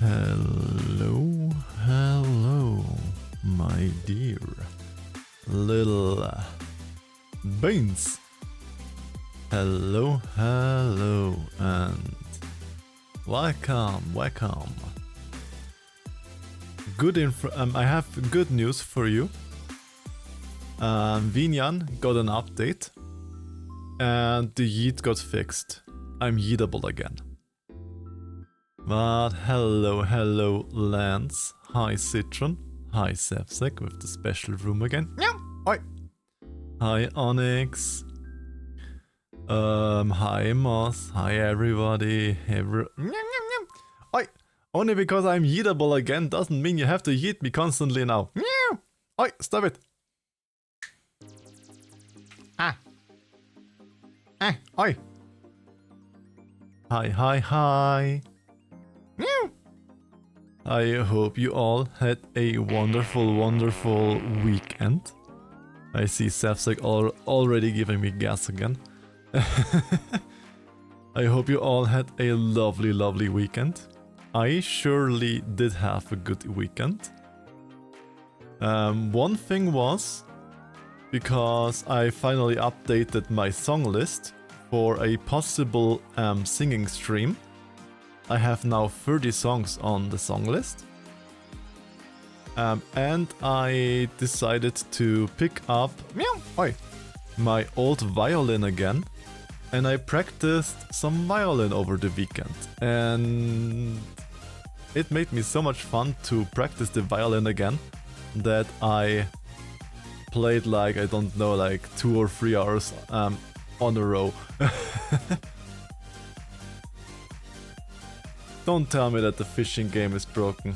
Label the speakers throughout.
Speaker 1: Hello, hello, my dear little beans. Hello, hello, and welcome. I have good news for you. Vinyan got an update, and the yeet got fixed. I'm yeetable again. But hello, Lance. Hi, Citron. Hi, Sevsek with the special room again. Meow. Oi. Hi, Onyx. Hi, Moss. Hi, everybody. Oi. Only because I'm yeetable again doesn't mean you have to yeet me constantly now. Meow. Oi, stop it. Oi. Hi. Meow. I hope you all had a wonderful weekend. I see Sevsek already giving me gas again. I hope you all had a lovely weekend. I surely did have a good weekend. One thing was, because I finally updated my song list for a possible singing stream, I have now 30 songs on the song list. And I decided to pick up my old violin again. And I practiced some violin over the weekend. And it made me so much fun to practice the violin again that I played like 2 or 3 hours on a row. Don't tell me that the fishing game is broken.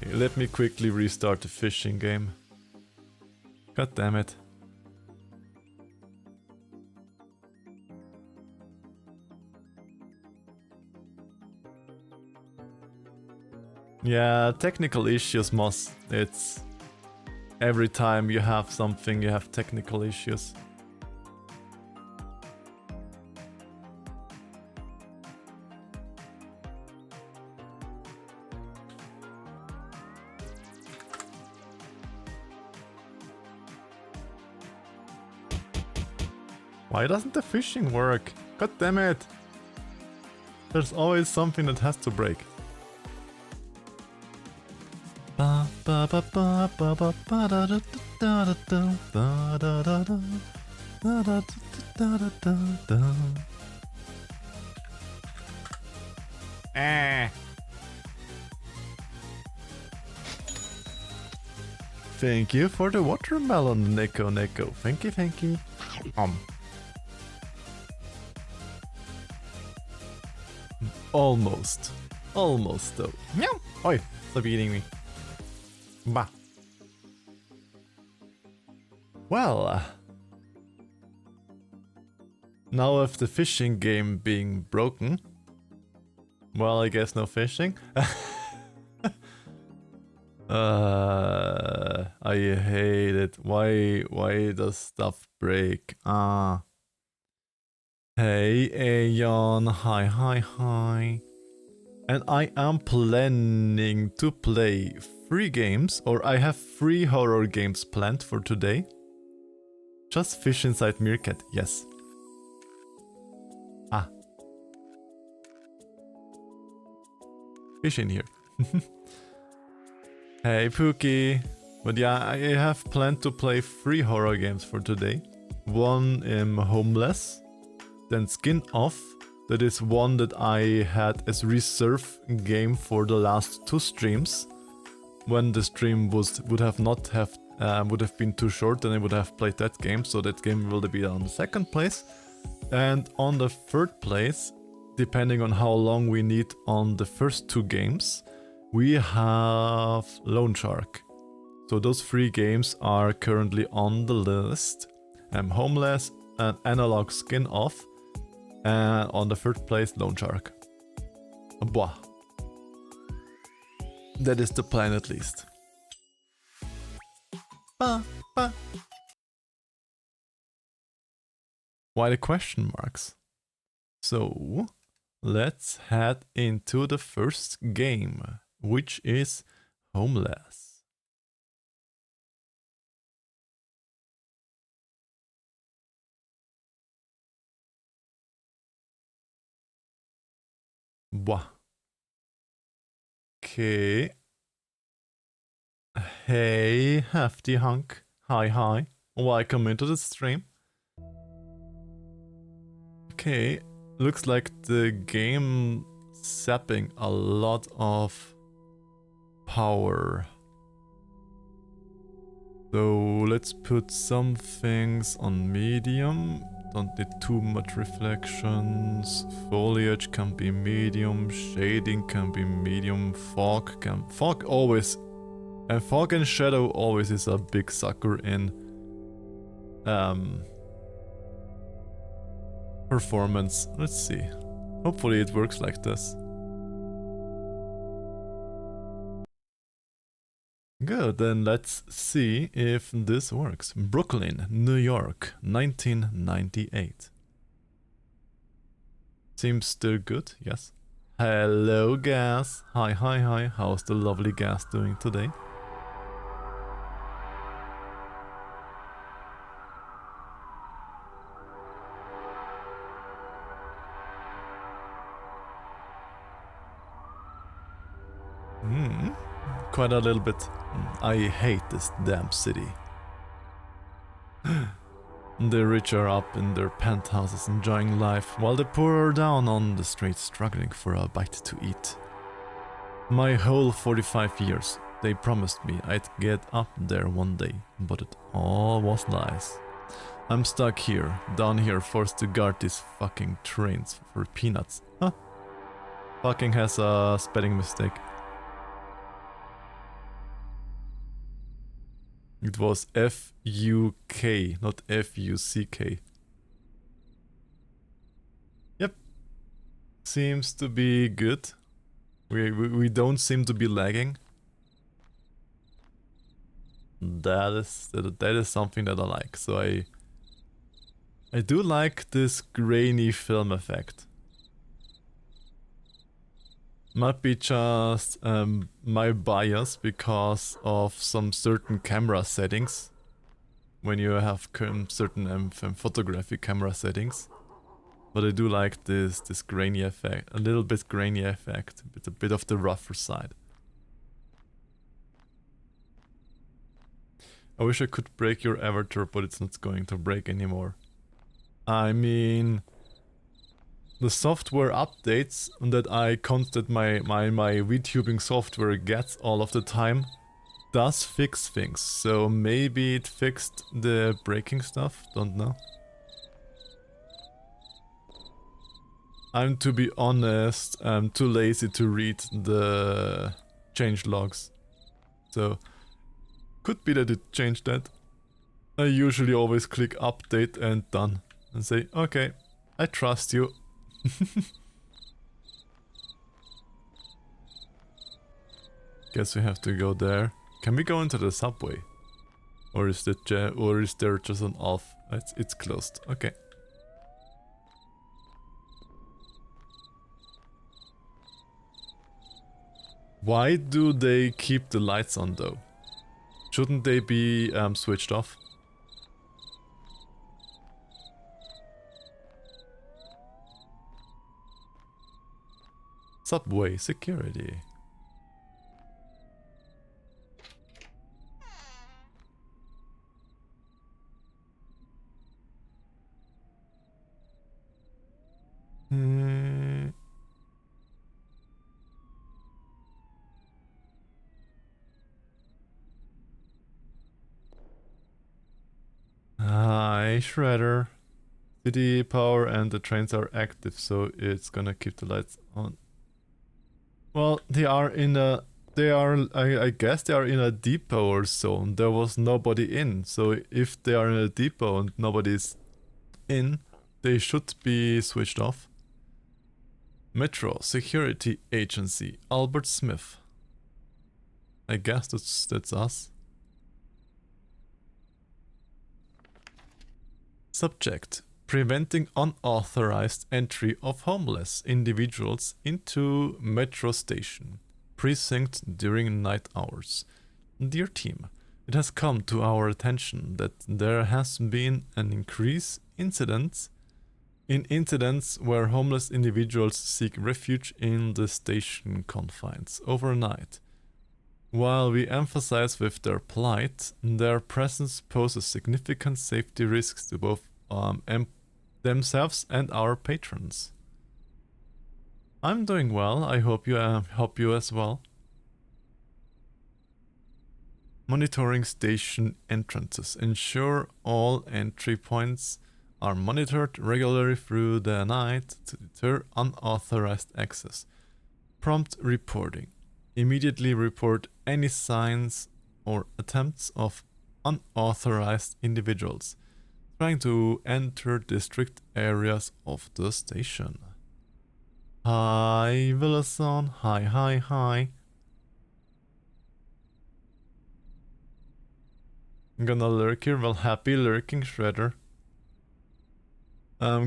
Speaker 1: Okay, let me quickly restart the fishing game. God damn it. Yeah, technical issues, Moss. It's... every time you have something, you have technical issues. Why doesn't the fishing work? God damn it! There's always something that has to break. Thank you for the watermelon, Neko. Thank you. Almost though. Meow. Oi, stop eating me. Bah. Well, now with the fishing game being broken, well, I guess no fishing. I hate it. Why does stuff break? Hey, Aeon. Hi. And I am planning to play 3 games, or I have 3 horror games planned for today. Just fish inside Meerkat, yes. Fish in here. Hey, Pookie. But yeah, I have planned to play 3 horror games for today. One Homeless, then Skin Off. That is one that I had as reserve game for the last 2 streams. When the stream would have been too short, then I would have played that game. So that game will be on the 2nd place. And on the 3rd place, depending on how long we need on the first 2 games, we have Lone Shark. So those 3 games are currently on the list. Homeless and Analog Skin Off. And on the 3rd place, Lone Shark. Boah. That is the plan at least. Why the question marks? So let's head into the first game, which is Homeless. Wah. Okay. Hey, hefty hunk. Hi. Welcome into the stream. Okay, looks like the game sapping a lot of power. So let's put some things on medium. Don't need too much reflections. Foliage can be medium. Shading can be medium. Fog always... And fog and shadow always is a big sucker in performance. Let's see. Hopefully it works like this. Good, then let's see if this works. Brooklyn, New York, 1998. Seems still good, yes. Hello, Gas. Hi. How's the lovely Gas doing today? Quite a little bit. I hate this damn city. The rich are up in their penthouses enjoying life, while the poor are down on the streets struggling for a bite to eat. My whole 45 years, they promised me I'd get up there one day, but it all was lies. I'm stuck here, down here, forced to guard these fucking trains for peanuts. Huh? Fucking has a spelling mistake. It was F-U-K, not F-U-C-K. Yep. Seems to be good. We don't seem to be lagging. That is something that I like. So I do like this grainy film effect. Might be just my bias because of some certain camera settings. When you have certain photography camera settings. But I do like this grainy effect, a little bit grainy effect, with a bit of the rougher side. I wish I could break your avatar, but it's not going to break anymore. I mean... The software updates that my VTubing software gets all of the time does fix things, so maybe it fixed the breaking stuff, don't know. I'm, to be honest, I'm too lazy to read the change logs, so could be that it changed that. I usually always click update and done, and say, okay, I trust you. Guess we have to go there. Can we go into the subway? Or is there just an off? It's closed. Okay. Why do they keep the lights on though? Shouldn't they be switched off? Subway security. Hi, Shredder. City power and the trains are active, so it's gonna keep the lights on. Well, they are in a... I guess they are in a depot or so. There was nobody in, so if they are in a depot and nobody's in, they should be switched off. Metro Security Agency, Albert Smith. I guess that's us. Subject, preventing unauthorized entry of homeless individuals into metro station precinct during night hours. Dear team, it has come to our attention that there has been an increase in incidents where homeless individuals seek refuge in the station confines overnight. While we emphasize with their plight, their presence poses significant safety risks to both themselves and our patrons. I'm doing well. I hope you as well. Monitoring station entrances. Ensure all entry points are monitored regularly through the night to deter unauthorized access. Prompt reporting. Immediately report any signs or attempts of unauthorized individuals trying to enter district areas of the station. Hi, Wilson. Hi. I'm gonna lurk here. Well, happy lurking, Shredder.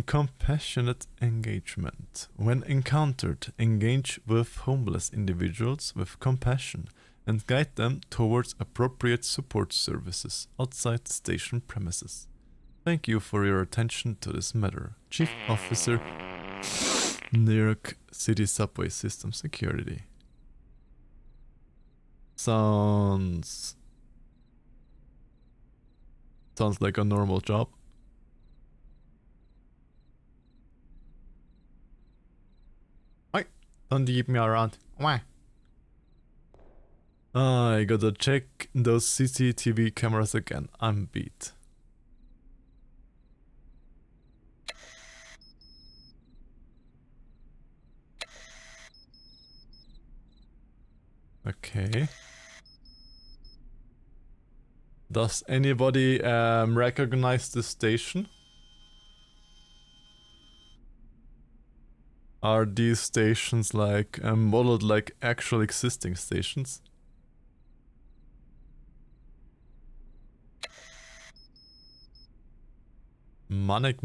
Speaker 1: Compassionate engagement. When encountered, engage with homeless individuals with compassion and guide them towards appropriate support services outside station premises. Thank you for your attention to this matter. Chief Officer, New York City Subway System Security. Sounds like a normal job. Don't keep me around. Why? I gotta check those CCTV cameras again. I'm beat. Okay. Does anybody recognize the station? Are these stations like modeled like actual existing stations? Manek.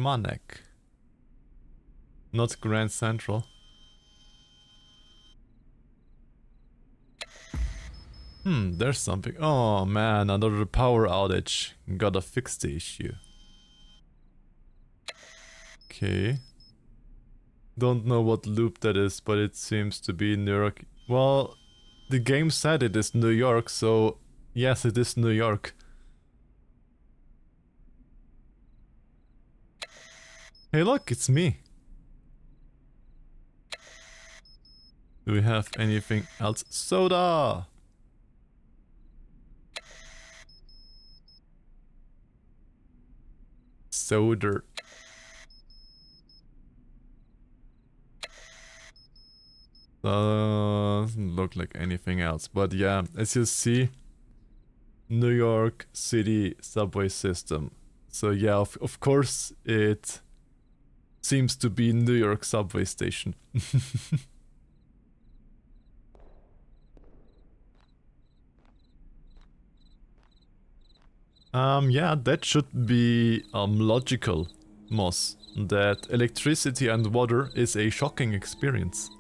Speaker 1: Not Grand Central. There's something. Oh man, another power outage. Gotta fix the issue. Okay. Don't know what loop that is, but it seems to be New York. Well, the game said it is New York, so yes, it is New York. Hey look, it's me. Do we have anything else? Soda! Soda. Doesn't look like anything else, but yeah, as you see, New York City subway system. So yeah, of course it seems to be New York subway station. Yeah, that should be logical, Moss. That electricity and water is a shocking experience.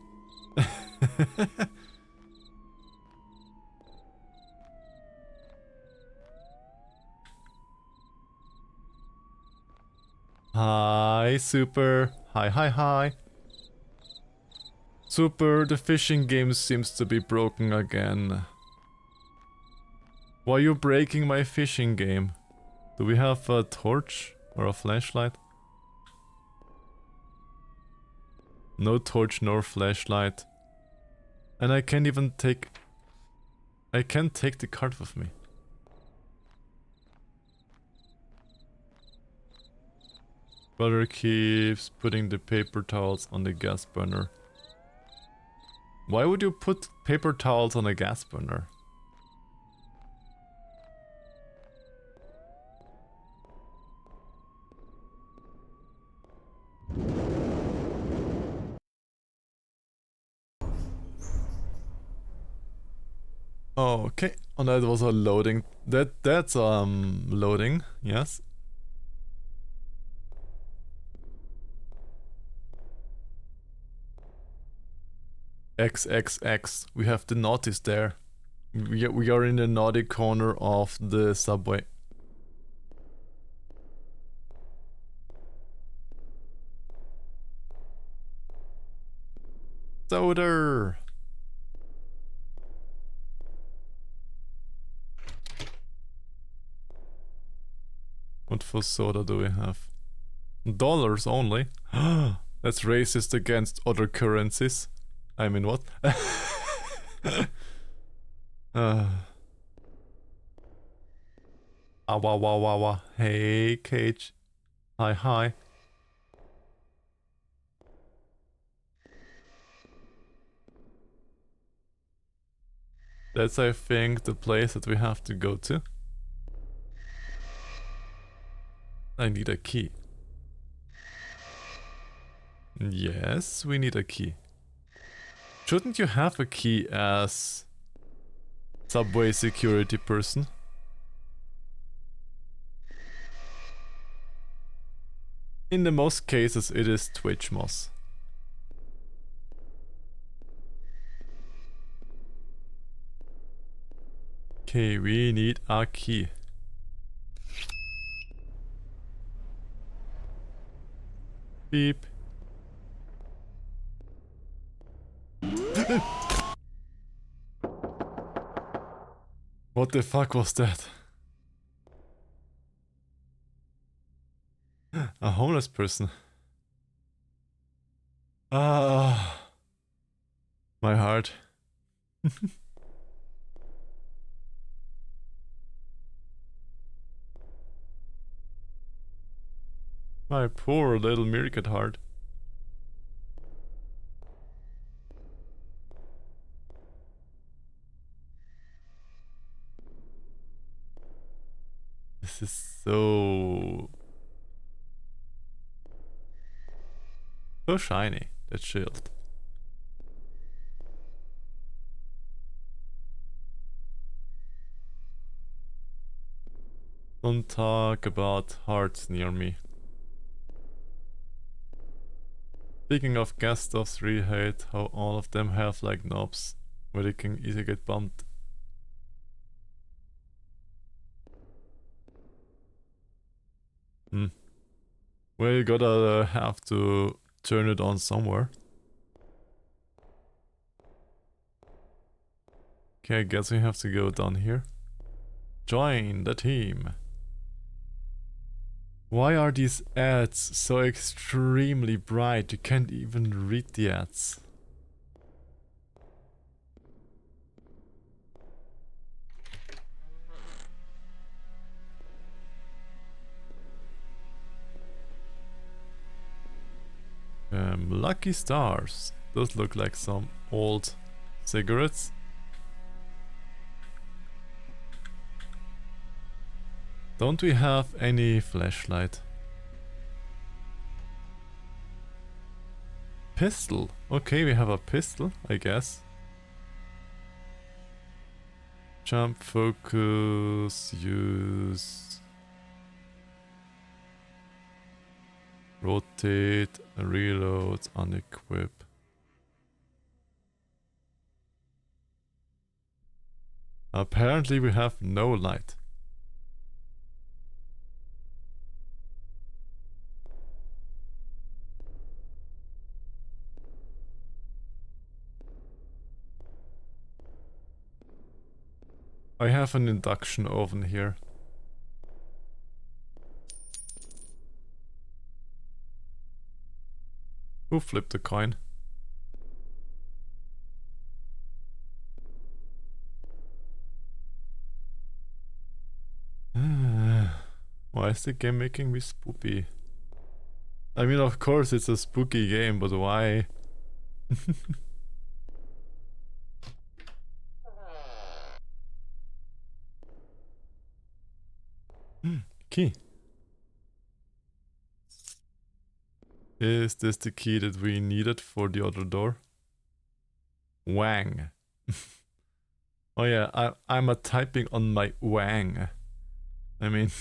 Speaker 1: Hi, Super. Hi. Super, the fishing game seems to be broken again. Why are you breaking my fishing game? Do we have a torch or a flashlight? No torch nor flashlight. And I can't even take... I can't take the card with me. Brother keeps putting the paper towels on the gas burner. Why would you put paper towels on a gas burner? Okay, and that was a loading. That's loading, yes. XXX. We have the naughties there. We are in the naughty corner of the subway. Soda! What for soda do we have? Dollars only? That's racist against other currencies. I mean, what? Awa wa wa wa. Hey, Cage. Hi, hi. That's, I think, the place that we have to go to. I need a key. Yes, we need a key. Shouldn't you have a key as subway security person? In the most cases, it is Twitch Moss. Okay, we need a key. Beep. What the fuck was that? A homeless person. Ah, my heart. My poor little meerkat heart. This is so shiny, that shield. Don't talk about hearts near me. Speaking of gas stuffs, really hate how all of them have like knobs where they can easily get bumped. Well, you gotta have to turn it on somewhere. Okay, I guess we have to go down here. Join the team. Why are these ads so extremely bright? You can't even read the ads. Lucky Stars. Those look like some old cigarettes. Don't we have any flashlight? Pistol. Okay, we have a pistol, I guess. Jump, focus, use. Rotate, reload, unequip. Apparently we have no light. I have an induction oven here. Who flipped the coin? Why is the game making me spoopy? I mean, of course it's a spooky game, but why? Key. Is this the key that we needed for the other door? Wang. Oh yeah, I'm a typing on my Wang. I mean...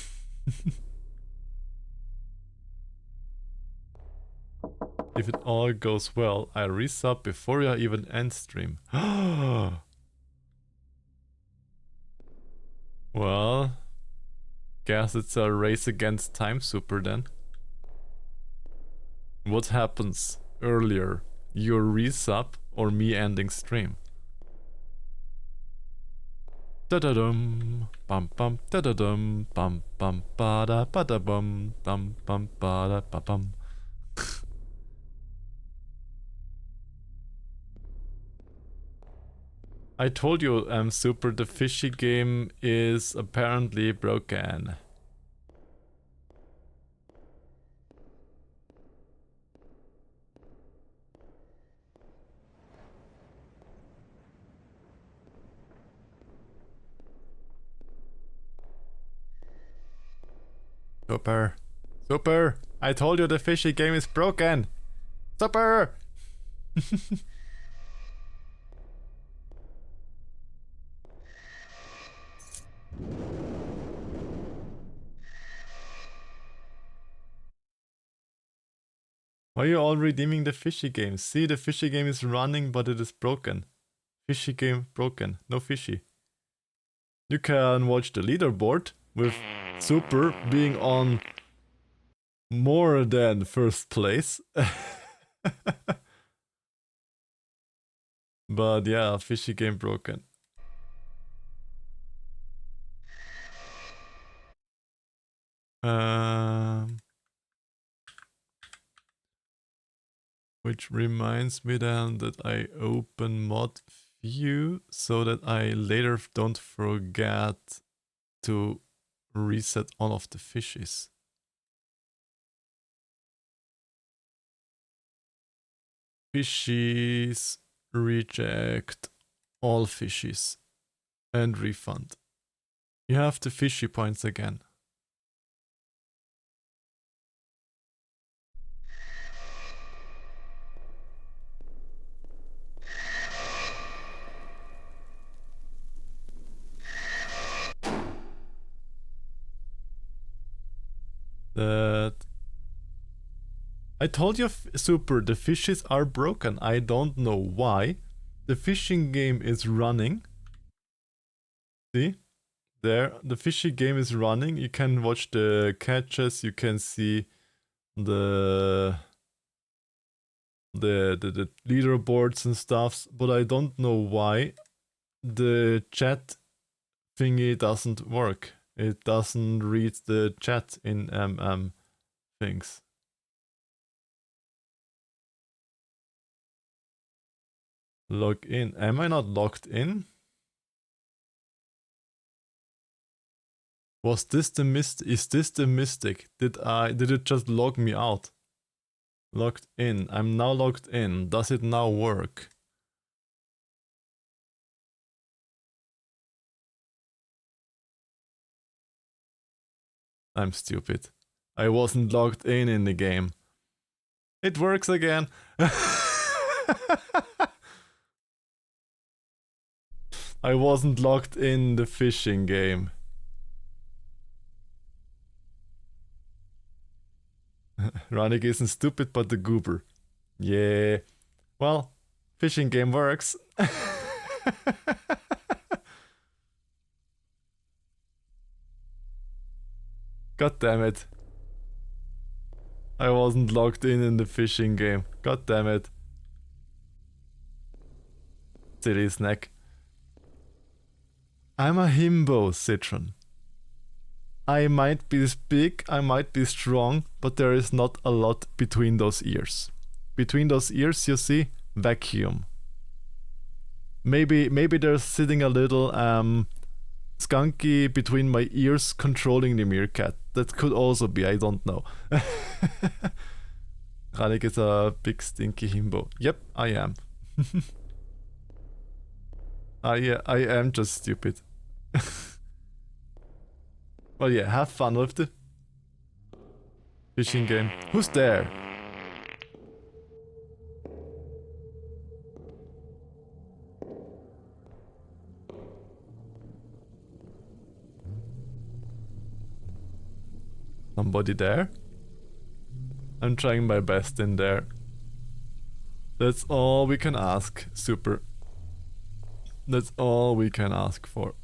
Speaker 1: if it all goes well, I resub before I even end stream. Well, guess it's a race against time super then. What happens earlier? Your resub or me ending stream? Da-da-dum, bum bum, da-da-dum, bum bum, ba-da, ba-da-bum, dum bum, ba-da, ba-bum. I told you, Super, the fishy game is apparently broken. Super. Super! I told you the fishy game is broken! Super! Why are you all redeeming the fishy game? See, the fishy game is running, but it is broken. Fishy game broken. No fishy. You can watch the leaderboard with Super being on more than first place. But yeah, fishy game broken. Which reminds me then that I open mod view so that I later don't forget to reset all of the fishies. Fishies, reject all fishies and refund. You have the fishy points again. That I told you, Super, the fishes are broken. I don't know why. The fishing game is running. See? There, the fishy game is running. You can watch the catches, you can see the leaderboards and stuff, but I don't know why the chat thingy doesn't work. It doesn't read the chat in things. Log in. Am I not logged in? Was this the mist? Is this the mystic? Did it just log me out? Logged in. I'm now logged in. Does it now work? I'm stupid. I wasn't logged in the game. It works again. I wasn't logged in the fishing game. Ranik isn't stupid, but the goober. Yeah. Well, fishing game works. God damn it. I wasn't logged in the fishing game. God damn it. Silly snack. I'm a himbo, Citron. I might be big, I might be strong, but there is not a lot between those ears. Between those ears, you see, vacuum. Maybe there's sitting a little skunky between my ears controlling the meerkat. That could also be, I don't know. Ranik is a big stinky himbo. Yep, I am. I am just stupid. Well, yeah, have fun with the fishing game. Who's there? Somebody there? I'm trying my best in there. That's all we can ask. Super. That's all we can ask for.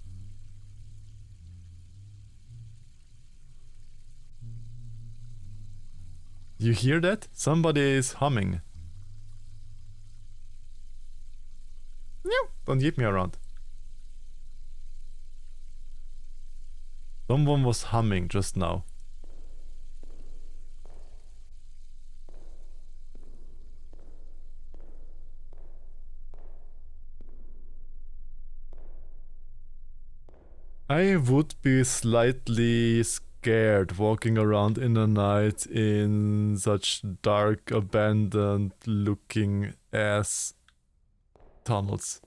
Speaker 1: You hear that? Somebody is humming. No, don't hit me around. Someone was humming just now. I would be slightly scared walking around in the night in such dark, abandoned looking ass tunnels.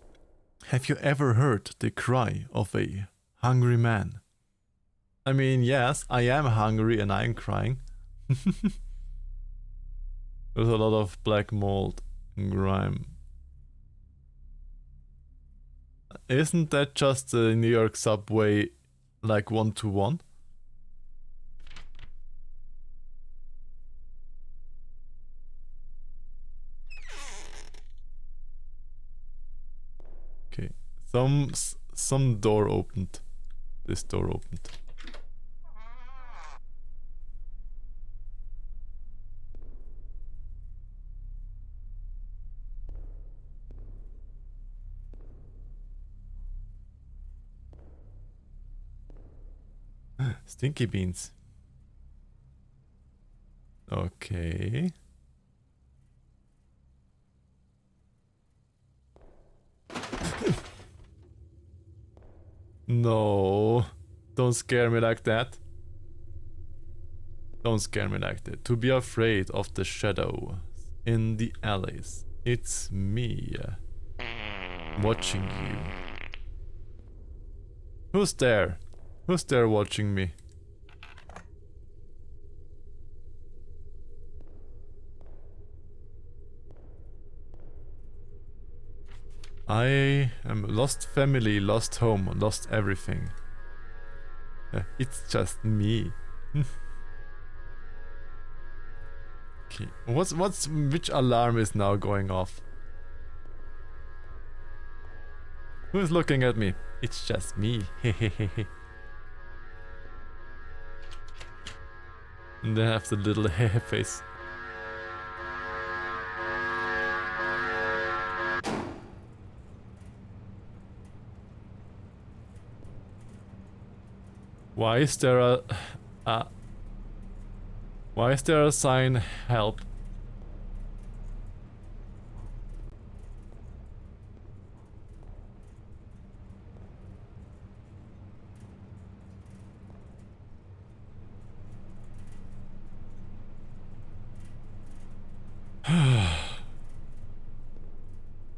Speaker 1: Have you ever heard the cry of a hungry man? I mean, yes, I am hungry and I'm crying. There's a lot of black mold and grime. Isn't that just the New York subway like 1-to-1? Okay, some door opened. This door opened. Stinky beans. Okay. No. Don't scare me like that. Don't scare me like that. To be afraid of the shadow in the alleys. It's me. Watching you. Who's there? Who's there watching me? I am lost family, lost home, lost everything. It's just me. Okay, which alarm is now going off? Who is looking at me? It's just me. Hehehe. And they have the little hehe face. Why is there why is there a sign help?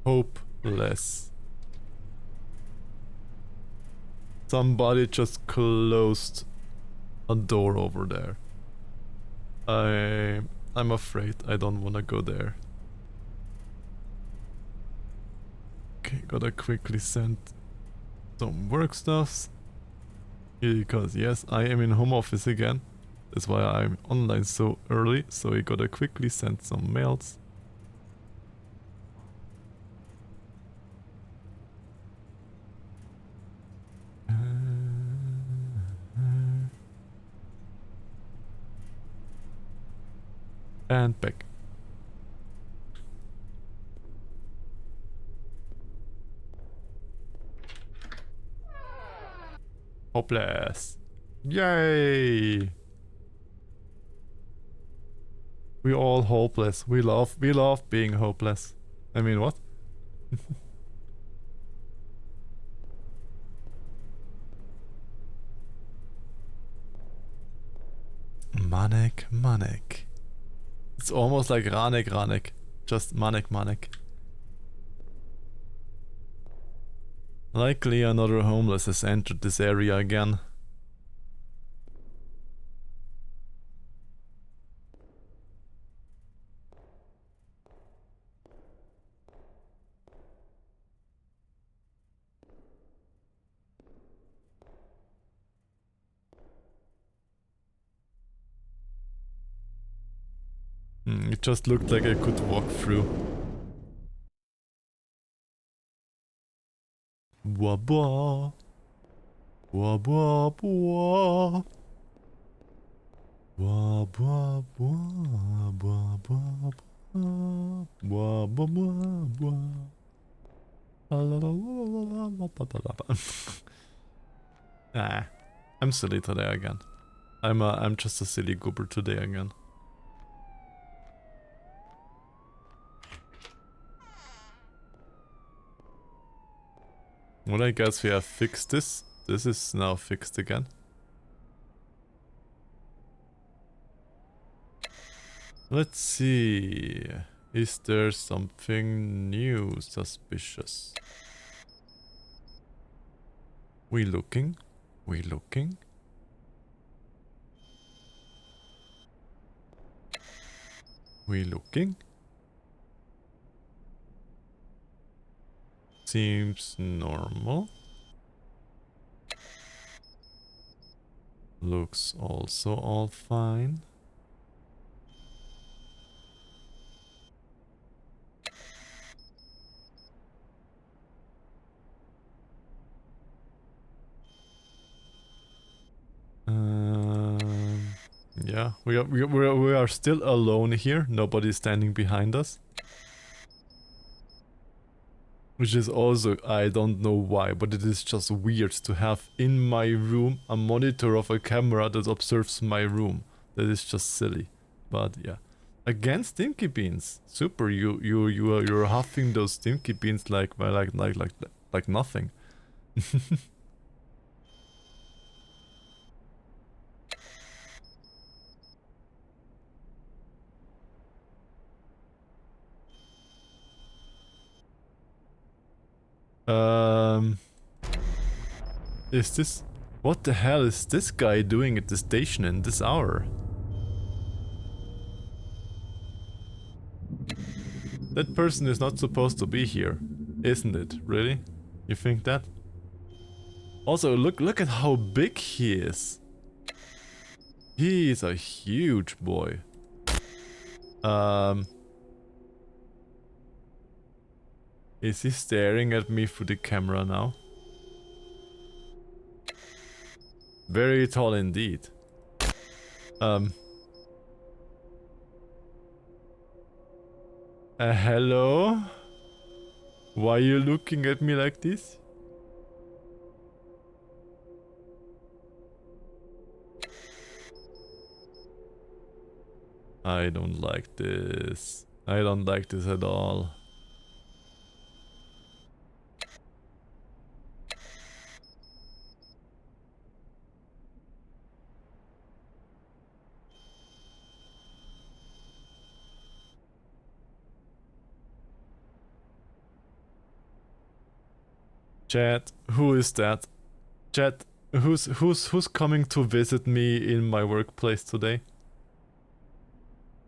Speaker 1: Hopeless. Somebody just closed a door over there. I'm afraid I don't wanna go there. Okay, gotta quickly send some work stuffs. Because yes, I am in home office again. That's why I'm online so early, so I gotta quickly send some mails. And back. Hopeless. Yay! We all hopeless. We love being hopeless. I mean, what? Manek. It's almost like Ranek. Just Manek. Likely another homeless has entered this area again. It just looked like I could walk through. Bua bua. Bua bua bua. Bua bua bua. Bua bua bua. Bua bua bua bua. Ah, I'm silly today again. I'm just a silly goober today again. Well, I guess we have fixed this. This is now fixed again. Let's see. Is there something new suspicious? We looking? We looking? We looking? Seems normal. Looks also all fine. Yeah, we are still alone here. Nobody's standing behind us. Which is also, I don't know why, but it is just weird to have in my room a monitor of a camera that observes my room. That is just silly. But yeah. Again, stinky beans. Super, you're huffing those stinky beans like nothing. Is this... What the hell is this guy doing at the station in this hour? That person is not supposed to be here, isn't it? Really? You think that? Also, look at how big he is. He is a huge boy. Is he staring at me through the camera now? Very tall indeed. Hello? Why are you looking at me like this? I don't like this. I don't like this at all. Chat, who is that? Chat, who's coming to visit me in my workplace today?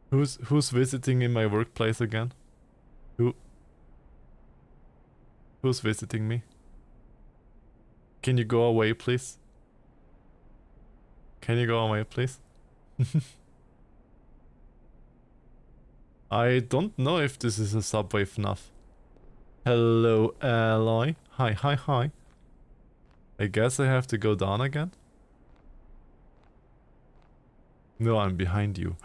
Speaker 1: Who's visiting in my workplace again? Who's visiting me? Can you go away, please? Can you go away, please? I don't know if this is a subway FNAF. Hello, Aloy. Hi. I guess I have to go down again? No, I'm behind you.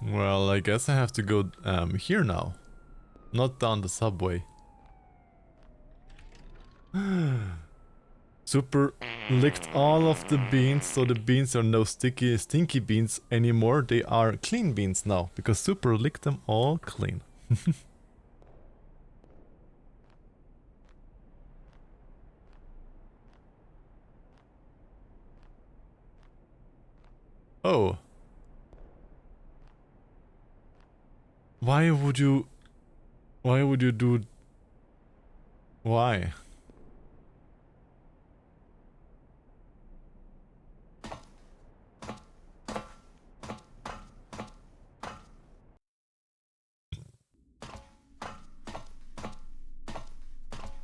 Speaker 1: Well, I guess I have to go here now. Not down the subway. Super licked all of the beans, so the beans are no stinky beans anymore. They are clean beans now, because Super licked them all clean. Oh. Why would you do... Why?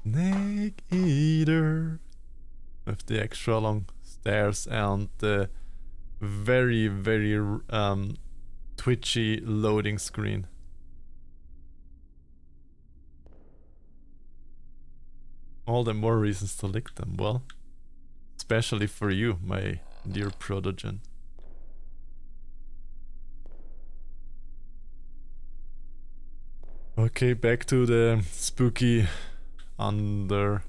Speaker 1: Snake Eater. With the extra long stairs and the very twitchy loading screen. All the more reasons to lick them, well. Especially for you, my dear protegen. Okay, back to the spooky under.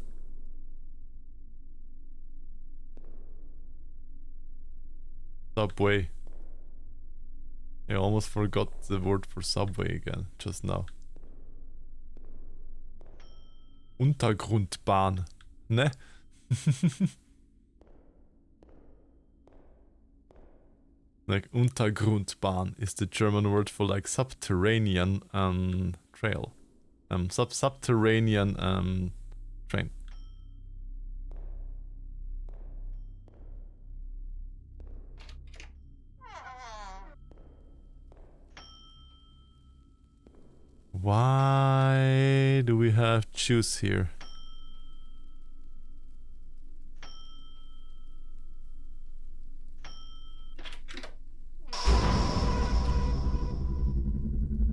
Speaker 1: Subway. I almost forgot the word for subway again, just now. Untergrundbahn, ne? Like Untergrundbahn is the German word for like subterranean trail. Subterranean train. Why do we have juice here?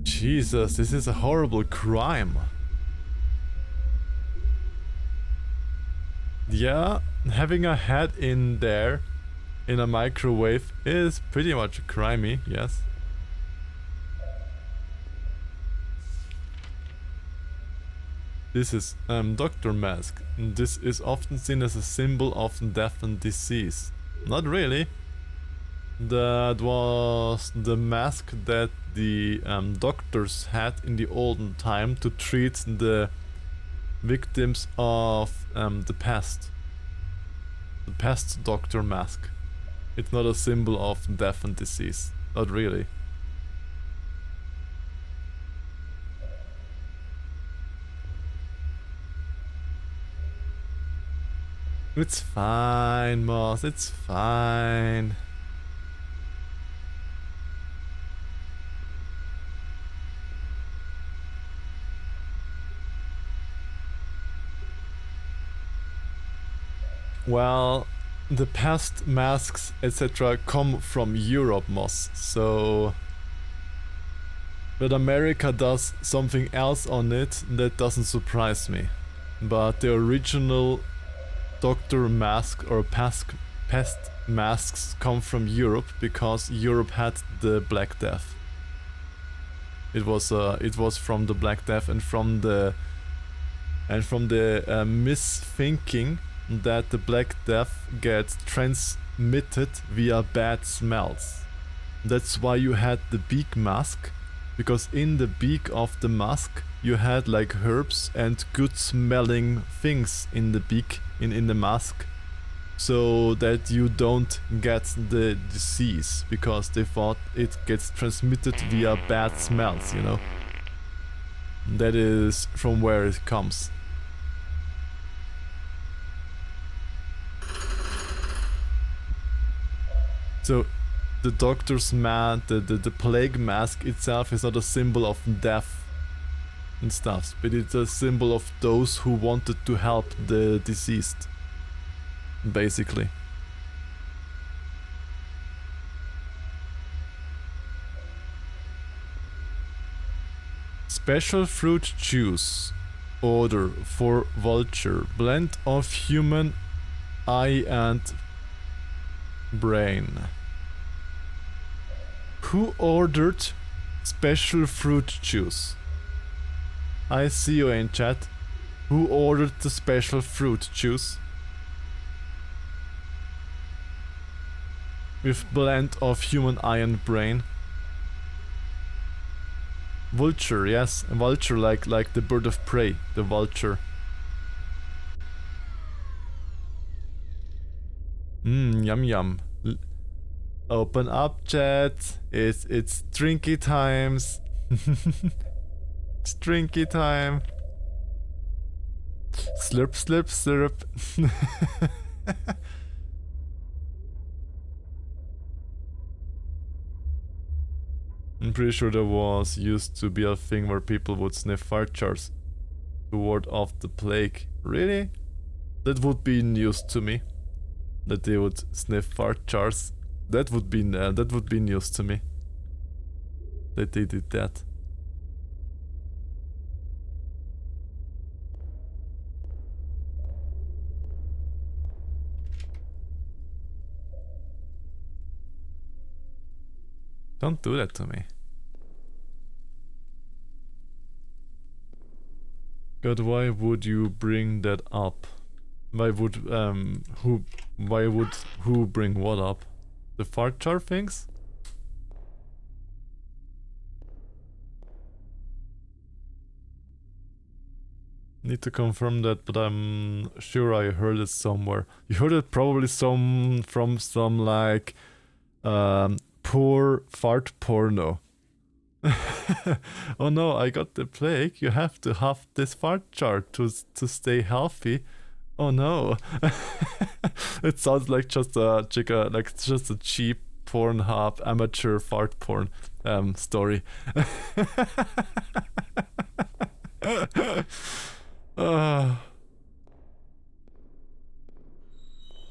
Speaker 1: Jesus, this is a horrible crime. Yeah, having a head in there in a microwave is pretty much crimey, yes. This is Doctor Mask. This is often seen as a symbol of death and disease. Not really. That was the mask that the doctors had in the olden time to treat the victims of the pest. The pest doctor mask. It's not a symbol of death and disease. Not really. It's fine, Moss, it's fine. Well, the past masks, etc. come from Europe, Moss, so... But America does something else on it that doesn't surprise me. But the original doctor mask or pest masks come from Europe because Europe had the Black Death. It was from the Black Death and from the misthinking that the Black Death gets transmitted via bad smells. That's why you had the beak mask, because in the beak of the mask you had like herbs and good smelling things in the beak, in the mask, so that you don't get the disease, because they thought it gets transmitted via bad smells, you know. That is from where it comes. So the doctor's the plague mask itself is not a symbol of death and stuff, but it's a symbol of those who wanted to help the deceased, basically. Special fruit juice order for vulture, blend of human eye and brain. Who ordered special fruit juice? I see you in chat. Who ordered the special fruit juice? With blend of human eye and brain. Vulture, yes, a vulture like the bird of prey, the vulture. Yum yum. Open up chat. It's drinky times. It's drinky time. Slurp slurp slurp. I'm pretty sure there used to be a thing where people would sniff fart jars to ward off the plague. Really? That would be news to me. That they would sniff fart jars. That would be news to me. that they did that. Don't do that to me. God, why would you bring that up? Why would who bring what up? The fart jar things? Need to confirm that, but I'm sure I heard it somewhere. You heard it probably from some like poor fart porno. Oh no, I got the plague. You have to have this fart jar to stay healthy. Oh no. It sounds like just a cheap Pornhub amateur fart porn story.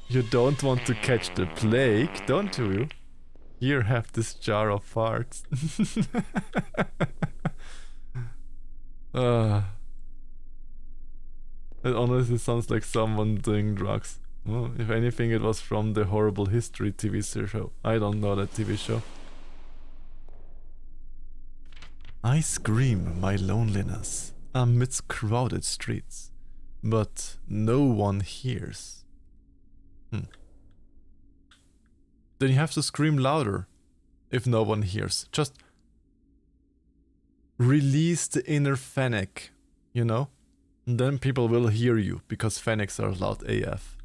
Speaker 1: You don't want to catch the plague, don't you? Here, have this jar of farts. It honestly sounds like someone doing drugs. Well, if anything, it was from the Horrible History TV show. I don't know that TV show. I scream my loneliness amidst crowded streets, but no one hears. Then you have to scream louder if no one hears. Just release the inner Fennec, you know? And then people will hear you, because Fennecs are loud AF.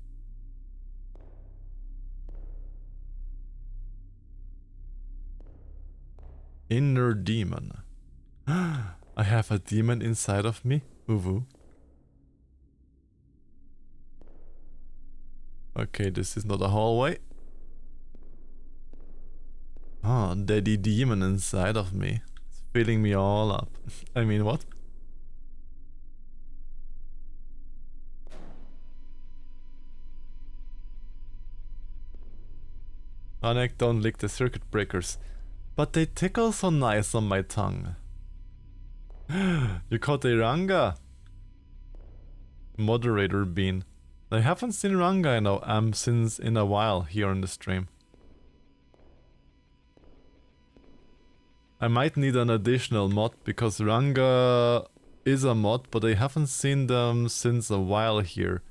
Speaker 1: Inner demon. I have a demon inside of me? Uwu. Okay, this is not a hallway. Oh, daddy demon inside of me. It's filling me all up. I mean, what? Anek, don't lick the circuit breakers. But they tickle so nice on my tongue. You caught a Ranga? Moderator bean. I haven't seen Ranga since in a while here on the stream. I might need an additional mod because Ranga is a mod, but I haven't seen them since a while here.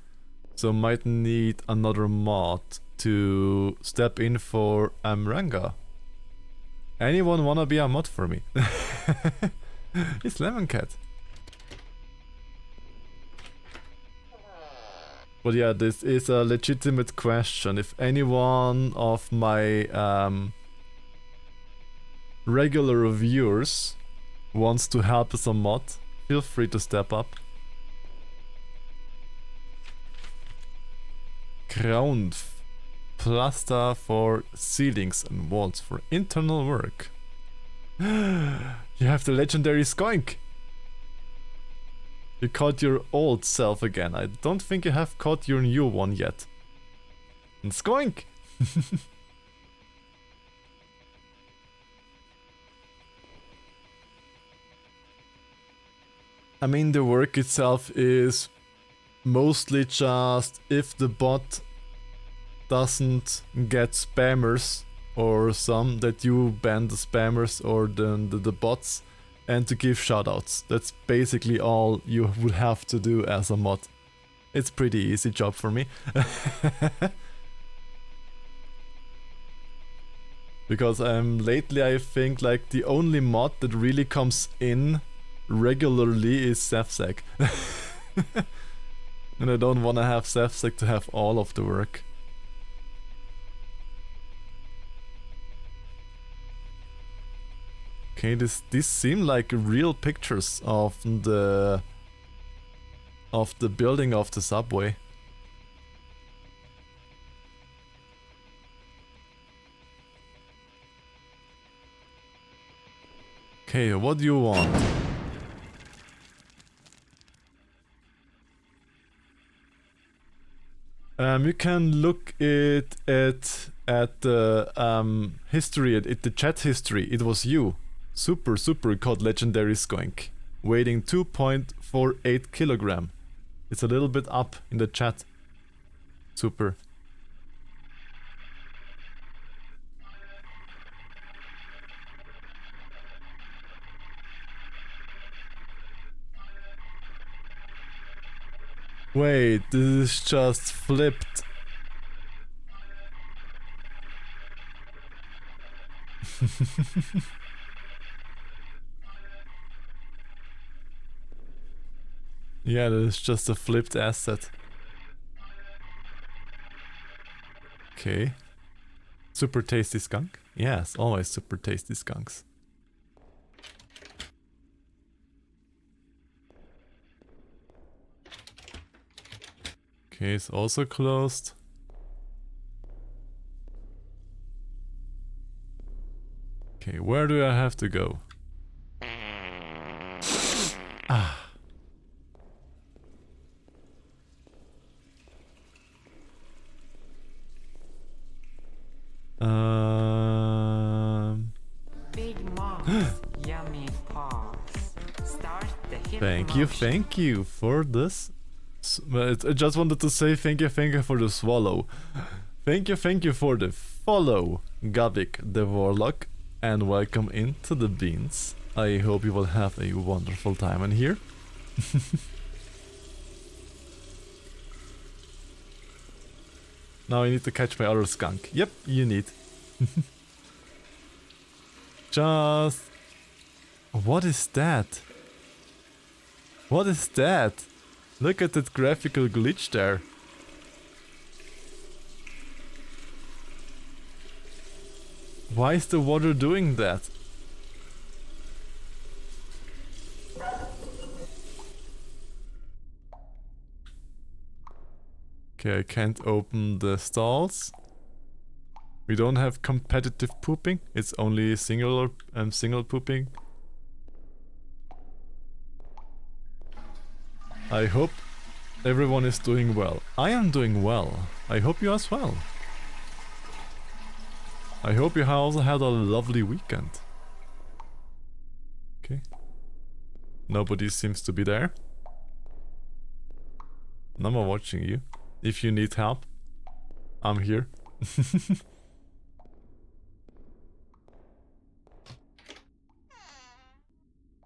Speaker 1: So might need another mod to step in for Ranga. Anyone wanna be a mod for me? It's Lemon Cat. But yeah, this is a legitimate question. If anyone of my regular viewers wants to help as a mod, feel free to step up. Ground plaster for ceilings and walls for internal work. You have the legendary Skoink. You caught your old self again. I don't think you have caught your new one yet. And Skoink! I mean, the work itself is mostly just if the bot doesn't get spammers or some, that you ban the spammers or the bots, and to give shoutouts. That's basically all you would have to do as a mod. It's pretty easy job for me. Because lately I think like the only mod that really comes in regularly is Sefsec. And I don't want to have Sefsec to have all of the work. Okay, these seem like real pictures of the building of the subway. Okay, what do you want? You can look at the history, at the chat history. It was you. super cod legendary skunk, weighing 2.48 kilogram. It's a little bit up in the chat. Super. Wait, this is just flipped. Yeah, that is just a flipped asset. Okay. Super tasty skunk? Yes, always super tasty skunks. Okay, it's also closed. Okay, where do I have to go? Ah.
Speaker 2: Big Moss, yummy paws. Start the hip
Speaker 1: Thank you for this. I just wanted to say thank you for the swallow. Thank you for the follow, Gavik the Warlock, and welcome into the beans. I hope you will have a wonderful time in here. Now I need to catch my other skunk. Yep, you need. Just... What is that? What is that? Look at that graphical glitch there. Why is the water doing that? Okay, I can't open the stalls. We don't have competitive pooping. It's only single pooping. I hope everyone is doing well. I am doing well. I hope you as well. I hope you also had a lovely weekend. Okay. Nobody seems to be there. No more watching you. If you need help, I'm here.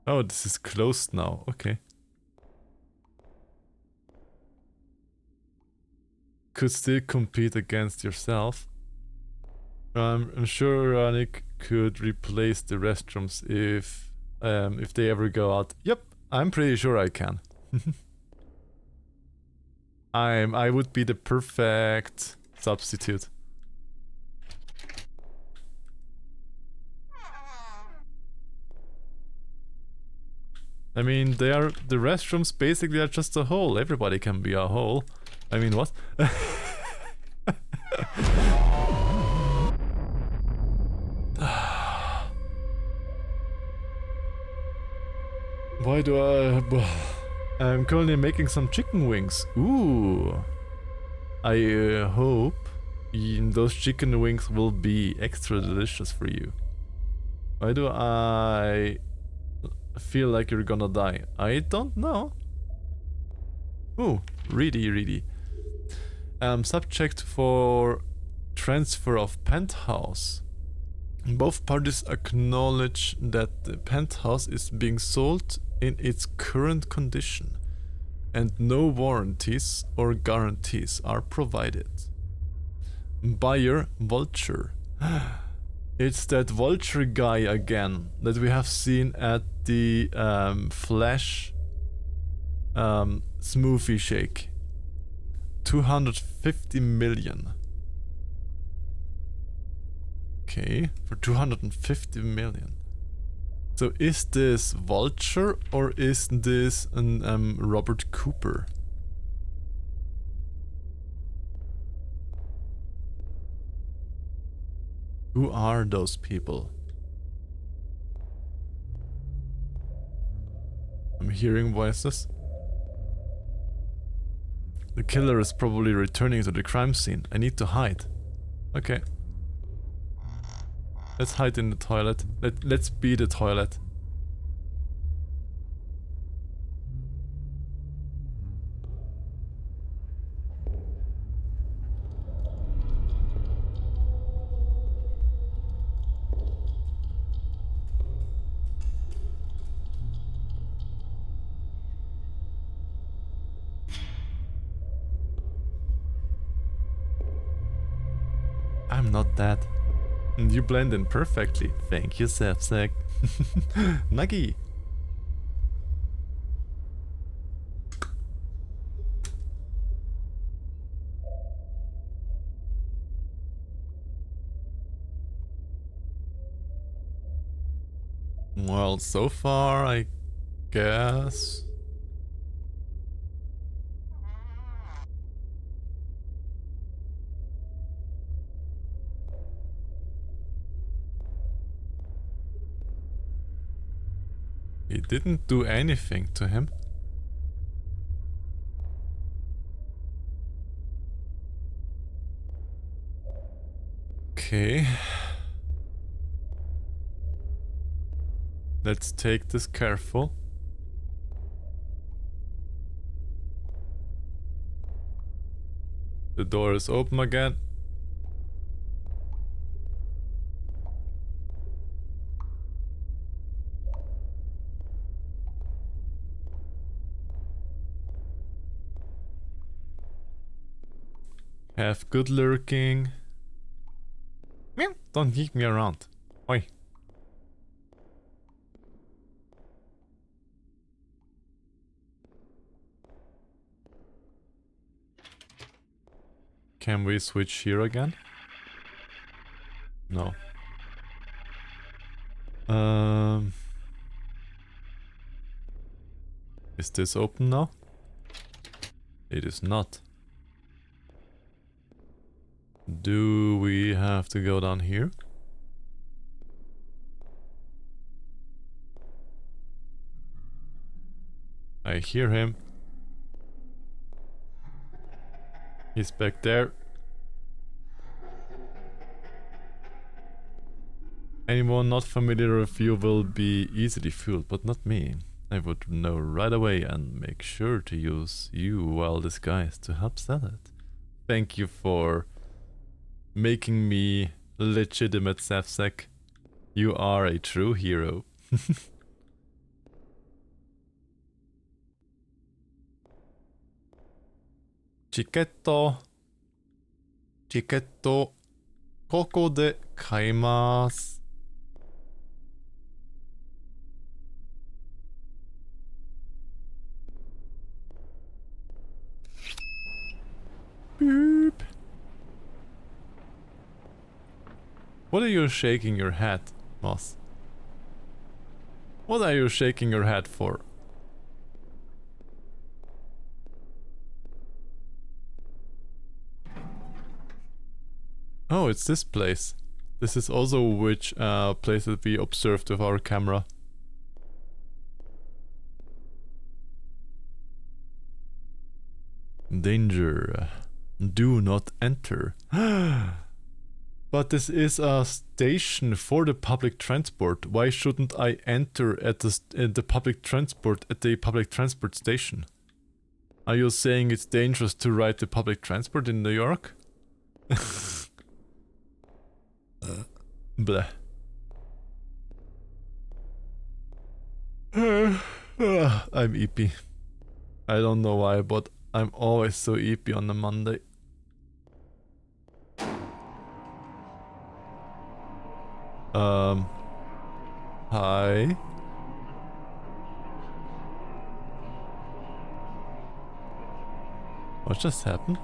Speaker 1: Oh, this is closed now. Okay. Could still compete against yourself. I'm sure Ranik could replace the restrooms if they ever go out. Yep, I'm pretty sure I can. I would be the perfect substitute. I mean, the restrooms basically are just a hole. Everybody can be a hole. I mean, what? Why do I... I'm currently making some chicken wings. Ooh. I hope those chicken wings will be extra delicious for you. Why do I feel like you're gonna die? I don't know. Ooh, ready. Subject for transfer of penthouse. Both parties acknowledge that the penthouse is being sold in its current condition and no warranties or guarantees are provided. Buyer Vulture. It's that Vulture guy again that we have seen at the Flash smoothie shake. 250 million. Okay, for 250 million. So is this Vulture or is this an Robert Cooper? Who are those people? I'm hearing voices. The killer is probably returning to the crime scene. I need to hide. Okay. Let's hide in the toilet. Let's be the toilet. I'm not that. And you blend in perfectly. Thank you, Sapsack. Nuggy. Well, so far, I guess. He didn't do anything to him. Okay. Let's take this careful. The door is open again. Have good lurking. Meow, don't yeet me around. Oi. Can we switch here again? No. Is this open now? It is not. Do we have to go down here? I hear him. He's back there. Anyone not familiar with you will be easily fooled, but not me. I would know right away and make sure to use you well disguised to help sell it. Thank you for making me legitimate, Sapsack. You are a true hero. Chiketto. Chiketto. ここで買います。Boop. What are you shaking your head, Moss? What are you shaking your head for? Oh, it's this place. This is also which place that we observed with our camera. Danger. Do not enter. But this is a station for the public transport. Why shouldn't I enter at the public transport at the public transport station? Are you saying it's dangerous to ride the public transport in New York? Bleh. I'm eepy. I don't know why, but I'm always so eepy on a Monday. Hi. What just happened?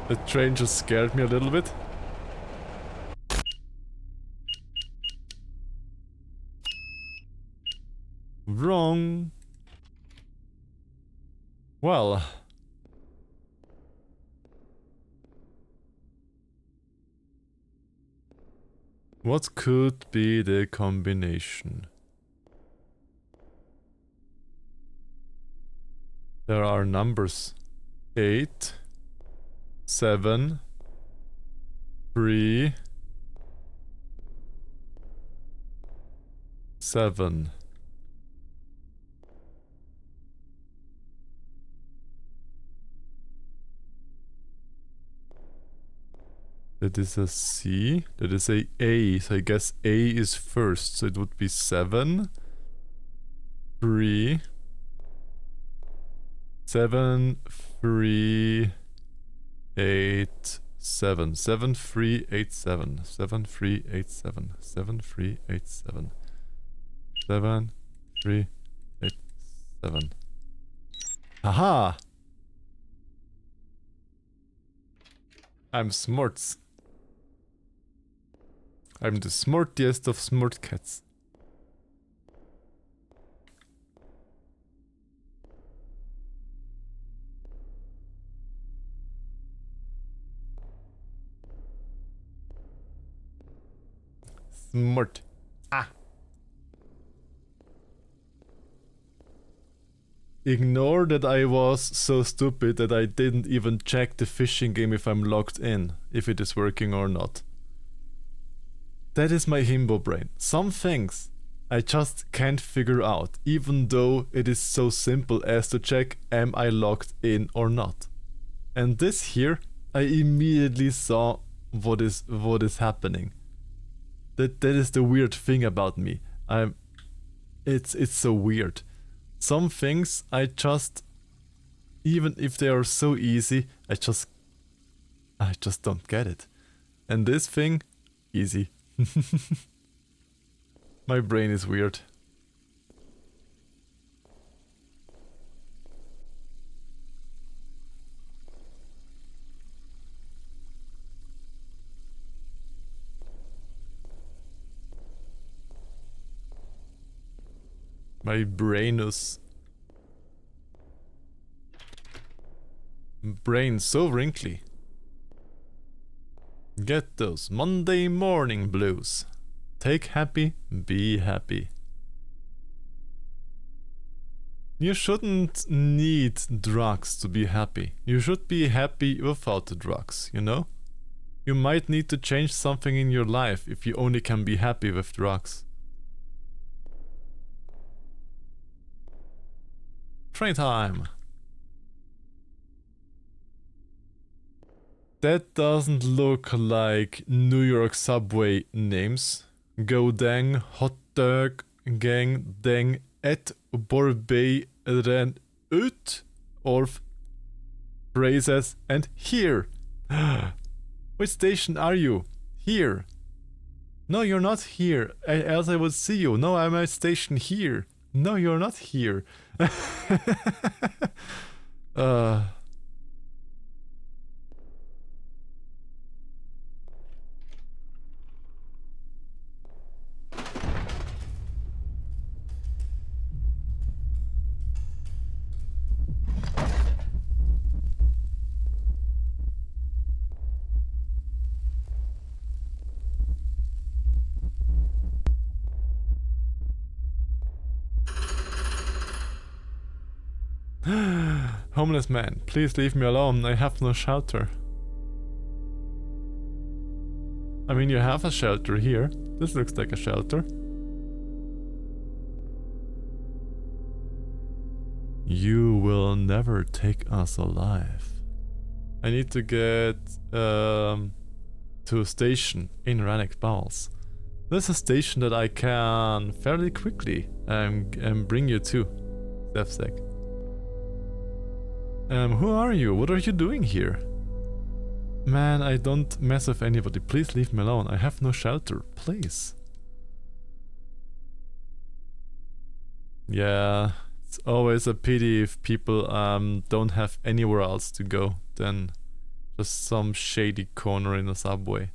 Speaker 1: The train just scared me a little bit. Wrong. Well. What could be the combination? There are numbers 8, 7, 3, 7. That is a C. That is a A. So I guess A is first. So it would be 7, 3, 7, 3, 8, 7. 7, 3, 8, 7. 7, 3, 8, 7. 7, 3, 8, 7. 7, 3, 8, 7. Haha! I'm smart. I'm the smartest of smart cats. Smart. Ah. Ignore that I was so stupid that I didn't even check the fishing game if I'm logged in, if it is working or not. That is my himbo brain. Some things I just can't figure out, even though it is so simple as to check am I logged in or not. And this here, I immediately saw what is happening. That is the weird thing about me. It's so weird. Some things I just, even if they are so easy, I just don't get it. And this thing, easy. My brain is weird. My brain's so wrinkly. Get those Monday morning blues. Take happy, be happy. You shouldn't need drugs to be happy. You should be happy without the drugs, you know? You might need to change something in your life if you only can be happy with drugs. Train time! That doesn't look like New York subway names. Go dang, hot dog, gang, dang, et, borbei, ren, ut, orf, phrases, and here. Which station are you? Here. No, you're not here, else I would see you. No, I'm at station here. No, you're not here. Homeless man, please leave me alone. I have no shelter. I mean, you have a shelter here. This looks like a shelter. You will never take us alive. I need to get to a station in Rannick Bowels. There's a station that I can fairly quickly bring you to. Zefsek. Who are you? What are you doing here? Man, I don't mess with anybody. Please leave me alone. I have no shelter. Please. Yeah, it's always a pity if people don't have anywhere else to go than just some shady corner in a subway.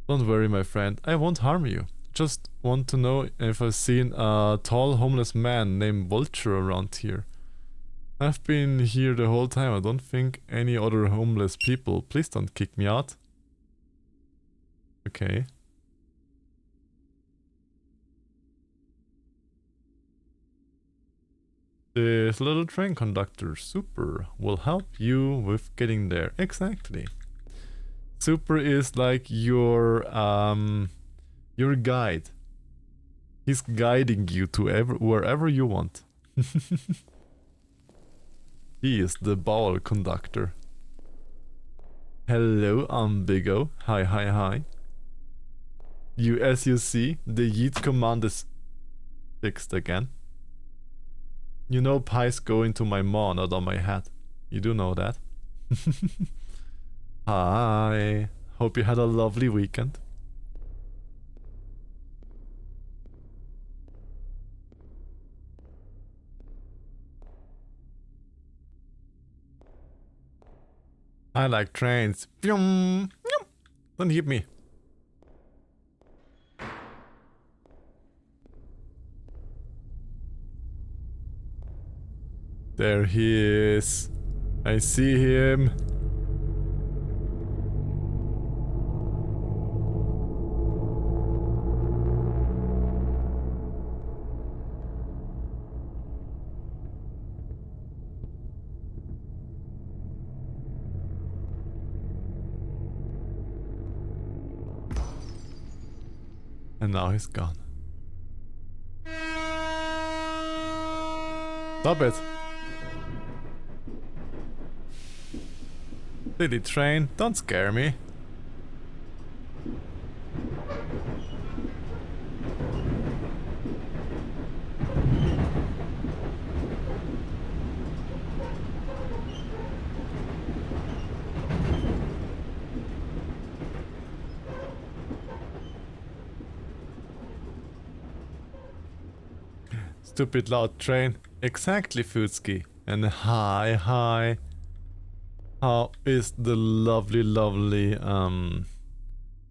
Speaker 1: Don't worry, my friend. I won't harm you. Just want to know if I've seen a tall homeless man named Vulture around here. I've been here the whole time. I don't think any other homeless people. Please don't kick me out. Okay. This little train conductor, Super, will help you with getting there. Exactly. Super is like your guide. He's guiding you to wherever you want. He is the bowel conductor. Hello, Ambigo. Hi, hi, hi. As you see, the yeet command is fixed again. You know pies go into my maw, not on my head. You do know that. Hi. Hope you had a lovely weekend. I like trains. Don't hit me. There he is. I see him. And now he's gone. Stop it. Silly train, don't scare me. Stupid loud train. Exactly, Futski. And hi, hi. How is the lovely, lovely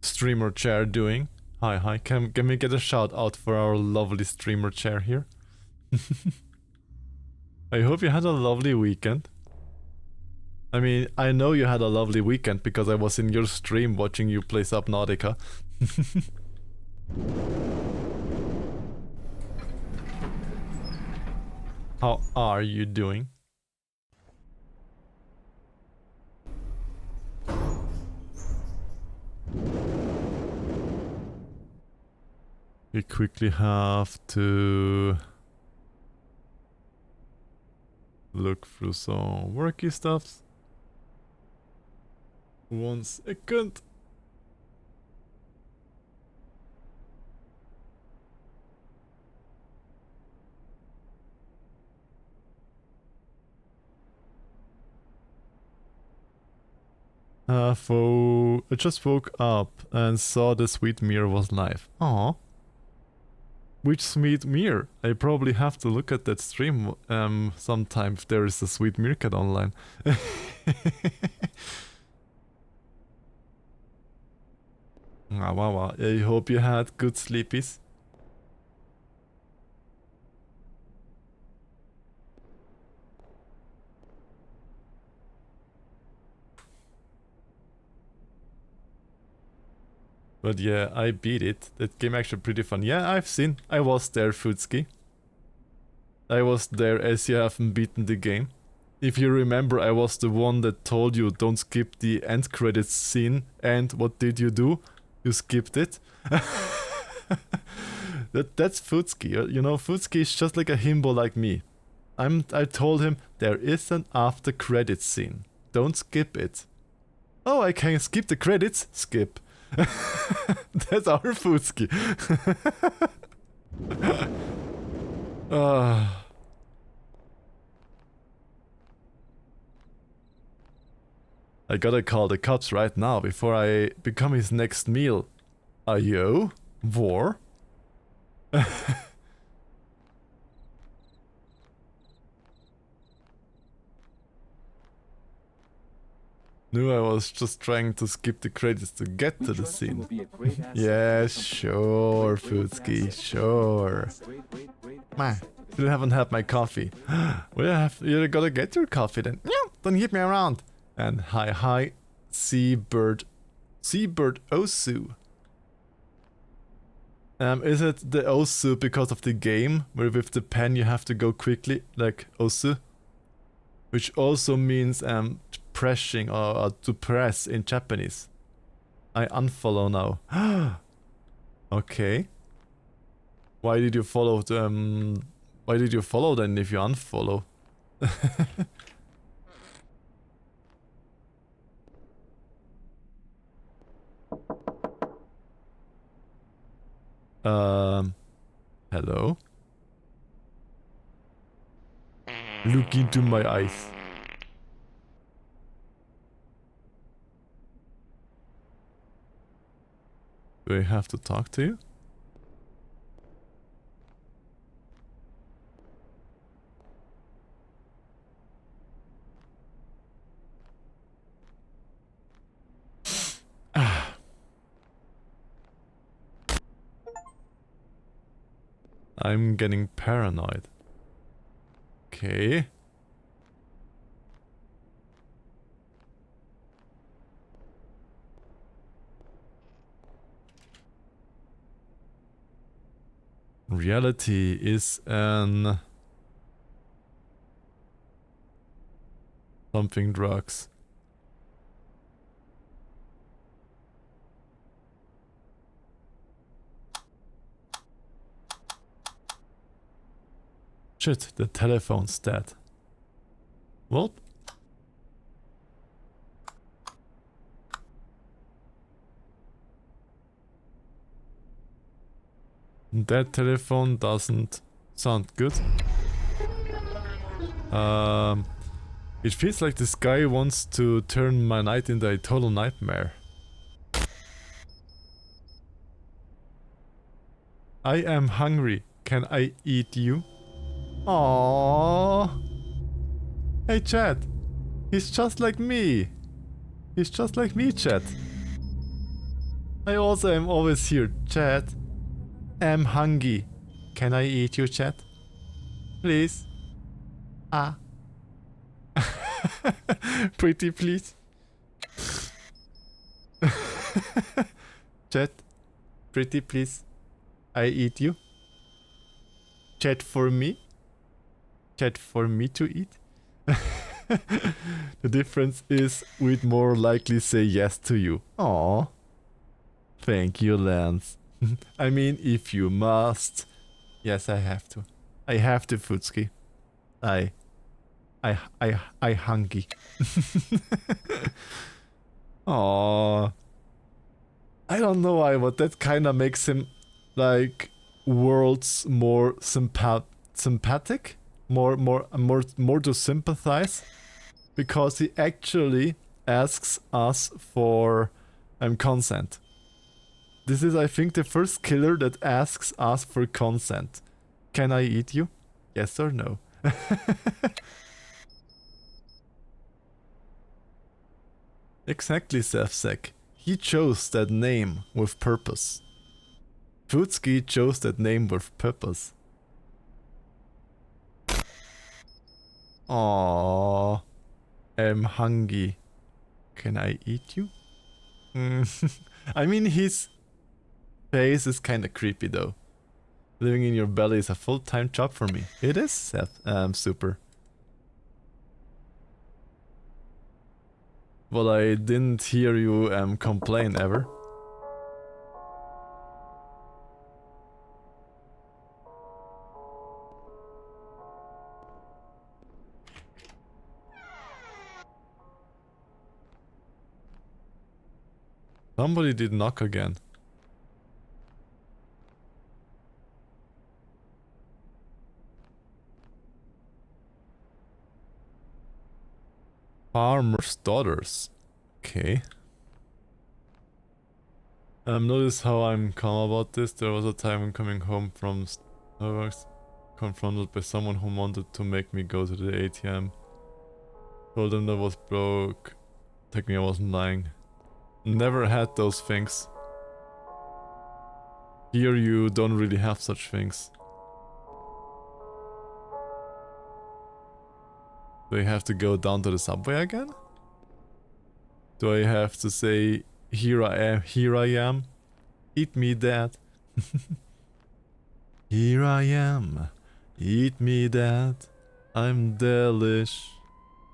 Speaker 1: streamer chair doing? Hi, hi. Can we get a shout out for our lovely streamer chair here? I hope you had a lovely weekend. I mean, I know you had a lovely weekend because I was in your stream watching you play Subnautica. How are you doing? We quickly have to look through some worky stuffs. 1 second. I just woke up and saw the sweet mirror was live. Aww. Which sweet mirror? I probably have to look at that stream sometime if there is a sweet meerkat online. Wow. I hope you had good sleepies. But yeah, I beat it. That game actually pretty fun. Yeah, I've seen. I was there, Futski. I was there as you haven't beaten the game. If you remember, I was the one that told you don't skip the end credits scene. And what did you do? You skipped it. That's Futski. You know, Futski is just like a himbo like me. I told him there is an after credits scene. Don't skip it. Oh, I can skip the credits? Skip. That's our Futski. I gotta call the cops right now before I become his next meal. Ayo? War? No, I was just trying to skip the credits to get to the scene. Yeah, sure, Futski, sure. Still haven't had my coffee. Well, you gotta get your coffee then. Yeah, don't hit me around. And hi, Seabird Osu. Is it the Osu because of the game, where with the pen you have to go quickly, like Osu? Which also means pressing or to press in Japanese. I unfollow now. Okay. Why did you follow them? Why did you follow then if you unfollow? Hello? Look into my eyes. Do I have to talk to you? I'm getting paranoid. Okay. Reality is an... something drugs. Shit, the telephone's dead. Well. That telephone doesn't sound good. It feels like this guy wants to turn my night into a total nightmare. I am hungry. Can I eat you? Aww. Hey chat. He's just like me. He's just like me, chat. I also am always here, chat. Am hungry. Can I eat you, chat? Please. Ah. Pretty please. Chat. Pretty please. I eat you. Chat for me. Chat for me to eat. The difference is we'd more likely say yes to you. Aww. Thank you, Lance. I mean, if you must. Yes, I have to. I have to, Futsuki. I hungry. Aww. I don't know why, but that kinda makes him like worlds more sympathetic, more to sympathize, because he actually asks us for consent. This is, I think, the first killer that asks us for consent. Can I eat you? Yes or no? Exactly, Sefsek. He chose that name with purpose. Futsuki chose that name with purpose. Aww. I'm hungry. Can I eat you? I mean, his face is kinda creepy though. Living in your belly is a full-time job for me. It is, Seth. Super. Well, I didn't hear you complain ever. Somebody did knock again. Farmer's daughters. Okay. Notice how I'm calm about this. There was a time when coming home from Starbucks, confronted by someone who wanted to make me go to the ATM. Told them that was broke. Technically I wasn't lying. Never had those things. Here you don't really have such things. Do I have to go down to the subway again? Do I have to say, here I am, eat me dad? Here I am, eat me dead. I'm delish.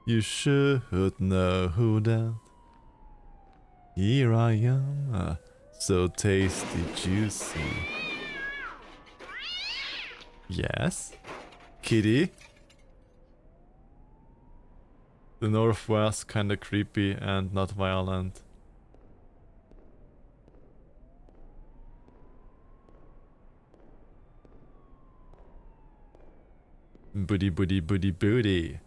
Speaker 1: You should know who that. Here I am, so tasty, juicy. Yes? Kitty? The Northwest kinda creepy and not violent. Booty booty booty booty.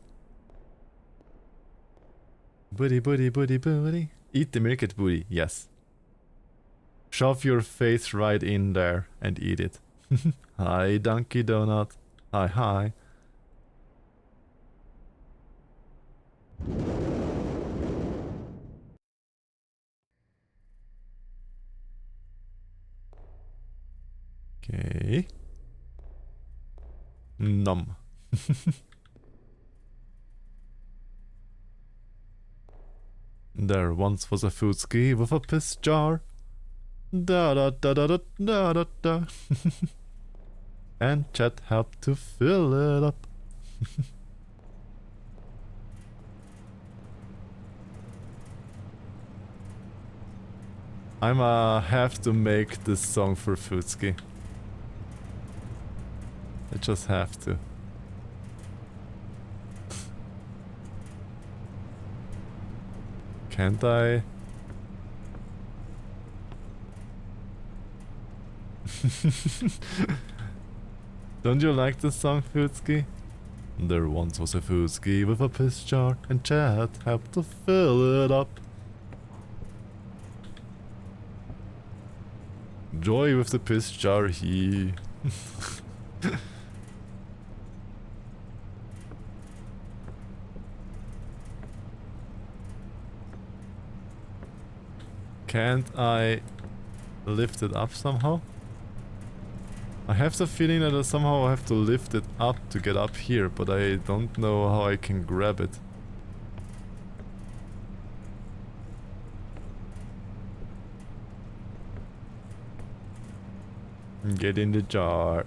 Speaker 1: Booty booty booty booty. Eat the milk booty, yes. Shove your face right in there and eat it. Hi, Donkey Donut. Hi, hi. Okay. Nom. There once was a food ski with a piss jar. Da da da da da da da da. And Chet helped to fill it up. I'ma have to make this song for Foodski. I just have to. Can't I? Don't you like the song, Foodski? There once was a Foodski with a piss jar, and Chad helped to fill it up. Joy with the piss jar, he. Can't I lift it up somehow? I have the feeling that I somehow have to lift it up to get up here, but I don't know how I can grab it. Get in the jar.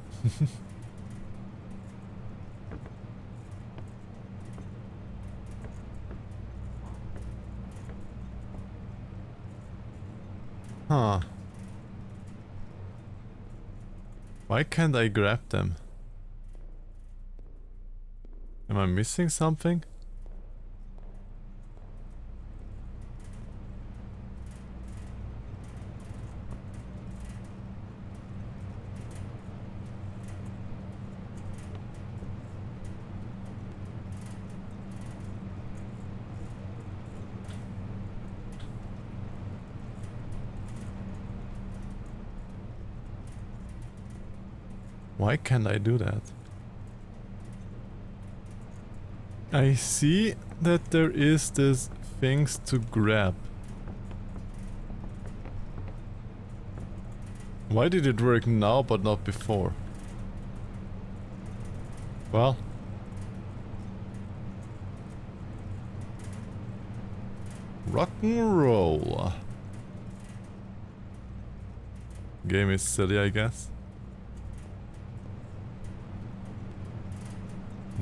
Speaker 1: Huh. Why can't I grab them? Am I missing something? Why can't I do that? I see that there is this things to grab. Why did it work now but not before? Well. Rock and roll. Game is silly, I guess.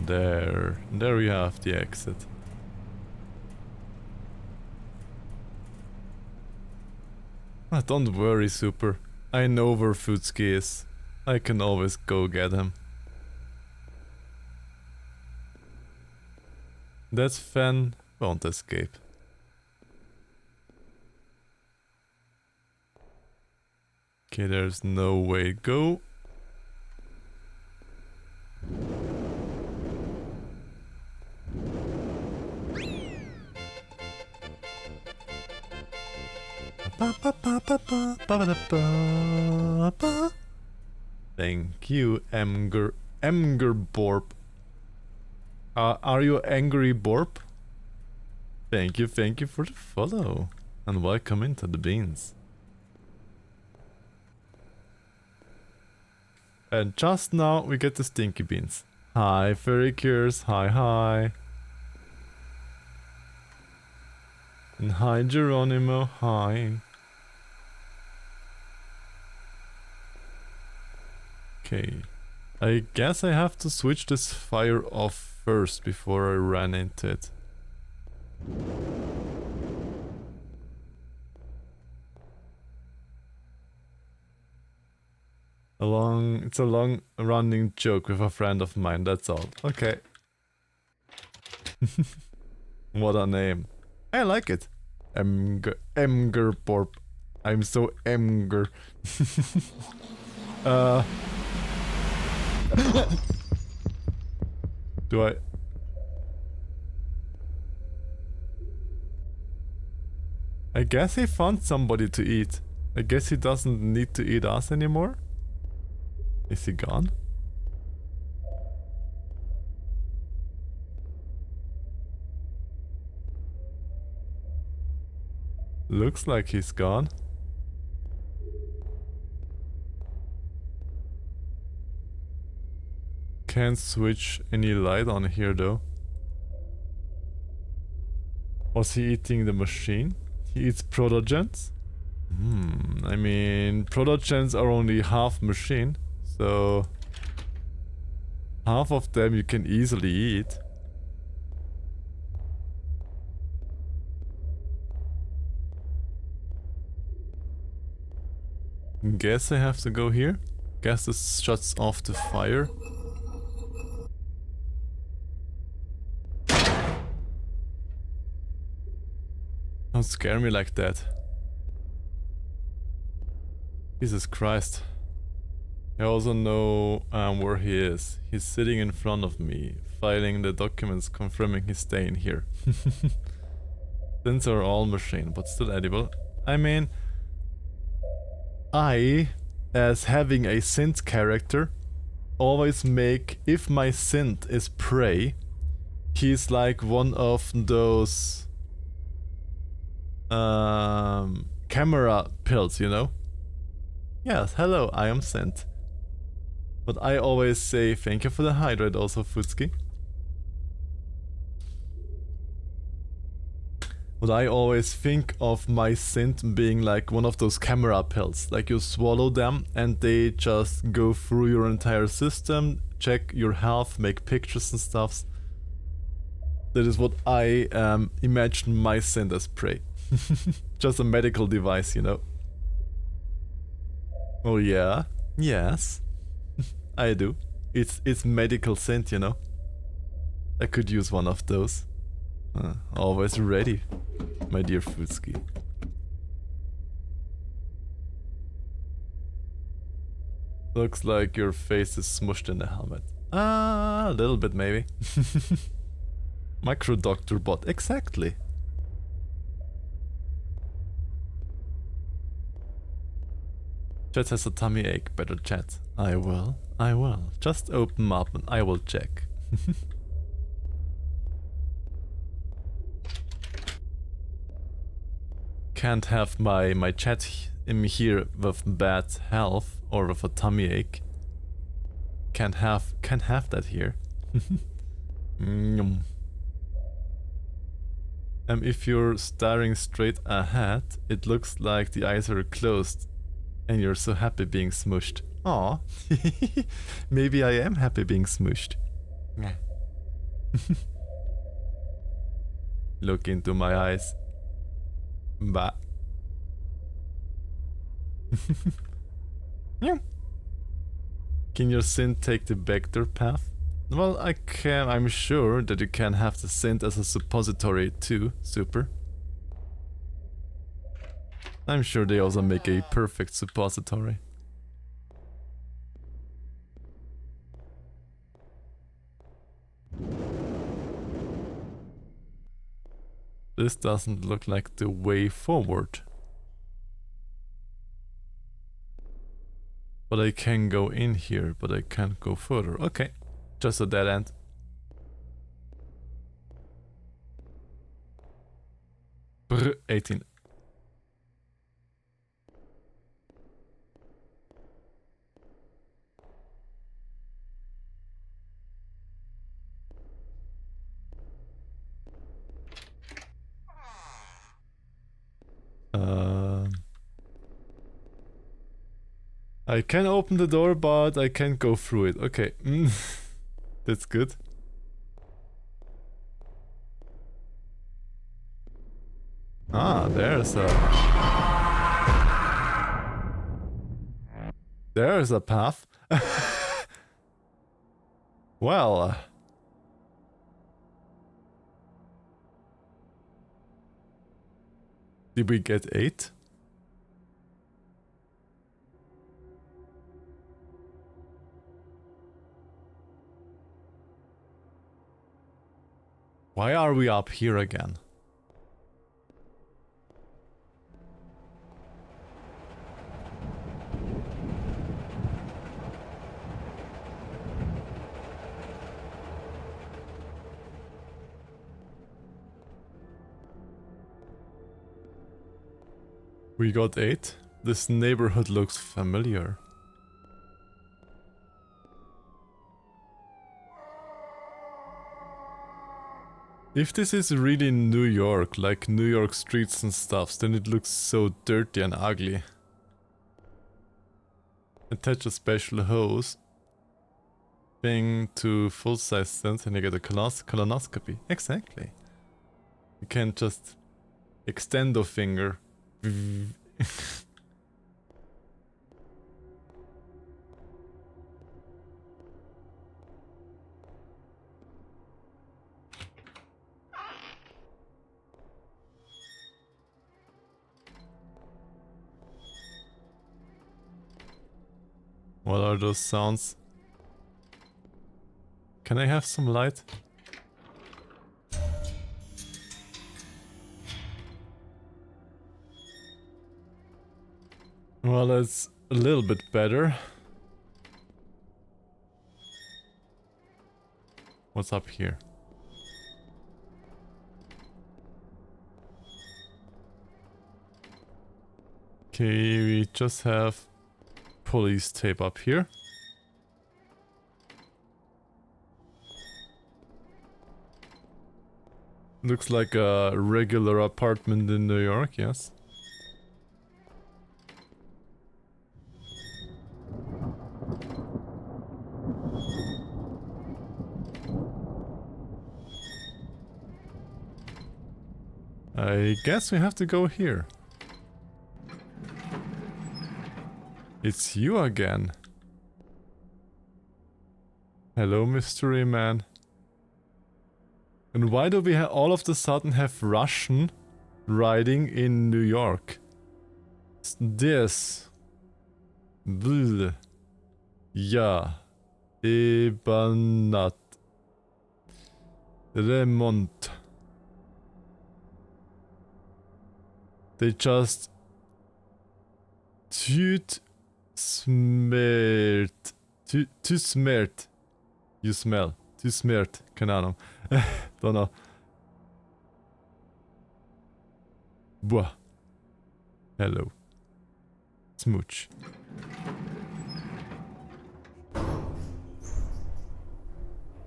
Speaker 1: There we have the exit. Don't worry, Super. I know where Foodski is. I can always go get him. That fan won't escape. Okay, there's no way to go. Thank you, Emger Borp. Are you angry, Borp? Thank you for the follow. And welcome into the beans. And just now we get the stinky beans. Hi, Furry Cures. Hi, hi. And hi, Geronimo. Hi. Okay. I guess I have to switch this fire off first before I ran into it. It's a long running joke with a friend of mine, that's all. Okay. What a name. I like it. Emgerborp. I'm so Emger. Do I... I guess he found somebody to eat. I guess he doesn't need to eat us anymore? Is he gone? Looks like he's gone. Can't switch any light on here though. Was he eating the machine? He eats protogens? I mean, protogens are only half machine, so half of them you can easily eat. Guess I have to go here. Guess this shuts off the fire. Don't scare me like that. Jesus Christ. I also know where he is. He's sitting in front of me, filing the documents confirming he's staying here. Since are all machine, but still edible. I mean, I, as having a synth character, always make, if my synth is prey, he's like one of those camera pills, you know? Yes, hello, I am synth. But I always say thank you for the hydrate also, Futski. But I always think of my synth being like one of those camera pills. Like you swallow them and they just go through your entire system, check your health, make pictures and stuff. That is what I imagine my synth as prey. Just a medical device, you know. Oh yeah? Yes. I do. It's medical synth, you know. I could use one of those. Always ready, my dear Futski. Looks like your face is smushed in the helmet. A little bit maybe. Micro Doctor Bot, exactly. Chat has a tummy ache, better chat. I will. Just open up and I will check. Can't have my chat in here with bad health or with a tummy ache. Can't have that here. If you're staring straight ahead, it looks like the eyes are closed and you're so happy being smushed. Aw, maybe I am happy being smushed. Look into my eyes. Bah. Yeah. Can your synth take the vector path? Well, I can. I'm sure that you can have the synth as a suppository too. Super. I'm sure they also make a perfect suppository. This doesn't look like the way forward. But I can go in here, but I can't go further. Okay, just a dead end. Brr, 18. I can open the door, but I can't go through it. Okay. That's good. Ah, there's a path. Well, did we get 8? Why are we up here again? We got 8. This neighborhood looks familiar. If this is really New York, like New York streets and stuff, then it looks so dirty and ugly. Attach a special hose thing to full-size stent and you get a colonoscopy. Exactly. You can't just extend a finger. What are those sounds? Can I have some light? Well, that's a little bit better. What's up here? Okay, we just have police tape up here. Looks like a regular apartment in New York, yes. I guess we have to go here. It's you again. Hello, mystery man. And why do we all of a sudden have Russian writing in New York? This. Bl. Ja. Ebanat. Remont. They just tut smert. Tu smert. You smell. Tu smert. Keine Ahnung. Don't know. Boah. Hello. Smooch.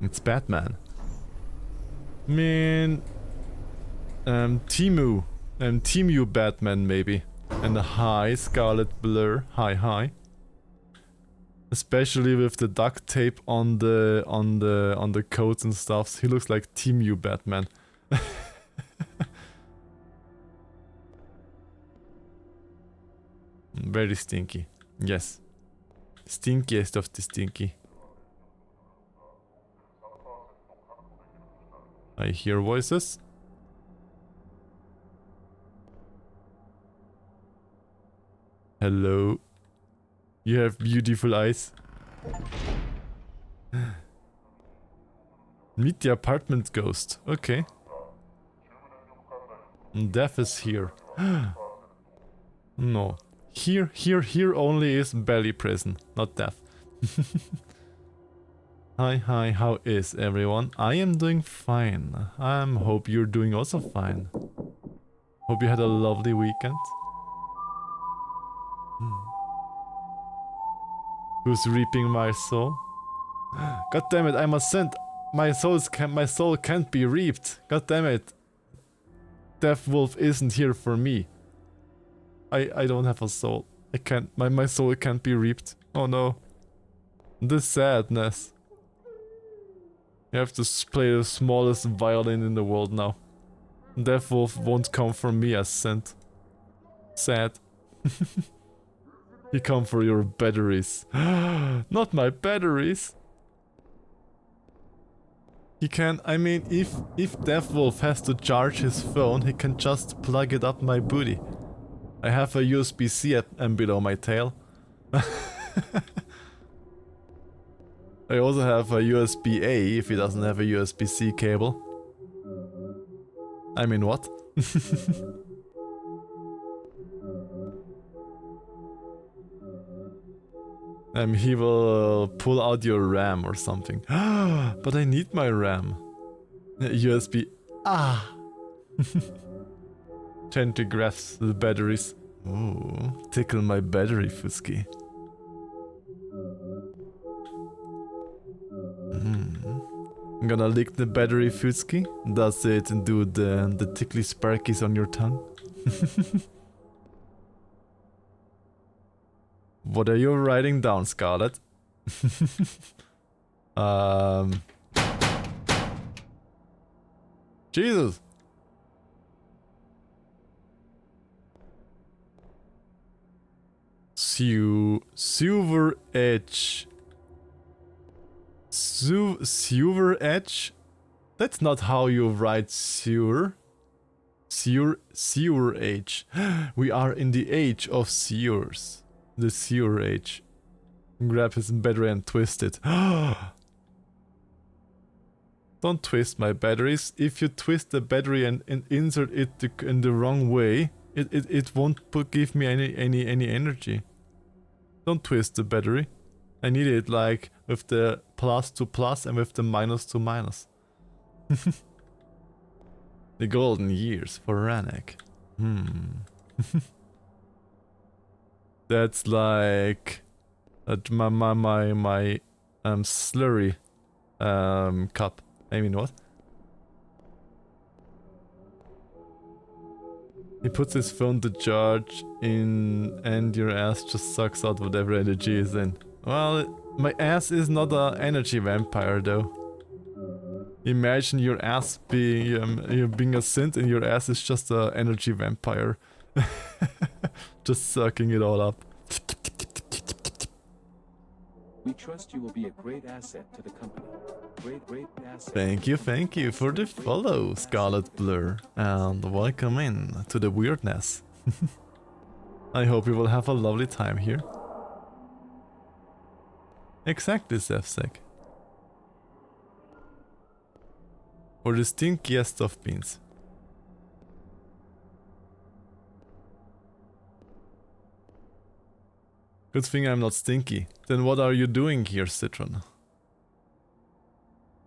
Speaker 1: It's Batman. Man. Timu. Timu Batman maybe. And a high Scarlet Blur. Hi. Especially with the duct tape on the coats and stuff. He looks like Timu Batman. Very stinky. Yes. Stinkiest of the stinky. I hear voices. Hello. You have beautiful eyes. Meet the apartment ghost. Okay. Death is here. No. Here only is belly prison, not death. Hi, how is everyone? I am doing fine. Hope you're doing also fine. Hope you had a lovely weekend. Who's reaping my soul? God damn it, I'm a saint. My soul can't be reaped. God damn it. Death Wolf isn't here for me. I don't have a soul. I can't, my soul can't be reaped. Oh no. The sadness. You have to play the smallest violin in the world now. Death Wolf won't come for me as sent. Sad. He come for your batteries. Not my batteries. He can, I mean, if Death Wolf has to charge his phone, he can just plug it up my booty. I have a USB-C and below my tail. I also have a USB-A if he doesn't have a USB-C cable. I mean, what? He will pull out your RAM or something. But I need my RAM. USB. Ah! Gently grabs the batteries. Ooh, tickle my battery, Fusky. I'm gonna lick the battery, Fusky. Does it do the tickly sparkies on your tongue? What are you writing down, Scarlet? Jesus! Silver Edge. Silver Edge? That's not how you write sewer. Sewer age. We are in the age of sewers. The sewer age. Grab his battery and twist it. Don't twist my batteries. If you twist the battery and insert it in the wrong way, it won't give me any energy. Don't twist the battery. I need it like with the plus to plus and with the minus to minus. The golden years for Ranek. That's like my slurry cup. I mean, what? He puts his phone to charge in and your ass just sucks out whatever energy is in. Well, my ass is not an energy vampire though. Imagine your ass being you being a synth and your ass is just an energy vampire. Just sucking it all up.
Speaker 3: We trust you will be a great asset to the company. Great asset.
Speaker 1: Thank you for the follow, Scarlet Blur, and welcome in to the weirdness. I hope you will have a lovely time here. Exactly, Zefsek. For the stinkiest of beans. Good thing I'm not stinky. Then what are you doing here, Citron?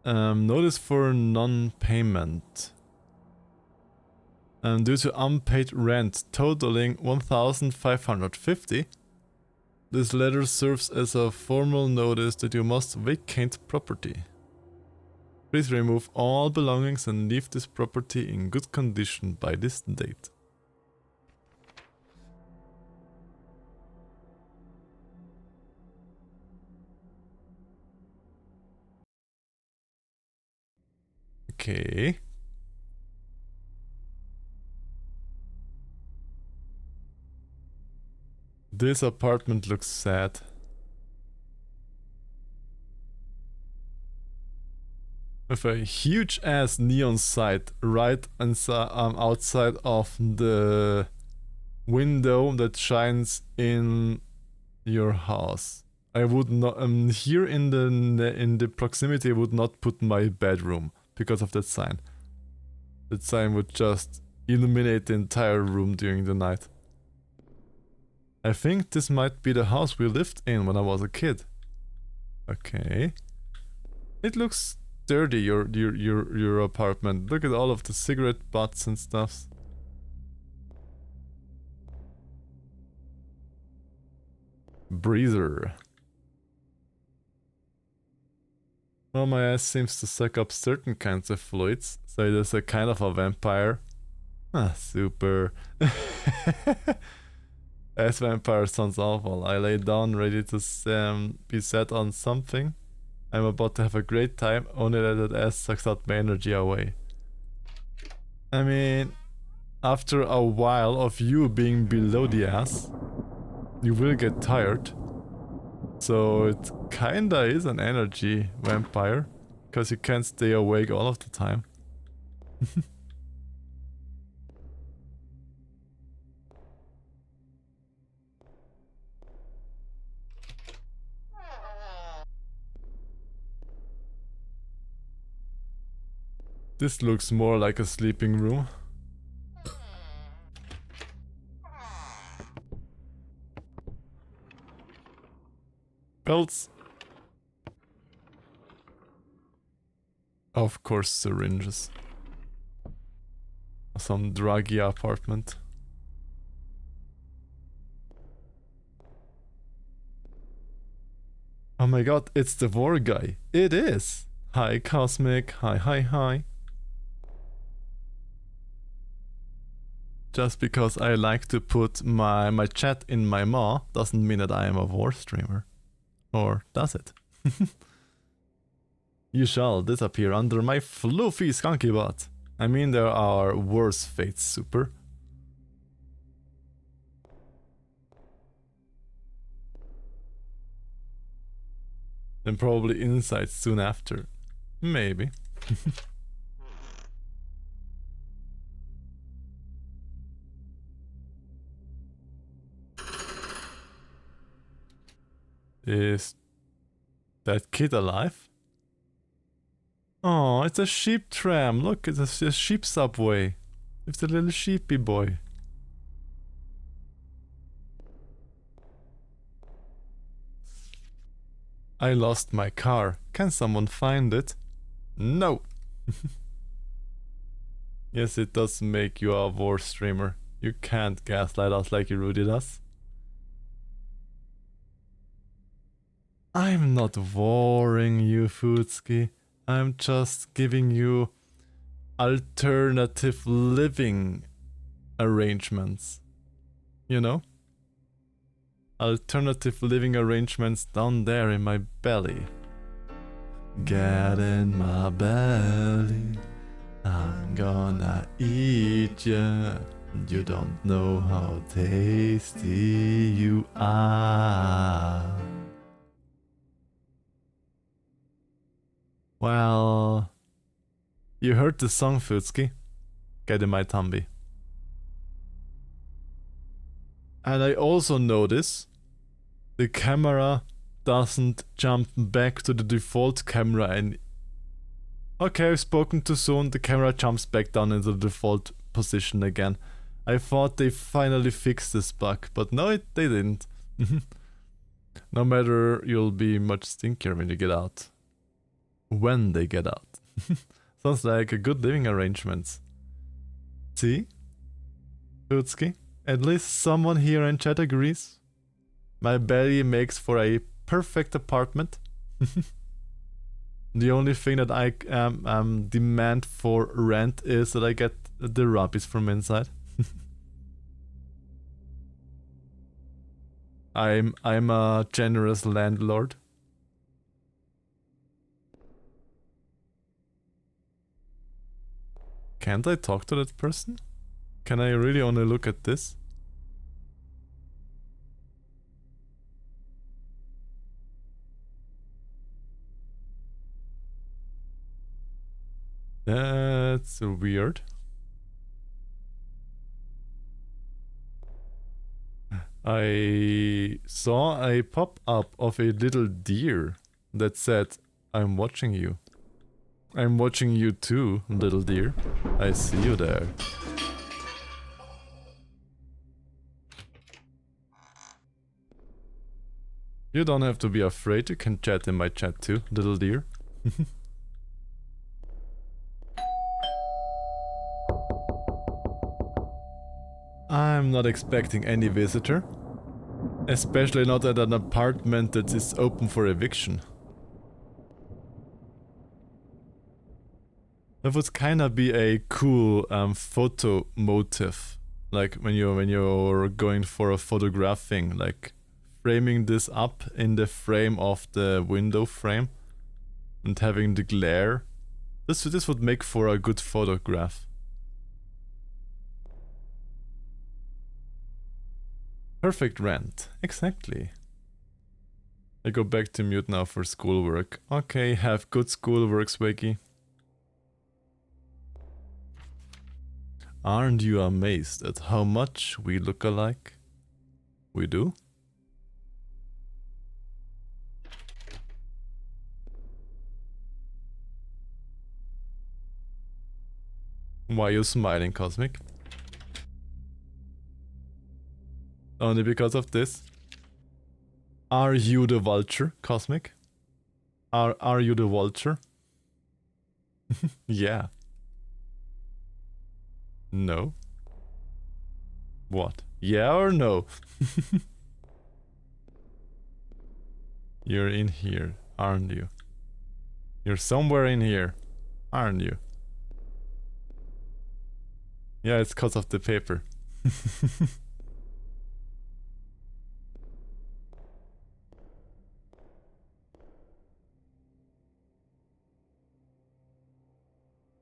Speaker 1: Notice for non-payment. Due to unpaid rent totaling 1,550, this letter serves as a formal notice that you must vacate property. Please remove all belongings and leave this property in good condition by this date. Okay. This apartment looks sad. With a huge ass neon sight right outside of the window that shines in your house. I would not here in the proximity I would not put my bedroom because of that sign. That sign would just illuminate the entire room during the night. I think this might be the house we lived in when I was a kid. Okay. It looks dirty, your apartment. Look at all of the cigarette butts and stuff. Breezer. Well, my ass seems to suck up certain kinds of fluids, so it is a kind of a vampire. Ah, super. As vampire sounds awful. I lay down ready to be set on something. I'm about to have a great time, only that ass sucks out my energy away. I mean, after a while of you being below the ass, you will get tired. So it kinda is an energy vampire, because you can't stay awake all of the time. This looks more like a sleeping room. Belts. Of course, syringes. Some druggy apartment. Oh my god, it's the war guy. It is! Hi, Cosmic. Hi, hi, hi. Just because I like to put my chat in my maw doesn't mean that I am a war streamer. Or does it? You shall disappear under my fluffy skunky butt. I mean, there are worse fates, super. And probably insights soon after. Maybe. Is that kid alive? Oh, it's a sheep tram. Look, it's a sheep subway. It's a little sheepy boy. I lost my car. Can someone find it? No. Yes, it does make you a war streamer. You can't gaslight us like Rudy does. I'm not warring you, Futski. I'm just giving you alternative living arrangements. You know? Alternative living arrangements down there in my belly. Get in my belly. I'm gonna eat ya. You don't know how tasty you are. Well, you heard the song, Futski. Get in my tumby. And I also notice the camera doesn't jump back to the default camera and... Okay, I've spoken too soon, the camera jumps back down into the default position again. I thought they finally fixed this bug, but no, they didn't. No matter, you'll be much stinkier when you get out. When they get out. Sounds like a good living arrangements. See? Futski? At least someone here in chat agrees. My belly makes for a perfect apartment. The only thing that I demand for rent is that I get the rubbies from inside. I'm a generous landlord. Can't I talk to that person? Can I really only look at this? That's weird. I saw a pop-up of a little deer that said, "I'm watching you. I'm watching you too, little deer. I see you there." You don't have to be afraid, you can chat in my chat too, little deer. I'm not expecting any visitor. Especially not at an apartment that is open for eviction. That would kinda be a cool photo motive Like when you're going for a photograph thing, like framing this up in the frame of the window frame and having the glare. This would make for a good photograph. Perfect rent. Exactly. I go back to mute now for schoolwork. Okay, have good schoolwork, Swaggy. Aren't you amazed at how much we look alike? We do? Why are you smiling, Cosmic? Only because of this? Are you the vulture, Cosmic? Are you the vulture? Yeah. No. What? Yeah or no? You're in here, aren't you? You're somewhere in here, aren't you? Yeah, it's cause of the paper.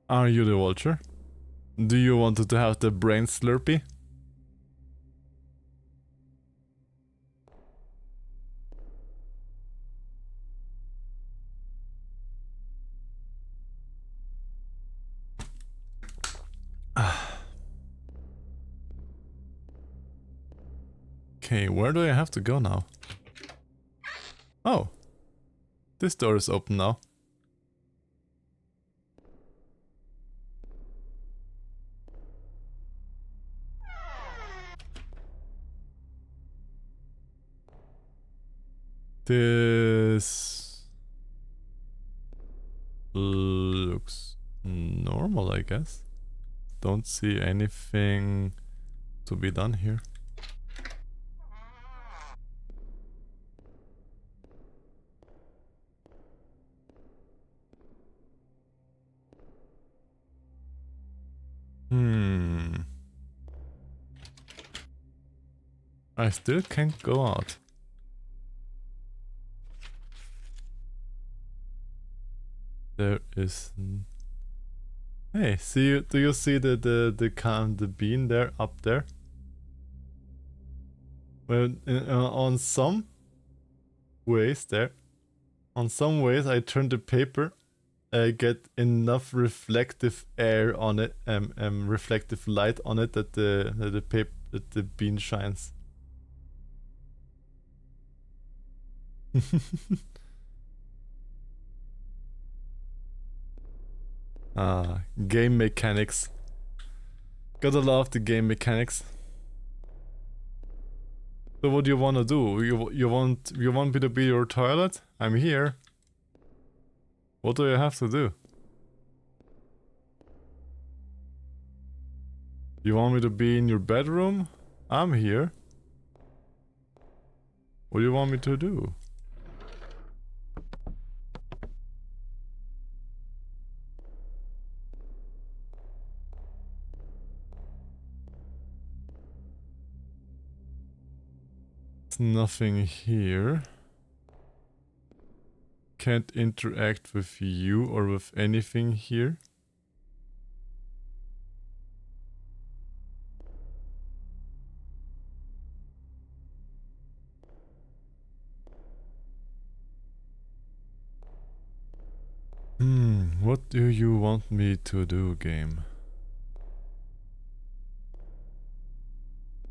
Speaker 1: Are you the vulture? Do you want to have the brain slurpee? Okay, where do I have to go now? Oh. This door is open now. This looks normal, I guess. Don't see anything to be done here. I still can't go out. There is... Hey, do you see the bean there, up there? Well, on some ways there, on some ways I turn the paper, I get enough reflective air on it, reflective light on it that the bean shines. Game mechanics. Gotta love the game mechanics. So what do you wanna do? You want me to be your toilet? I'm here. What do you have to do? You want me to be in your bedroom? I'm here. What do you want me to do? Nothing here. Can't interact with you or with anything here. What do you want me to do, game?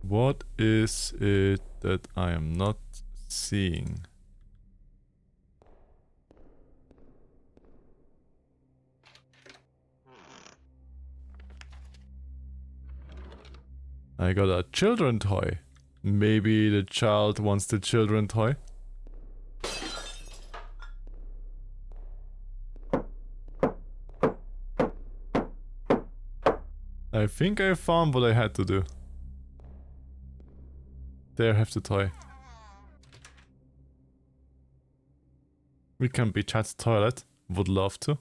Speaker 1: What is it that I am not seeing? I got a children toy. Maybe the child wants the children toy. I think I found what I had to do. There, have the toy. We can be chat's toilet. Would love to.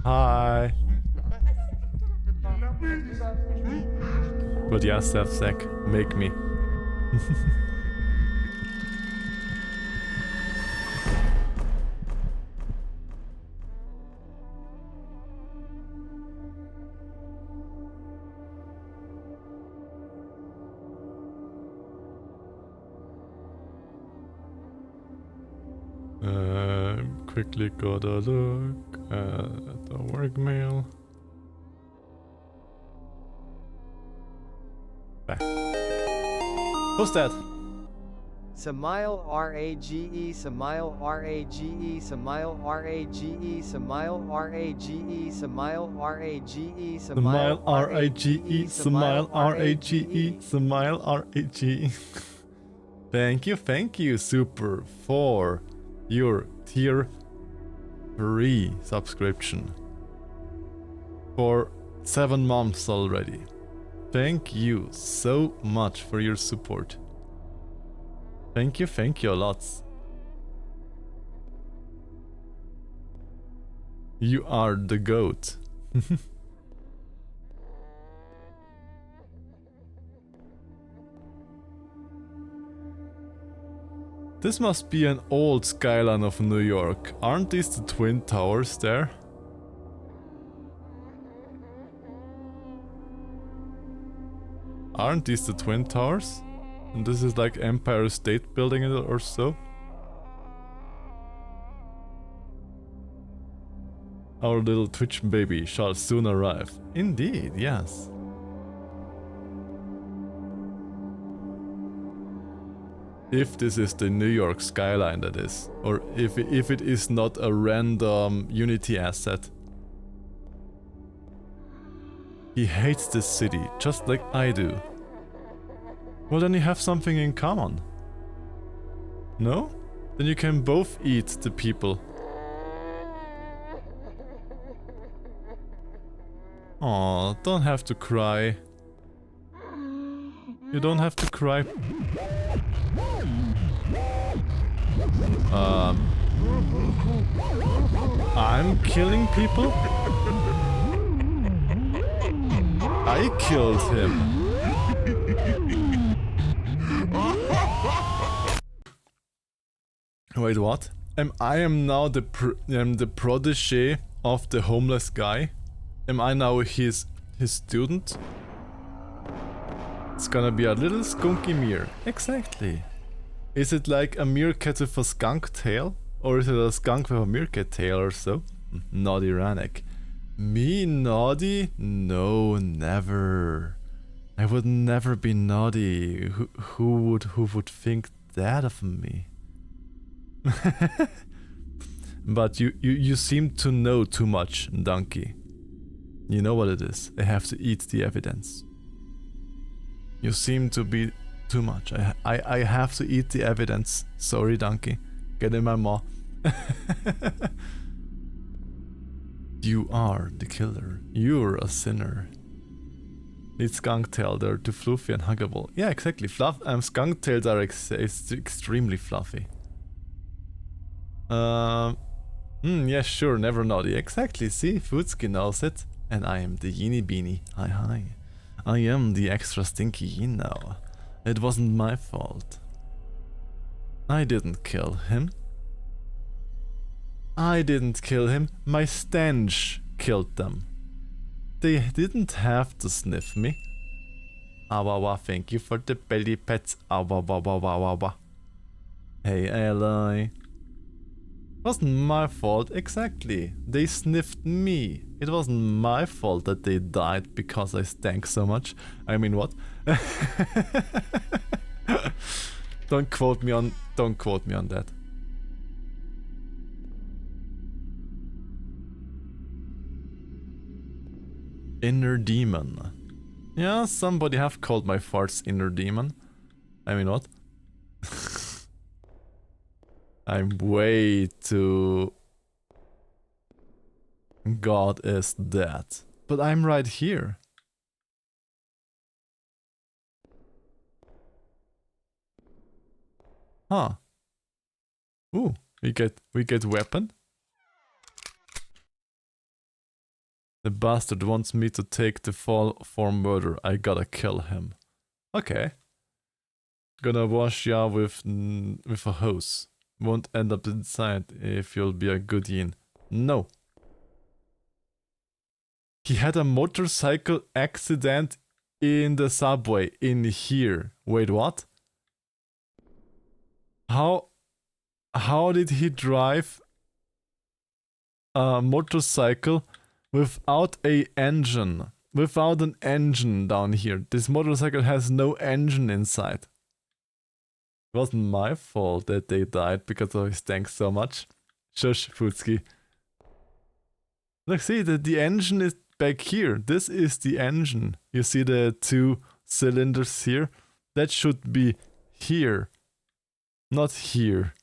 Speaker 1: Hi. But yeah, Seth, make me. Quickly gotta look at the work mail. Back. Who's that?
Speaker 4: Samile Rage, Samile Rage, Samile Rage, Samile Rage, Samile Rage,
Speaker 1: Smile R-A-G-E, smile R-A-G-E, smile R-A-G-E. Thank you, Super, for your tier 3 subscription. For 7 months already. Thank you so much for your support. Thank you a lot. You are the GOAT. This must be an old skyline of New York. Aren't these the Twin Towers there? Aren't these the Twin Towers? And this is like Empire State Building or so? Our little Twitch baby shall soon arrive. Indeed, yes. If this is the New York skyline, that is. Or if it is not a random Unity asset. He hates this city, just like I do. Well, then you have something in common. No? Then you can both eat the people. Aw, don't have to cry. You don't have to cry. I'm killing people? I killed him. Wait, what? I am now the protege of the homeless guy? Am I now his student? It's gonna be a little skunky mere. Exactly. Is it like a meerkat with a skunk tail? Or is it a skunk with a meerkat tail or so? Naughty Ranek. Me naughty? No, never. I would never be naughty. Who would think that of me? But you seem to know too much, donkey. You know what it is. I have to eat the evidence. You seem to be too much. I have to eat the evidence. Sorry, donkey. Get in my maw. You are the killer. You're a sinner. Need skunk tail. They're too fluffy and huggable. Yeah, exactly. Skunk tails are extremely fluffy. Yeah, sure. Never naughty. Exactly. See, Foodski knows it. And I am the Yeenie Beanie. Hi. I am the extra stinky yin now. It wasn't my fault. I didn't kill him. I didn't kill him. My stench killed them. They didn't have to sniff me. Awawa, thank you for the belly pets. Awawa. Hey, Ally. Wasn't my fault, exactly. They sniffed me. It wasn't my fault that they died because I stank so much. I mean, what? Don't quote me on that. Inner demon. Yeah, somebody have called my farts inner demon. I mean, what? I'm way too... God is dead. But I'm right here. Huh. Ooh, we get weapon. The bastard wants me to take the fall for murder. I gotta kill him. Okay. Gonna wash ya with a hose. Won't end up inside if you'll be a good yin. No. He had a motorcycle accident in the subway in here. Wait, what? How did he drive a motorcycle without a engine? Without an engine down here. This motorcycle has no engine inside. It wasn't my fault that they died because of his tank so much. Shush, Futski. Look, see, the engine is back here. This is the engine. You see the 2 cylinders here? That should be here. Not here.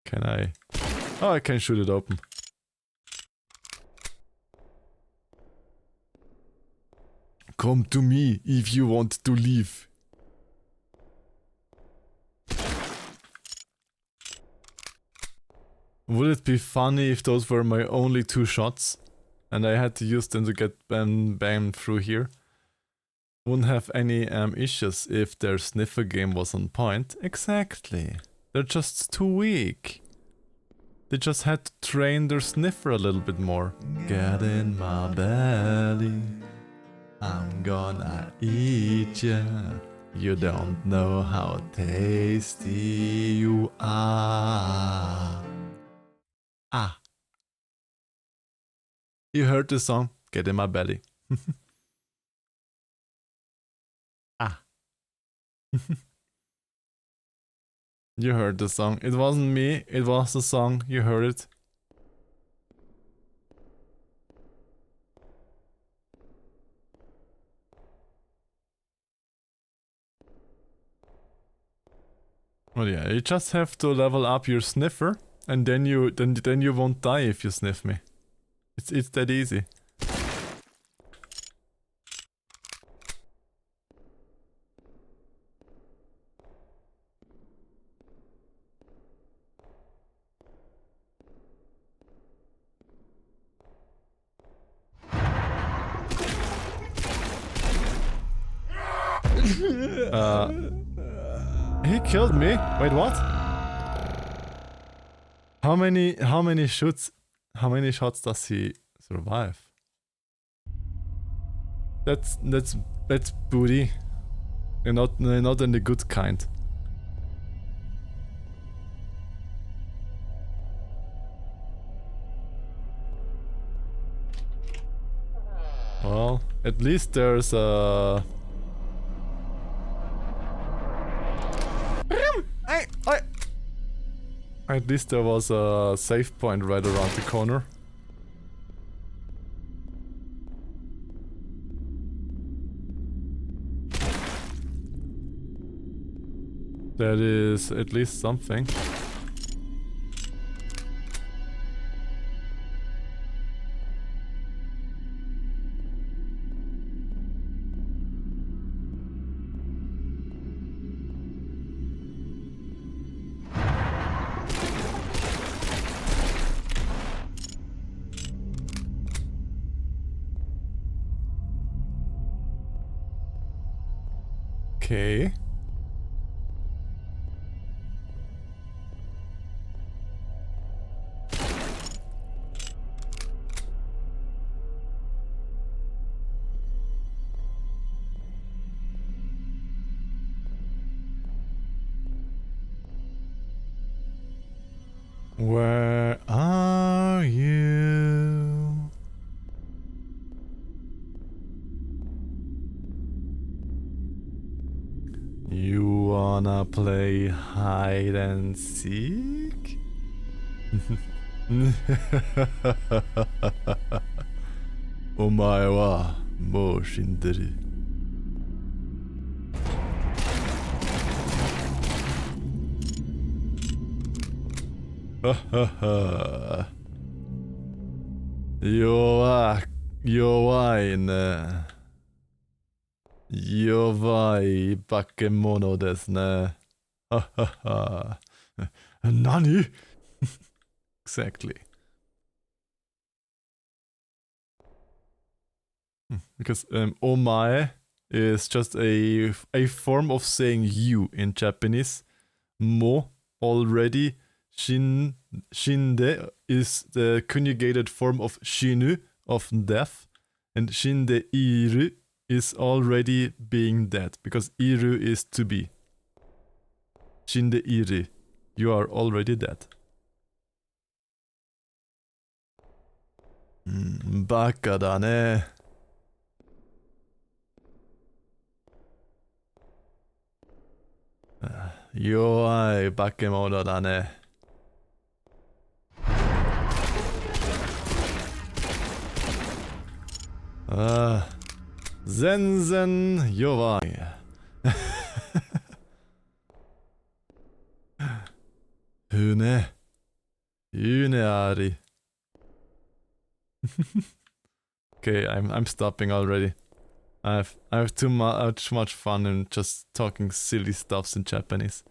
Speaker 1: Can I? Oh, I can shoot it open. Come to me if you want to leave. Would it be funny if those were my only 2 shots and I had to use them to get bam through here? Wouldn't have any issues if their sniffer game was on point. Exactly. They're just too weak. They just had to train their sniffer a little bit more. Get in my belly. I'm gonna eat ya. You don't know how tasty you are. Ah. You heard the song? Get in my belly. Ah. You heard the song. It wasn't me, it was the song. You heard it. Well, yeah, you just have to level up your sniffer, and then you won't die if you sniff me. It's that easy. He killed me. Wait, what? How many shots does he survive? That's booty. And not in the good kind. Well, at least there's a At least there was a save point right around the corner. That is at least something. Okay. Where are you? You wanna play hide and seek? お前はもう死んでる。ははは。弱いね。Yovai bakemono desu ne. Ha ha ha. Nani? Exactly. Because omae is just a form of saying you in Japanese. Mo, already. Shinde is the conjugated form of shinu, of death. And shinde iru is already being dead. Because iru is to be. Shinde iru. You are already dead. Baka da ne. Yoai bakemono da ne. Zenzen yowai. Hune. Hune ari. Okay, I'm stopping already. I have too much fun in just talking silly stuffs in Japanese.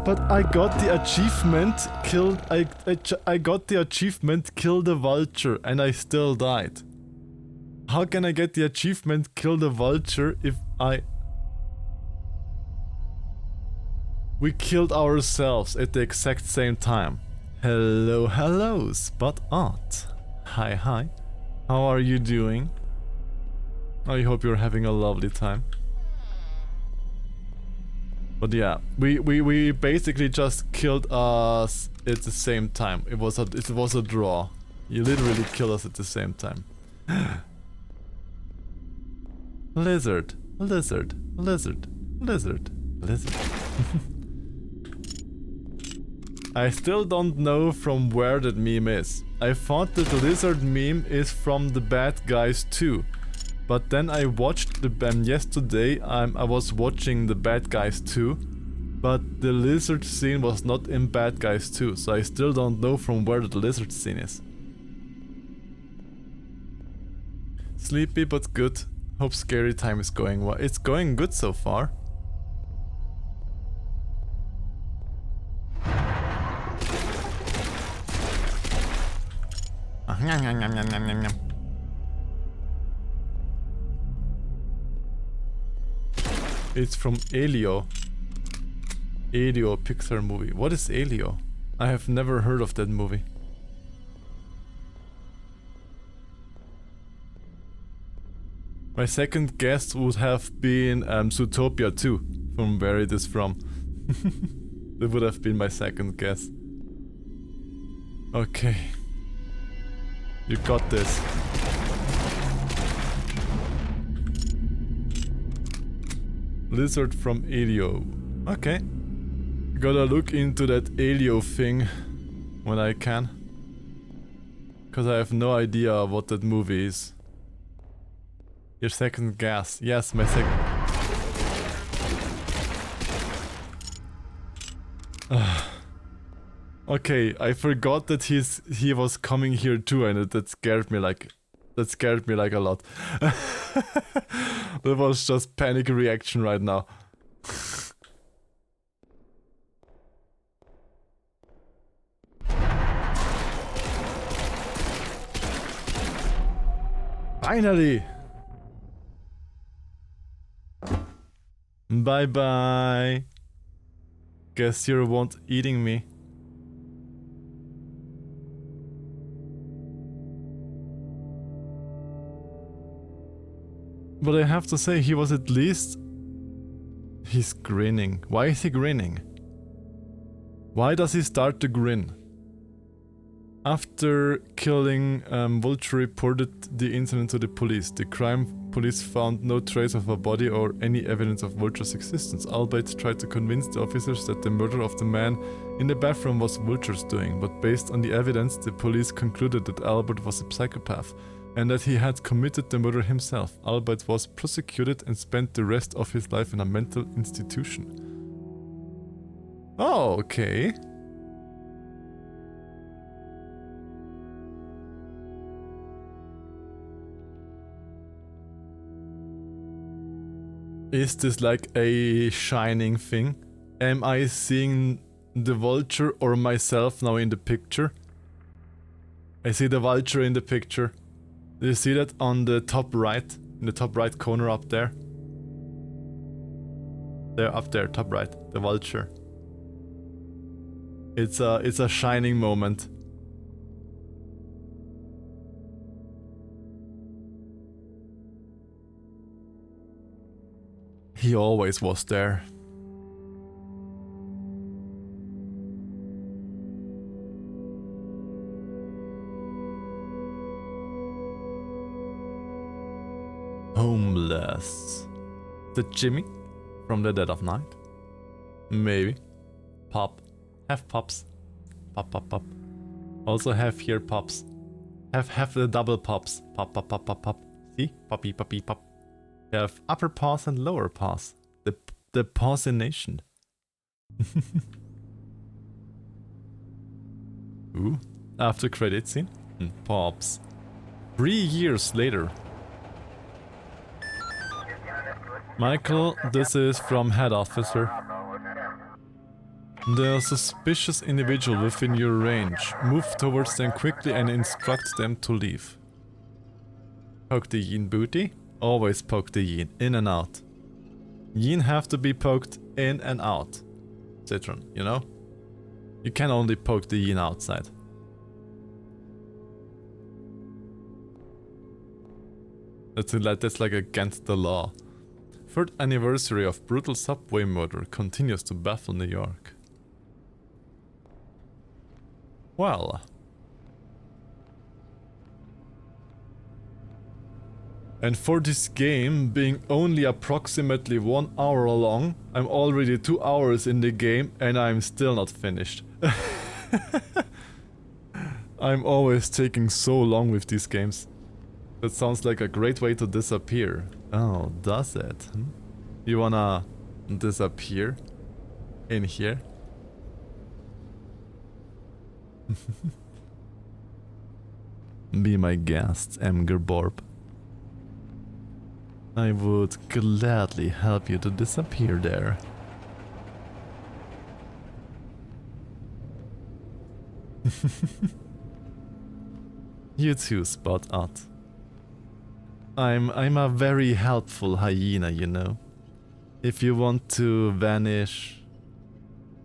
Speaker 1: But I got the achievement killed. I got the achievement kill the vulture and I still died. How can I get the achievement kill the vulture if we killed ourselves at the exact same time? Hello, hello, Spot Art. Hi, hi. How are you doing? I hope you're having a lovely time. But yeah, we basically just killed us at the same time. It was a draw. You literally killed us at the same time. Lizard, lizard, lizard, lizard, lizard. I still don't know from where that meme is. I thought that the lizard meme is from the Bad Guys 2. But then I watched the yesterday I was watching the Bad Guys 2, but the lizard scene was not in Bad Guys 2, so I still don't know from where the lizard scene is. Sleepy but good. Hope scary time is going well. It's going good so far. It's from Elio. Elio Pixar movie. What is Elio? I have never heard of that movie. My second guess would have been Zootopia 2, from where it is from. That would have been my second guess. Okay. You got this. Lizard from Elio. Okay. Gotta look into that Elio thing when I can. Cause I have no idea what that movie is. Your second guess. Yes, my second. Okay, I forgot that he was coming here too, and that scared me like a lot. That was just panic reaction right now. Finally! Bye bye. Guess you won't eating me. But I have to say, he was at least... He's grinning. Why is he grinning? Why does he start to grin? After killing, Vulture reported the incident to the police. The crime police found no trace of a body or any evidence of Vulture's existence. Albeit tried to convince the officers that the murder of the man in the bathroom was Vulture's doing, but based on the evidence, the police concluded that Albert was a psychopath. and that he had committed the murder himself, albeit was prosecuted and spent the rest of his life in a mental institution. Oh, okay. Is this like a shining thing? Am I seeing the vulture or myself now in the picture? I see the vulture in the picture. Do you see that on the top right? In the top right corner up there? There, up there, top right. The vulture. It's a shining moment. He always was there. Homeless. The Jimmy from the Dead of Night? Maybe. Pop. Have pops. Pop, pop, pop. Also have here pops. Have the double pops. Pop, pop, pop, pop, pop. See? Poppy, poppy, pop. You have upper paws and lower paws. The pausination. Ooh. After credit scene? Pops. 3 years later. Michael, this is from head officer. The suspicious individual within your range. Move towards them quickly and instruct them to leave. Poke the yin booty. Always poke the yin in and out. Yin have to be poked in and out. Citron, you know? You can only poke the yin outside. That's like against the law. 3rd anniversary of brutal subway murder continues to baffle New York. Well. And for this game being only approximately 1 hour long, I'm already 2 hours in the game and I'm still not finished. I'm always taking so long with these games. That sounds like a great way to disappear. Oh, does it? You wanna disappear? In here? Be my guest, Emgerborb. I would gladly help you to disappear there. You too, Spot Ott. I'm a very helpful hyena, you know. If you want to vanish,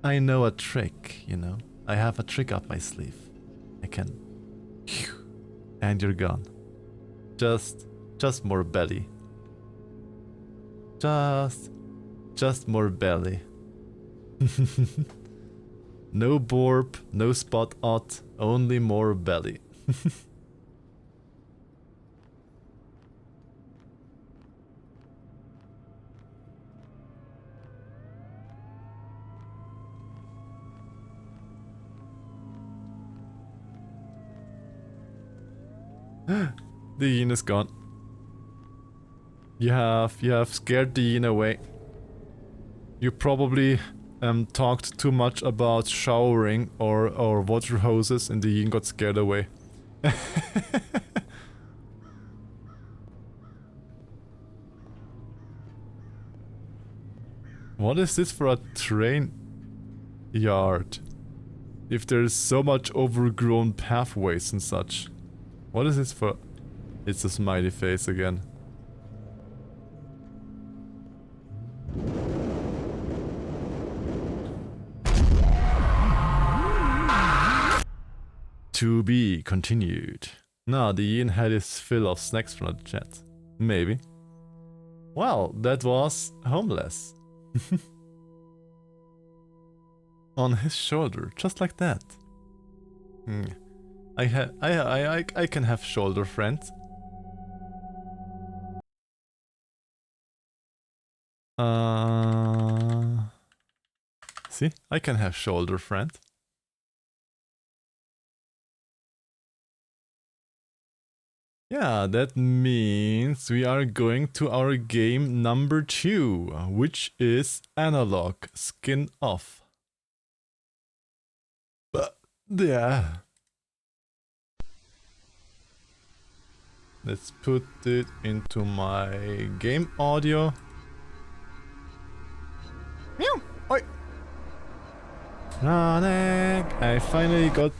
Speaker 1: I know a trick, you know. I have a trick up my sleeve. I can... And you're gone. Just more belly. Just more belly. No Borb, no Spot Ott, only more belly. The yin is gone. You have scared the yin away. You probably talked too much about showering or water hoses and the yin got scared away. What is this for a train yard? If there's so much overgrown pathways and such. What is this for? It's a smiley face again. To be continued. Nah, the yin had his fill of snacks from the chat. Maybe. Well, that was homeless. On his shoulder, just like that. I can have shoulder friends. See, I can have shoulder friend. Yeah, that means we are going to our game number 2, which is Analog Skin Off. But yeah. Let's put it into my game audio. Meow! Oi! I finally got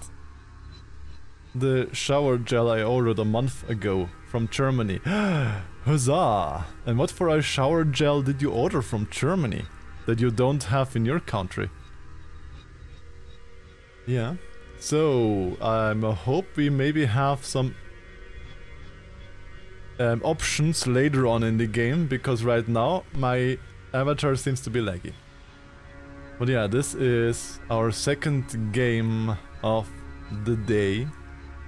Speaker 1: the shower gel I ordered a month ago from Germany. Huzzah! And what for a shower gel did you order from Germany that you don't have in your country? Yeah. So, I hope we maybe have some options later on in the game, because right now my avatar seems to be laggy. But yeah, this is our second game of the day,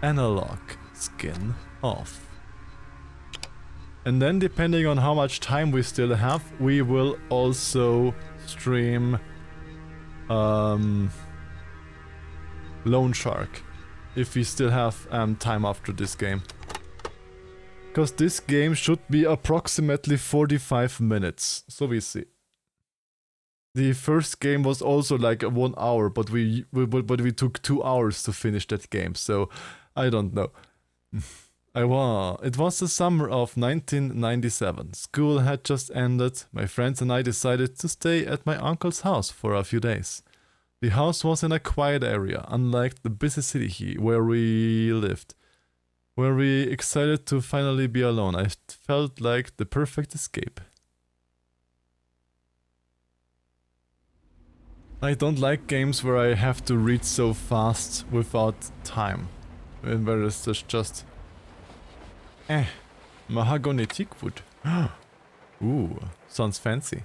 Speaker 1: Analog Skin Off. And then depending on how much time we still have, we will also stream Lone Shark, if we still have time after this game. Because this game should be approximately 45 minutes, so we see. The first game was also like 1 hour, but we took 2 hours to finish that game, so I don't know. It was the summer of 1997. School had just ended. My friends and I decided to stay at my uncle's house for a few days. The house was in a quiet area, unlike the busy city where we lived. Were we excited to finally be alone? I felt like the perfect escape. I don't like games where I have to read so fast without time. Where it's just... mahogany teak wood. Ooh, sounds fancy.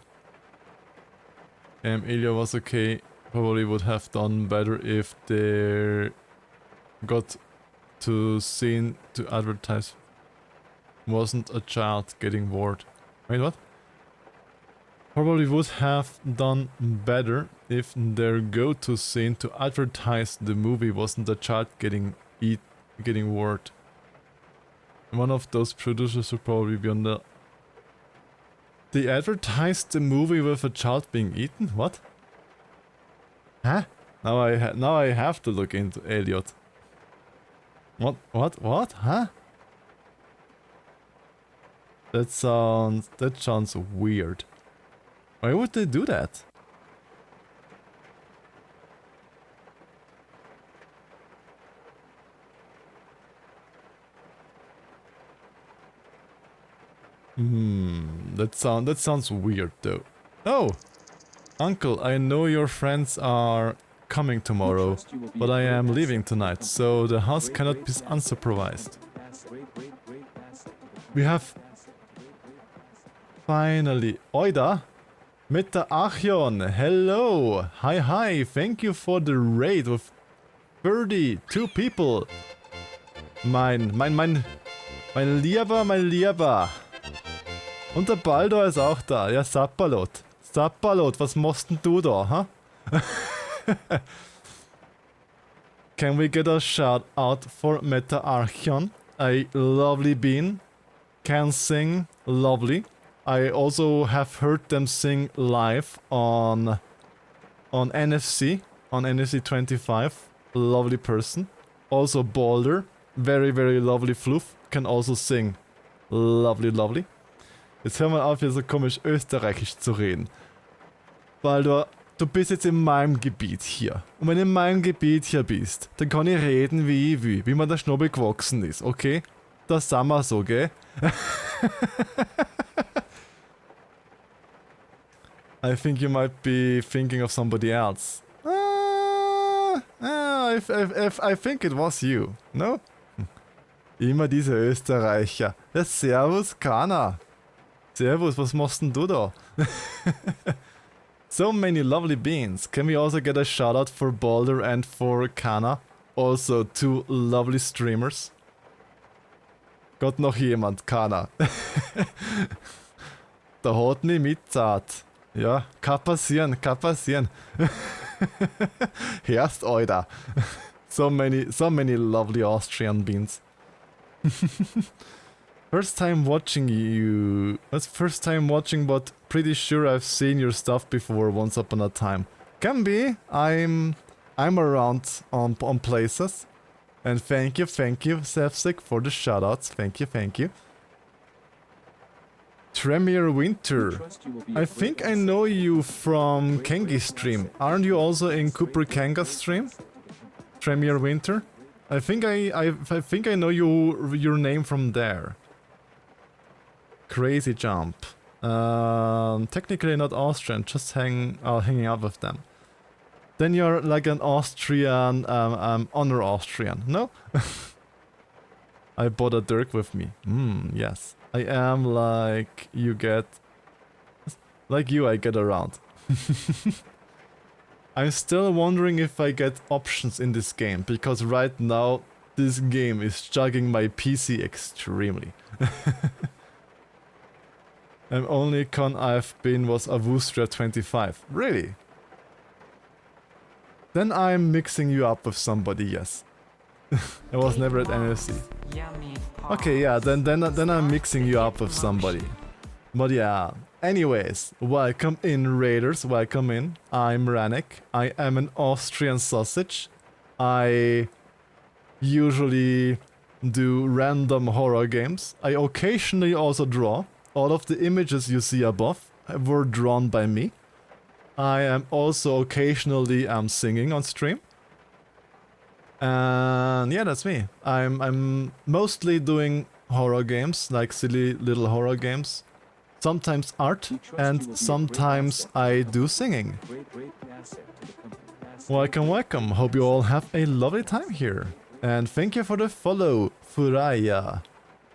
Speaker 1: Ilya was okay. Probably would have done better if they got to scene to advertise. Wasn't a child getting bored. Wait, what? Probably would have done better if their go-to scene to advertise the movie wasn't a child getting bored. One of those producers would probably be on the... They advertised the movie with a child being eaten? What? Huh? Now I have to look into Elliot. What? Huh? That sounds weird. Why would they do that? That sounds weird though. Oh! Uncle, I know your friends are coming tomorrow, but I am leaving tonight, so the house cannot be unsupervised. We have... Finally... Oida! Mit der Archion! Hello! Hi, thank you for the raid with 32 people! Mein Lieber! Und der Baldur ist auch da. Ja, Sappalot. Sappalot, was machst denn du da, ha? Can we get a shout out for Meta Archion? A lovely bean. Can sing lovely. I also have heard them sing live on NFC, on NFC 25. Lovely person. Also Baldur. Very lovely Fluff. Can also sing. Lovely. Jetzt hör mal auf, hier so komisch österreichisch zu reden. Baldur, du bist jetzt in meinem Gebiet hier. Und wenn du in meinem Gebiet hier bist, dann kann ich reden, wie ich will. Wie man der Schnobel gewachsen ist, okay? Das sagen wir so, gell? I think you might be thinking of somebody else. I think it was you, no? Immer diese Österreicher. Ja, servus, Kana. Servus, was machst denn du da? So many lovely beans. Can we also get a shout out for Baldur and for Kana? Also two lovely streamers. Gott, noch jemand, Kana. Da hat nicht mitzahlt. Ja, kann passieren. Herst, Alter. So many lovely Austrian beans. First time watching you. That's first time watching, but pretty sure I've seen your stuff before once upon a time. Can be. I'm around on places. And thank you, Sevsik, for the shoutouts. Thank you. Tremere Winter. I think I know you from Kengi's stream. Aren't you also in Cooper Kanga's stream? Tremere Winter? I think I know your name from there. Crazy jump. Technically not Austrian, just hanging out with them. Then you're like an Austrian, honor Austrian, no? I bought a Dirk with me. Yes. I am like you get... Like you, I get around. I'm still wondering if I get options in this game, because right now this game is chugging my PC extremely. And only con I've been was Aug25. Really? Then I'm mixing you up with somebody, yes. I was never at NFC.
Speaker 2: Yummy
Speaker 1: Okay, yeah, then I'm mixing you up with somebody. But yeah, anyways, welcome in Raiders, welcome in. I'm Ranek, I am an Austrian sausage. I usually do random horror games. I occasionally also draw. All of the images you see above were drawn by me. I am also occasionally singing on stream. And yeah, that's me. I'm mostly doing horror games, like silly little horror games. Sometimes art, and sometimes I do singing. Welcome. Hope you all have a lovely time here. And thank you for the follow, Furry,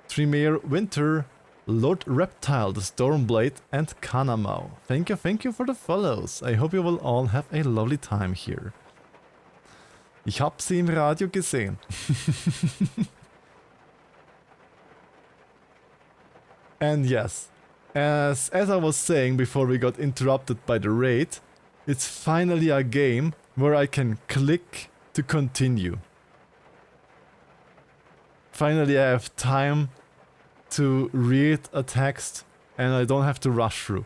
Speaker 1: Tremere Winter, Lord Reptile, the Stormblade, and Kanamau. Thank you for the follows. I hope you will all have a lovely time here. Ich hab sie im Radio gesehen. And yes, as I was saying before we got interrupted by the raid, it's finally a game where I can click to continue. Finally I have time to read a text and I don't have to rush through.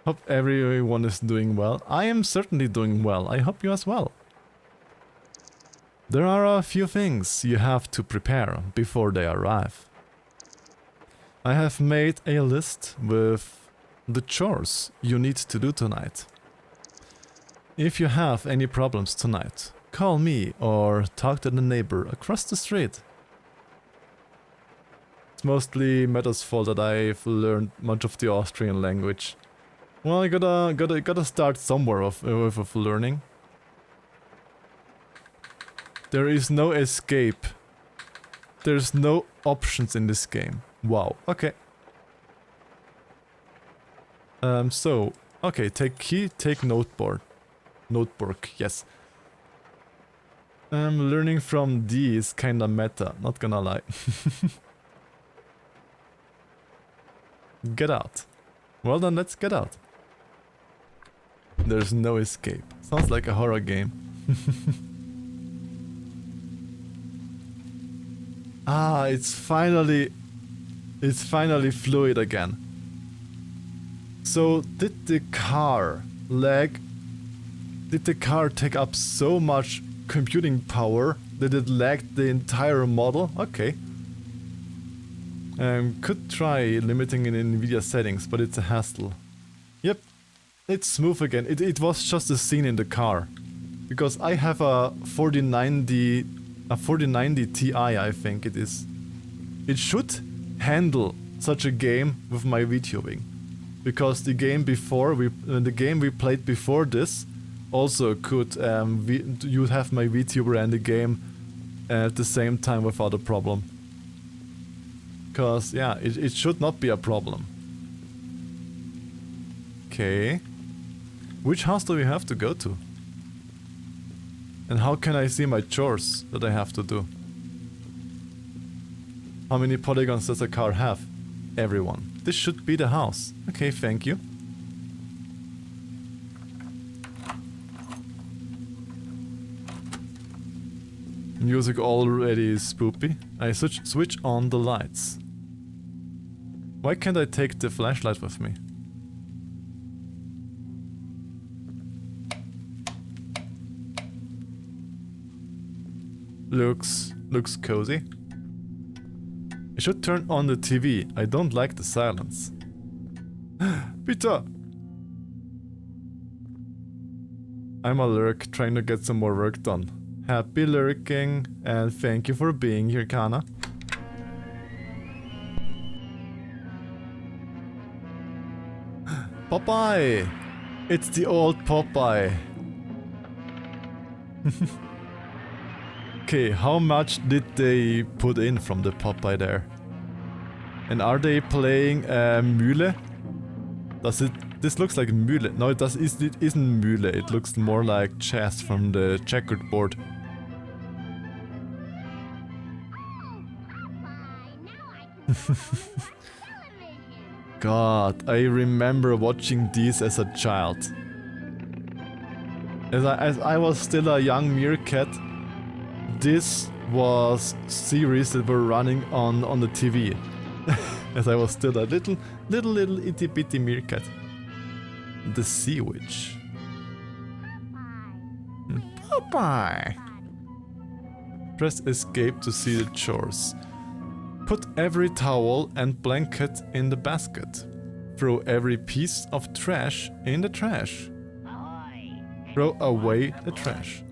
Speaker 1: Hope everyone is doing well. I am certainly doing well. I hope you as well. There are a few things you have to prepare before they arrive. I have made a list with the chores you need to do tonight. If you have any problems tonight, call me or talk to the neighbor across the street. It's mostly Meta's fault that I've learned much of the Austrian language. Well, I gotta start somewhere with learning. There is no escape. There's no options in this game. Wow, okay. Okay, take key, take noteboard. Notebook, yes. Learning from D is kinda meta, not gonna lie. Get out. Well then, let's get out. There's no escape. Sounds like a horror game. Ah, it's finally fluid again. So did the car lag? Did the car take up so much computing power that it lagged the entire model? Okay. Could try limiting in NVIDIA settings, but it's a hassle. Yep, it's smooth again. It was just a scene in the car. Because I have a 4090 Ti, I think it is. It should handle such a game with my VTubing. Because the game we played before this also could you'd have my VTuber and the game at the same time without a problem. Because yeah, it should not be a problem. Okay. Which house do we have to go to? And how can I see my chores that I have to do? How many polygons does a car have? Everyone. This should be the house. Okay, thank you. Music already is spoopy. I switch on the lights. Why can't I take the flashlight with me? Looks cozy. I should turn on the TV. I don't like the silence. Peter! I'm a lurk trying to get some more work done. Happy lurking and thank you for being here, Kana. Popeye! It's the old Popeye. Okay, how much did they put in from the Popeye there? And are they playing Mühle? This looks like Mühle. No, it isn't Mühle. It looks more like chess from the checkered board. God, I remember watching these as a child. As I was still a young meerkat, this was series that were running on the TV. As I was still a little itty bitty meerkat. The Sea Witch. Popeye! Press escape to see the chores. Put every towel and blanket in the basket. Throw every piece of trash in the trash. Throw away the trash.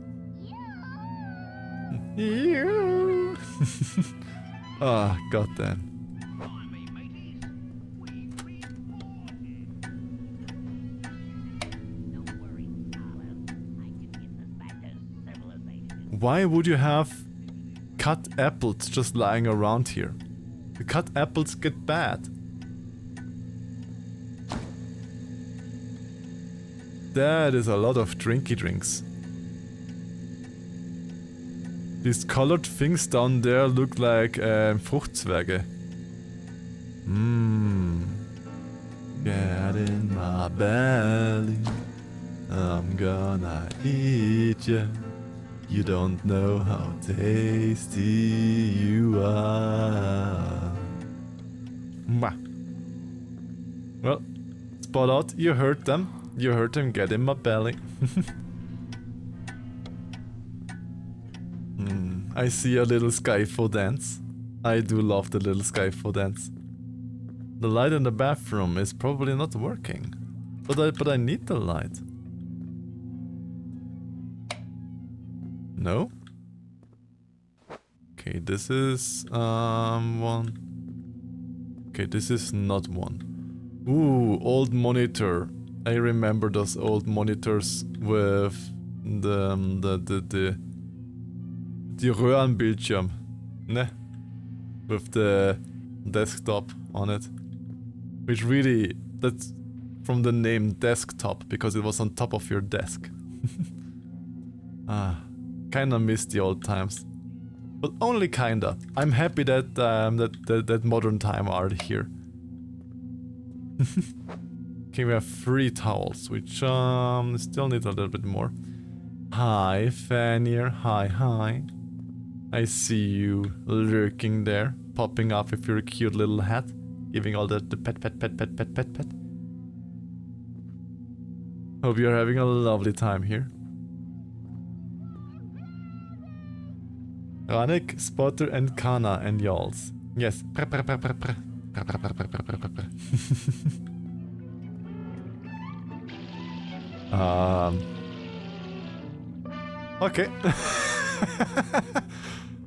Speaker 1: You. Ah, goddamn. Why would you have cut apples just lying around here? The cut apples get bad. That is a lot of drinky drinks. These colored things down there look like Fruchtzwerge. Get in my belly. I'm gonna eat ya. You don't know how tasty you are. Mwah. Well, spot out, you heard them. You heard them get in my belly. I see a little Skyfo dance. I do love the little Skyfo dance. The light in the bathroom is probably not working. But I need the light. No? Okay, this is one. Okay, this is not one. Ooh, old monitor. I remember those old monitors with the Röhrenbildschirm, ne? With the desktop on it. Which really, that's from the name desktop, because it was on top of your desk. Kinda miss the old times. But only kinda. I'm happy that that modern time are here. Okay, we have 3 towels, which still need a little bit more. Hi, Fanier. Hi. I see you lurking there, popping up with your cute little hat, giving all the pet. Hope you're having a lovely time here. Ranik, Spotter, and Kana, and y'alls. Yes. Okay.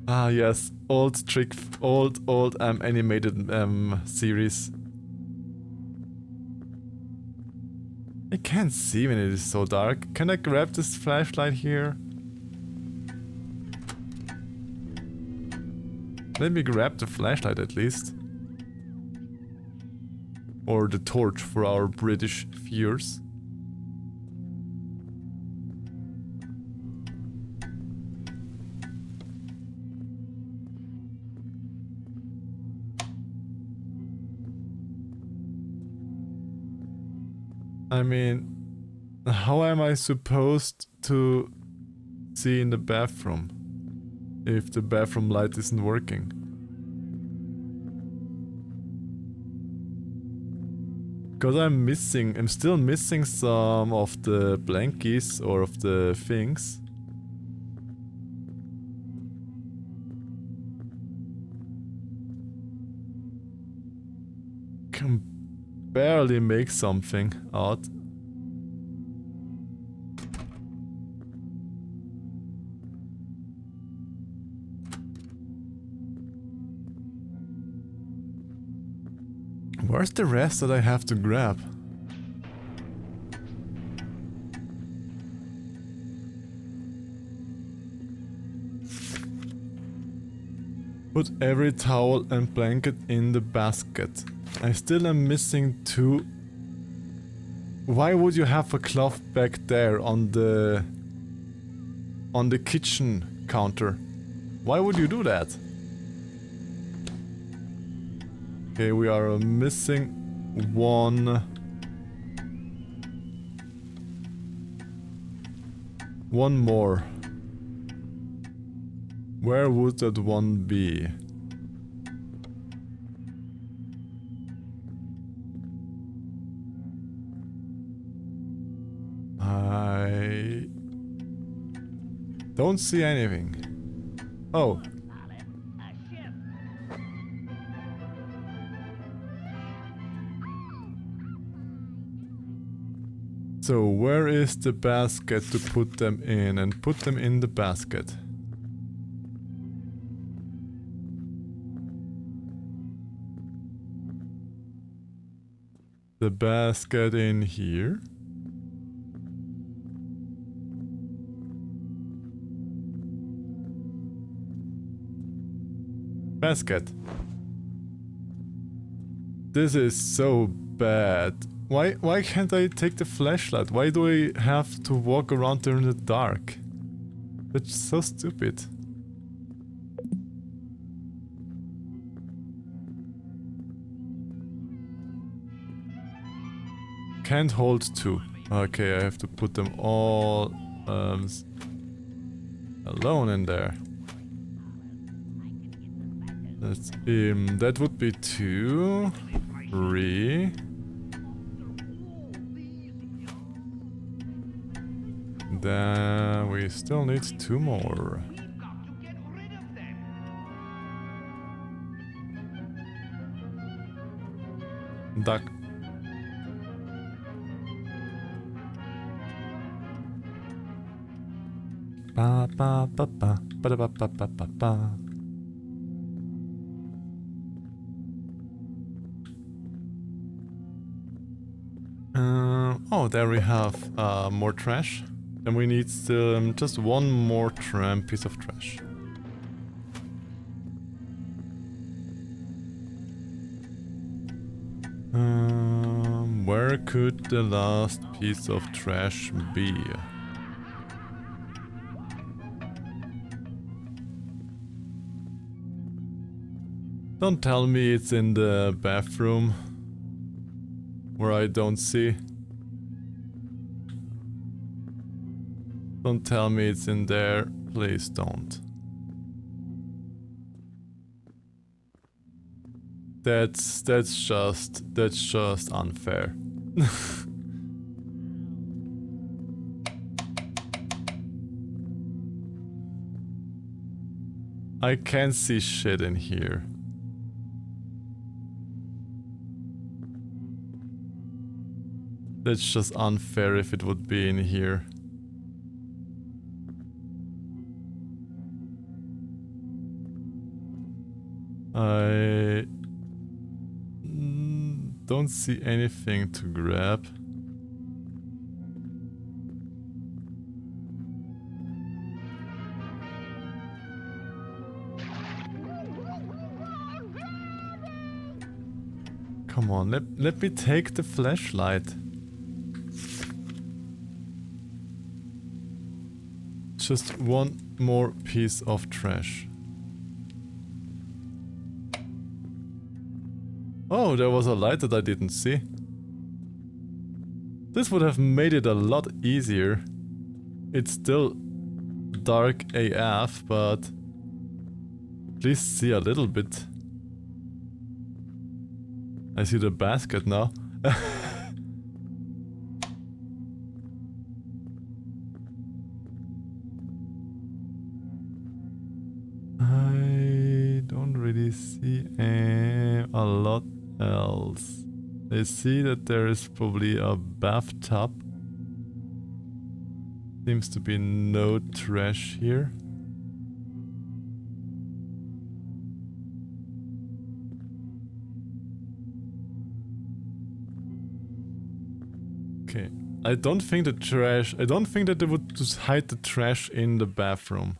Speaker 1: Yes, old animated series. I can't see when it is so dark. Can I grab this flashlight here? Let me grab the flashlight at least. Or the torch for our British viewers. I mean, how am I supposed to see in the bathroom? if the bathroom light isn't working. Because I'm still missing some of the blankies or of the things. Can barely make something out. Where's the rest that I have to grab? Put every towel and blanket in the basket. I still am missing 2. Why would you have a cloth back there on the kitchen counter? Why would you do that? Okay, we are missing 1. One more. Where would that one be? I don't see anything. Oh. So where is the basket to put them in? And put them in the basket. The basket in here. Basket. This is so bad. Why can't I take the flashlight? Why do I have to walk around there in the dark? That's so stupid. Can't hold 2. Okay, I have to put them all alone in there. That's that would be 2, 3. Then we still need 2 more. Duck. Ba ba ba ba ba ba ba ba ba ba. Oh, there we have more trash. And we need just 1 more piece of trash. Where could the last piece of trash be? Don't tell me it's in the bathroom where I don't see. Don't tell me it's in there. Please don't. That's just unfair. I can't see shit in here. That's just unfair if it would be in here. I don't see anything to grab. Come on, let me take the flashlight. Just 1 more piece of trash. Oh, there was a light that I didn't see. This would have made it a lot easier. It's still dark AF, but least see a little bit. I see the basket now. I don't really see a lot else. I see that there is probably a bathtub. Seems to be no trash here. Okay. I don't think that they would just hide the trash in the bathroom.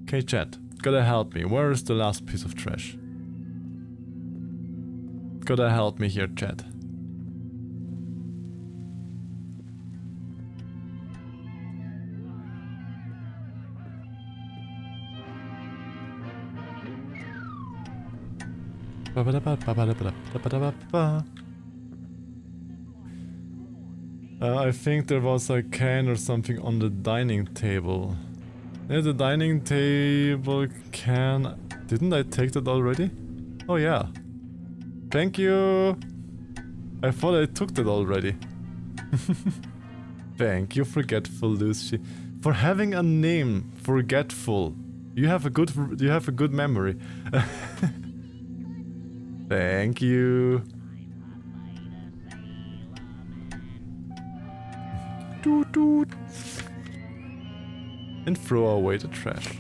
Speaker 1: Okay, chat. Gotta help me. Where is the last piece of trash? Gotta help me here, chat. I think there was a can or something on the dining table. Yeah, the dining table can... Didn't I take that already? Oh yeah. Thank you! I thought I took that already. Thank you, Forgetful Lucy. For having a name, Forgetful. You have a good memory. Thank you. Toot toot. And throw away the trash.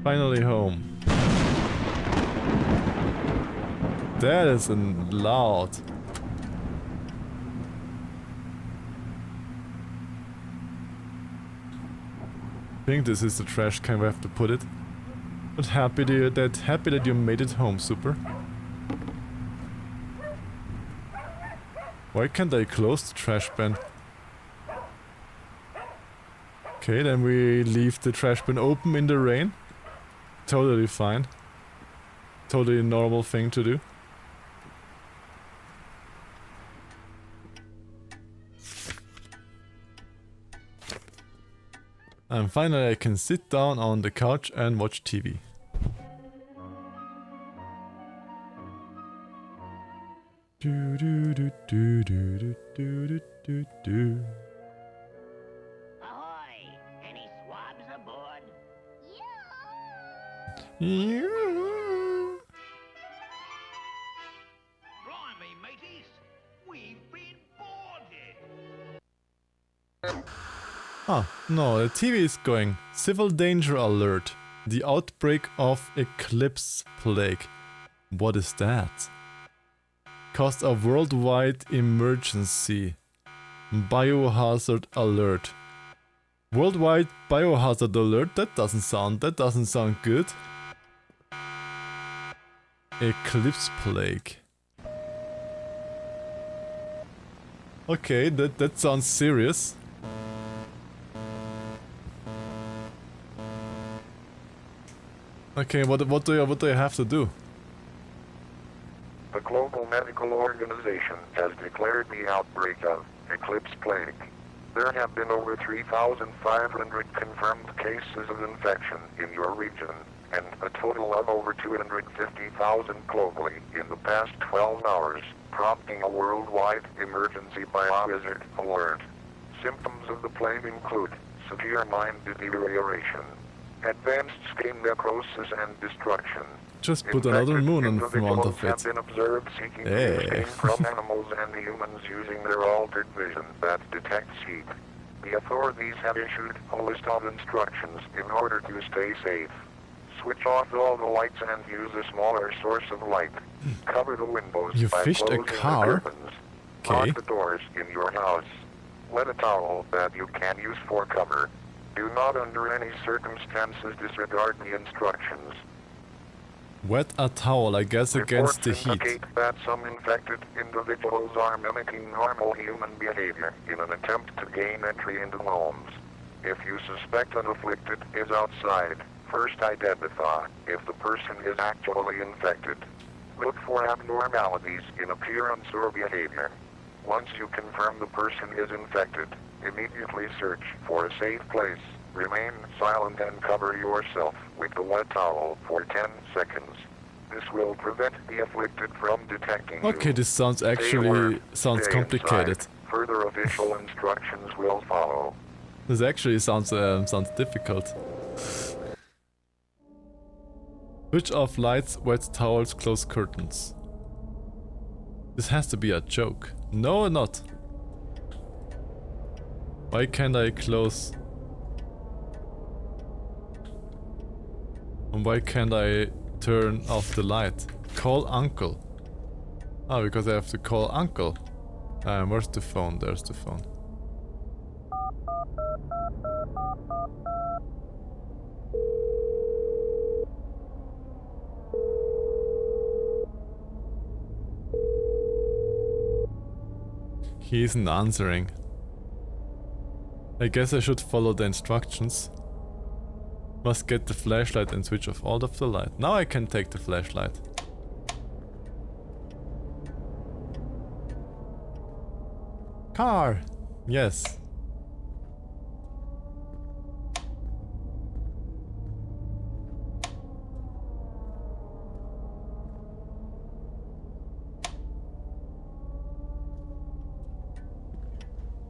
Speaker 1: Finally home. That is loud. I think this is the trash can we have to put it. But happy that you made it home, Super. Why can't I close the trash bin? Okay, then we leave the trash bin open in the rain. Totally fine. Totally normal thing to do. And finally I can sit down on the couch and watch TV. Do do do do do do do do do.
Speaker 5: Ahoy! Any swabs aboard?
Speaker 1: Yeah.
Speaker 5: Blimey, mateys! We've been boarded!
Speaker 1: Ah, no, the TV is going. Civil danger alert. The outbreak of eclipse plague. What is that? Caused a worldwide emergency. Biohazard alert. Worldwide biohazard alert? That doesn't sound good. Eclipse plague. Okay, that sounds serious. Okay, what do you have to do?
Speaker 6: The Global Medical Organization has declared the outbreak of eclipse plague. There have been over 3,500 confirmed cases of infection in your region, and a total of over 250,000 globally in the past 12 hours, prompting a worldwide emergency biohazard alert. Symptoms of the plague include severe mind deterioration, advanced skin necrosis and destruction.
Speaker 1: Just put another moon in front of
Speaker 6: have
Speaker 1: it.
Speaker 6: been observed seeking skin from animals and humans using their altered vision that detects heat. The authorities have issued a list of instructions in order to stay safe. Switch off all the lights and use a smaller source of light. Cover the windows
Speaker 1: You
Speaker 6: by
Speaker 1: fished a
Speaker 6: closing
Speaker 1: car?
Speaker 6: the curtains.
Speaker 1: Okay.
Speaker 6: Lock the doors in your house. Wet a towel that you can use for cover. Do not under any circumstances disregard the instructions.
Speaker 1: Wet a towel, I guess, against the
Speaker 6: Reports
Speaker 1: heat.
Speaker 6: indicate that some infected individuals are mimicking normal human behavior in an attempt to gain entry into homes. If you suspect an afflicted is outside, first identify if the person is actually infected. Look for abnormalities in appearance or behavior. Once you confirm the person is infected, immediately search for a safe place. Remain silent and cover yourself with the wet towel for 10 seconds. This will prevent the afflicted from detecting you.
Speaker 1: Okay, this sounds
Speaker 6: Stay
Speaker 1: actually
Speaker 6: alert,
Speaker 1: sounds
Speaker 6: stay
Speaker 1: complicated.
Speaker 6: inside. Further official instructions will follow.
Speaker 1: This actually sounds difficult. Switch off lights, wet towels, close curtains. This has to be a joke. No, not. Why can't I close? And why can't I turn off the light? Call uncle. Oh, because I have to call uncle. Where's the phone? There's the phone. He isn't answering. I guess I should follow the instructions. Must get the flashlight and switch off all of the light. Now I can take the flashlight. Car! Yes.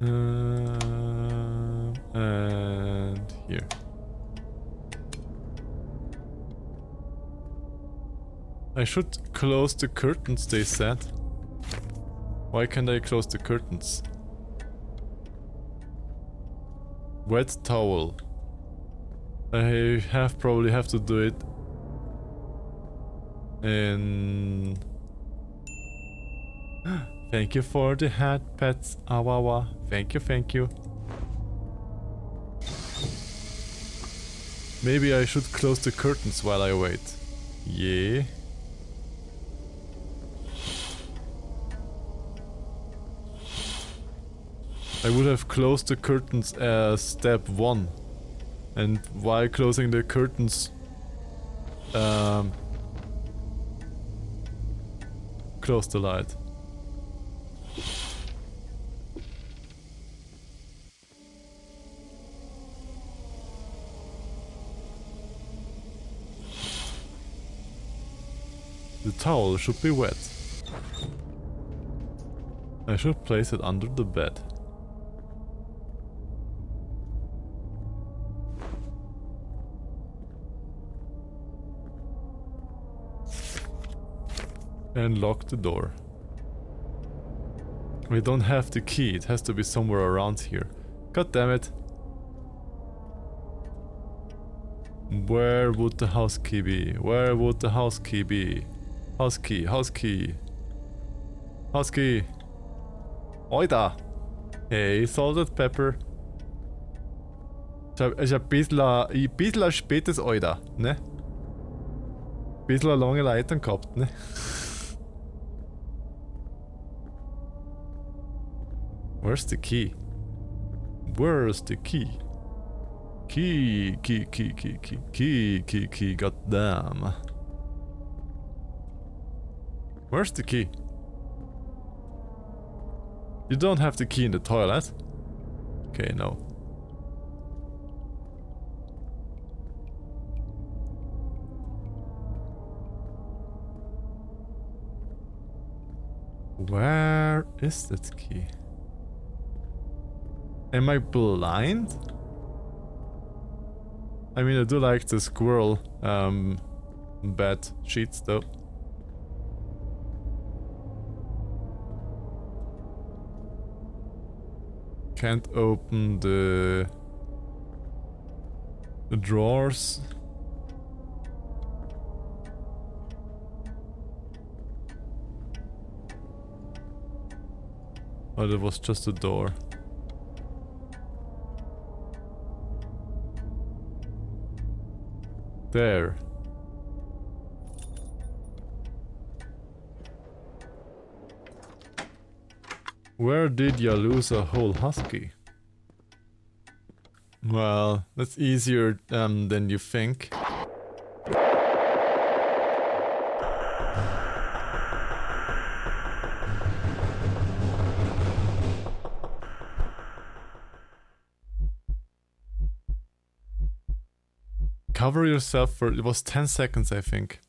Speaker 1: And here. I should close the curtains, they said. Why can't I close the curtains? Wet towel. I probably have to do it in... Thank you for the hat, pets. Awawa. Thank you, thank you. Maybe I should close the curtains while I wait. Yeah. I would have closed the curtains as step 1. And while closing the curtains, close the light. The towel should be wet. I should place it under the bed. And lock the door. We don't have the key, it has to be somewhere around here. God damn it. Where would the house key be? Where would the house key be? House key, house key. House key. Oida. Hey, salted pepper. Ist ein bisschen spätes Oida, ne? Bisschen eine lange Leitung gehabt, ne? Where's the key? Where's the key? Key, goddamn. Where's the key? You don't have the key in the toilet? Okay, no. Where is that key? Am I blind? I mean, I do like the squirrel bed sheets though. Can't open the drawers. Oh, that was just a door. There. Where did you lose a whole husky? Well, that's easier than you think. Cover yourself for... It was 10 seconds, I think.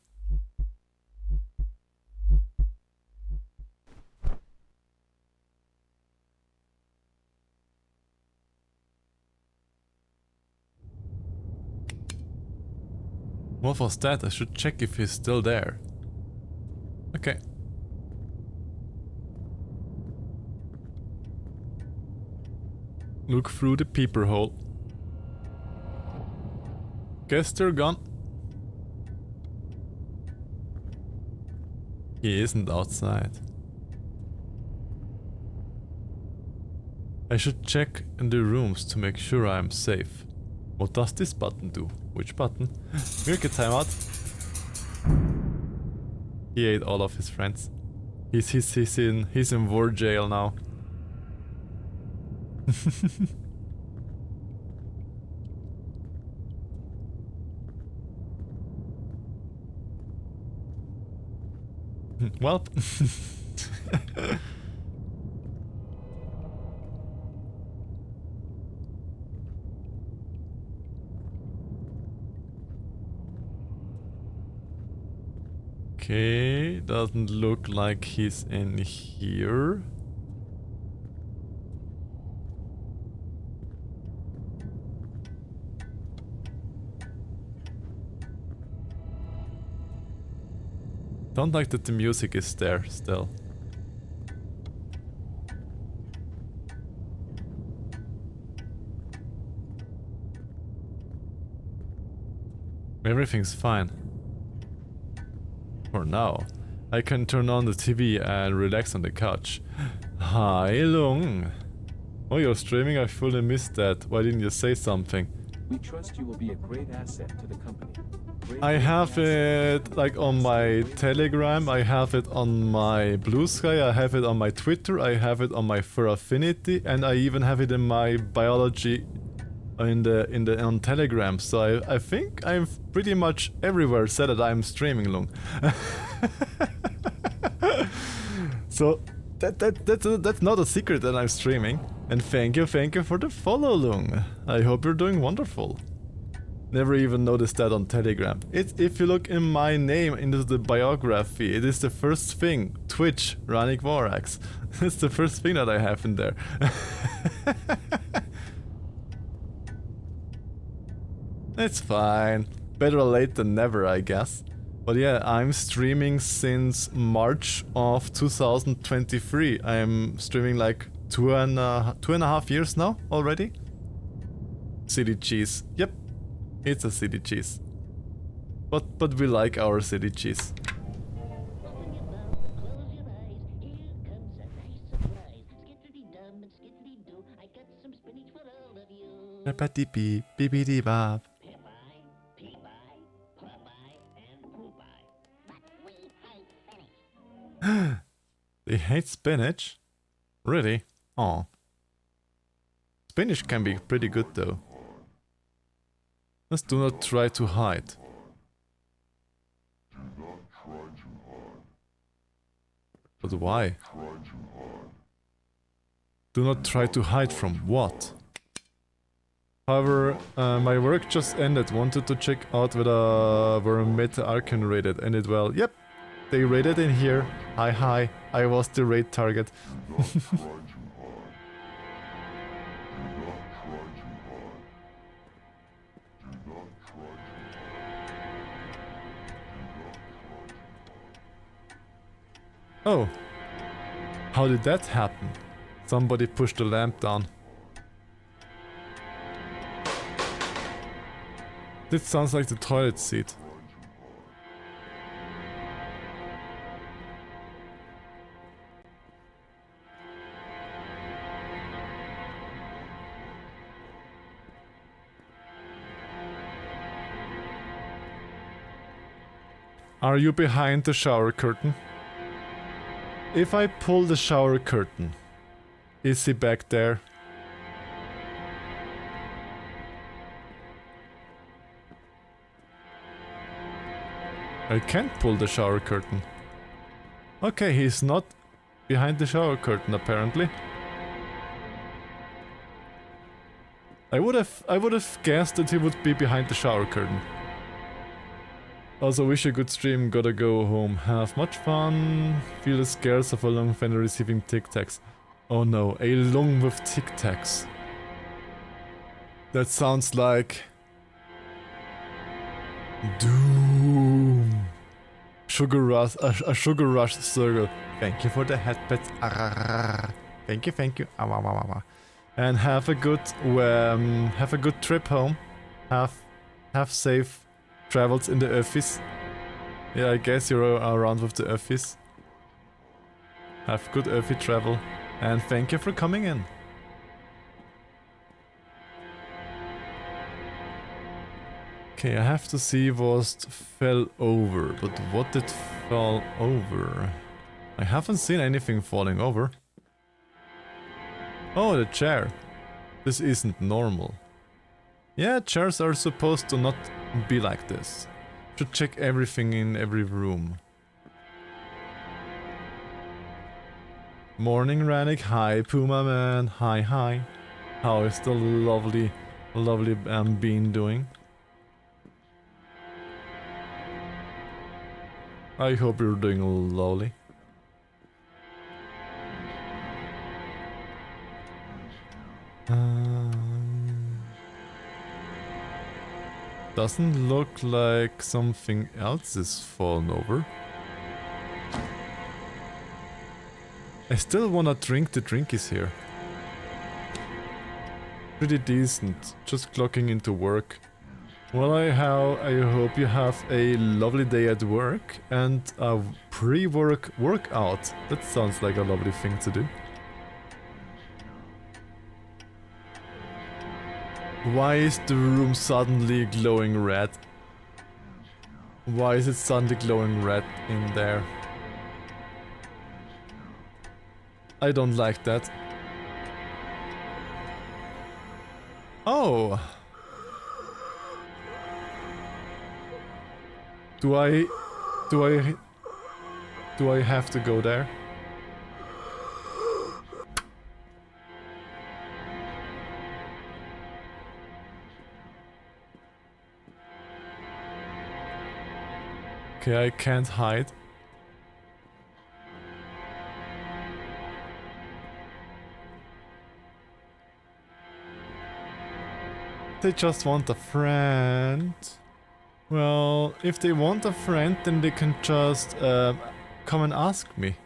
Speaker 1: What was that? I should check if he's still there. Okay. Look through the peeper hole. Guess they're gone. He isn't outside. I should check in the rooms to make sure I'm safe. What does this button do? Which button? Mirka timeout. He ate all of his friends. He's in war jail now. Well. Okay, doesn't look like he's in here. Don't like that the music is there still. Everything's fine. For now. I can turn on the TV and relax on the couch. Hi, Lung. Oh, you're streaming? I fully missed that. Why didn't you say something?
Speaker 3: We trust you will be a great asset to the company.
Speaker 1: I have it like on my Telegram, I have it on my Blue Sky, I have it on my Twitter, I have it on my Fur Affinity, and I even have it in my biology on Telegram. So I think I'm pretty much everywhere said that I'm streaming, Lung. So that's not a secret that I'm streaming. And thank you for the follow, Lung. I hope you're doing wonderful. Never even noticed that on Telegram. If you look in my name into the biography, it is the first thing. Twitch, Ranik Vorax. It's the first thing that I have in there. It's fine. Better late than never, I guess. But yeah, I'm streaming since March of 2023. I'm streaming like two and a half years now already. City cheese. Yep. It's a city cheese. But we like our city cheese.
Speaker 7: Open your mouth, close your eyes. Here comes a nice surprise. Skiddly-dum and skiddly-doo. I got some spinach for all of you.
Speaker 1: Pee beepity bop.
Speaker 7: Pie, pea pie, plum pie, and poo pie. But we hate spinach.
Speaker 1: They hate spinach? Really? Aw. Spinach can be pretty good though. Just do not try to hide. But why? Do not try to hide from what? However, my work just ended. Wanted to check out whether Meta Arcane raided. Ended well. Yep, they raided in here. Hi. I was the raid target. Oh, how did that happen? Somebody pushed the lamp down. This sounds like the toilet seat. Are you behind the shower curtain? If I pull the shower curtain, is he back there? I can't pull the shower curtain. Okay, he's not behind the shower curtain apparently. I would have guessed that he would be behind the shower curtain. Also wish you a good stream, gotta go home. Have much fun. Feel the scares of a long fan receiving Tic Tacs. Oh no, a lung with Tic Tacs. That sounds like... doom. Sugar rush, a sugar rush circle. Thank you for the headpets. Thank you, thank you. And have a good trip home. Have safe travels in the office. Yeah, I guess you're around with the office. Have good office travel. And thank you for coming in. Okay, I have to see what fell over, but what did fall over? I haven't seen anything falling over. Oh, the chair. This isn't normal. Yeah, chairs are supposed to not be like this. Should check everything in every room. Morning, Rannick. Hi, Puma Man. Hi, hi. How is the lovely bean doing? I hope you're doing lovely. Doesn't look like something else is fallen over. I still wanna drink the drinkies here. Pretty decent, just clocking into work. Well, I hope you have a lovely day at work and a pre-work workout. That sounds like a lovely thing to do. Why is the room suddenly glowing red? Why is it suddenly glowing red in there? I don't like that. Oh! Do I have to go there? Okay, I can't hide. They just want a friend. Well, if they want a friend, then they can just come and ask me.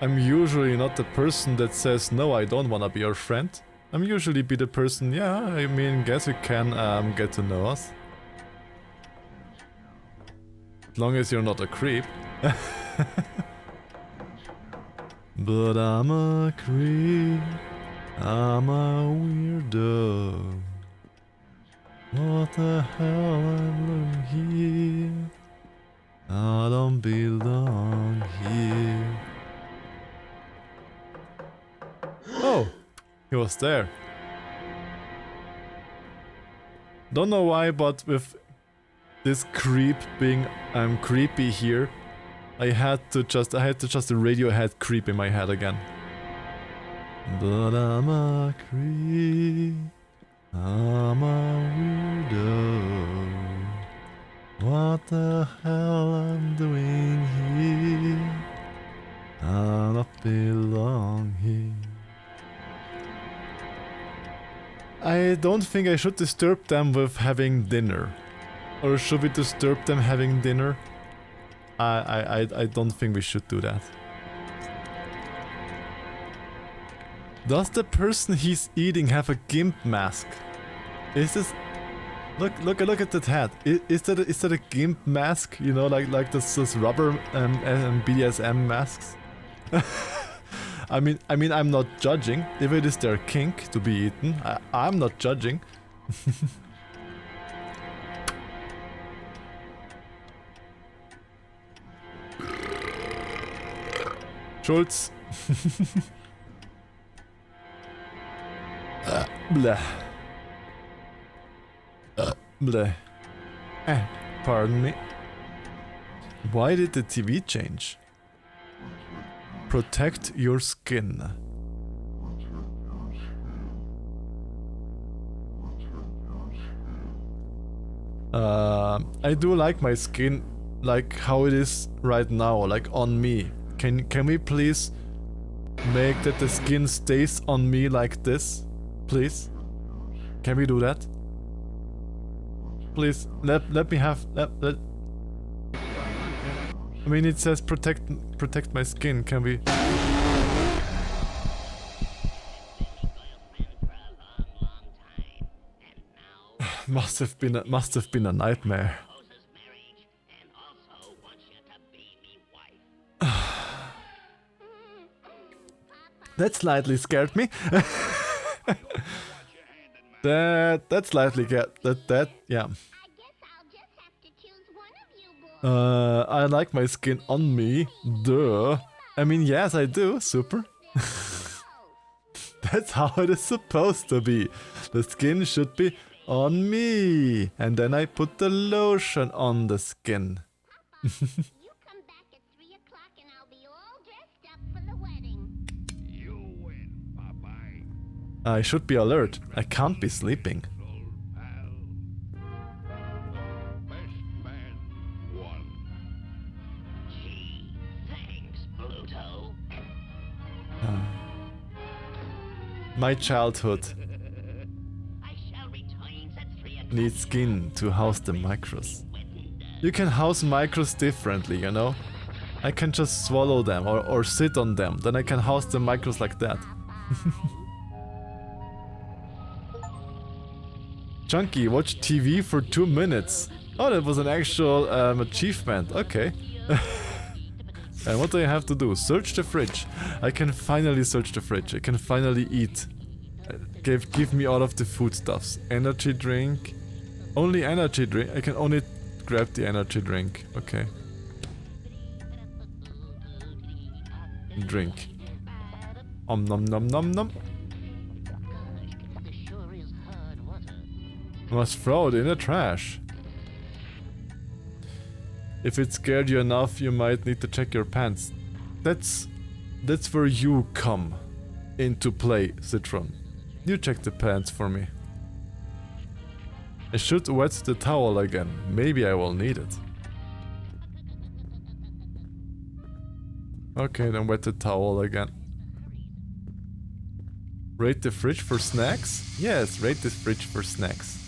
Speaker 1: I'm usually not the person that says, no, I don't wanna be your friend. I'm usually be the person, yeah, I mean, guess you can get to know us. As long as you're not a creep. But I'm a creep. I'm a weirdo. What the hell am I here? I don't belong here. Oh, he was there. Don't know why, but with this creep being creepy here, I had to just the Radiohead creep in my head again. But I'm a creep. I'm a weirdo. What the hell I'm doing here? I don't belong here. I don't think I should disturb them with having dinner. Or should we disturb them having dinner? I don't think we should do that. Does the person he's eating have a gimp mask? Is this... Look at that head. Is that a gimp mask? You know, like this rubber BDSM masks? I mean, I'm not judging. If it is their kink to be eaten, I'm not judging. Schultz. Bleh. Bleh. Pardon me. Why did the TV change? Protect your skin. I do like my skin like how it is right now, like on me. Can we please make that the skin stays on me like this? Please? Can we do that? Please, let me have let I mean, it says protect my skin. Can we? must have been a nightmare. That slightly scared me. that slightly that yeah. I like my skin on me. Duh. I mean, yes, I do. Super. That's how it is supposed to be. The skin should be on me. And then I put the lotion on the skin.
Speaker 7: You come back at 3 o'clock and I'll be all dressed up for the wedding.
Speaker 5: You win, Popeye.
Speaker 1: I should be alert. I can't be sleeping.
Speaker 5: Best man won. Gee, thanks, Pluto.
Speaker 1: My childhood
Speaker 5: I shall return at 3 o'clock.
Speaker 1: needs skin to house the micros. You can house micros differently, you know? I can just swallow them or sit on them. Then I can house the micros like that. Chunky, watch TV for 2 minutes. Oh, that was an actual achievement. Okay. And what do I have to do? Search the fridge. I can finally search the fridge. I can finally eat. Give me all of the foodstuffs. Energy drink. Only energy drink. I can only grab the energy drink. Okay. Drink. Om nom nom nom nom.
Speaker 7: This sure is hard water.
Speaker 1: Must throw it in the trash. If it scared you enough, you might need to check your pants. That's where you come into play, Citron. You check the pants for me. I should wet the towel again. Maybe I will need it. Okay, then wet the towel again. Rate the fridge for snacks? Yes, rate this fridge for snacks.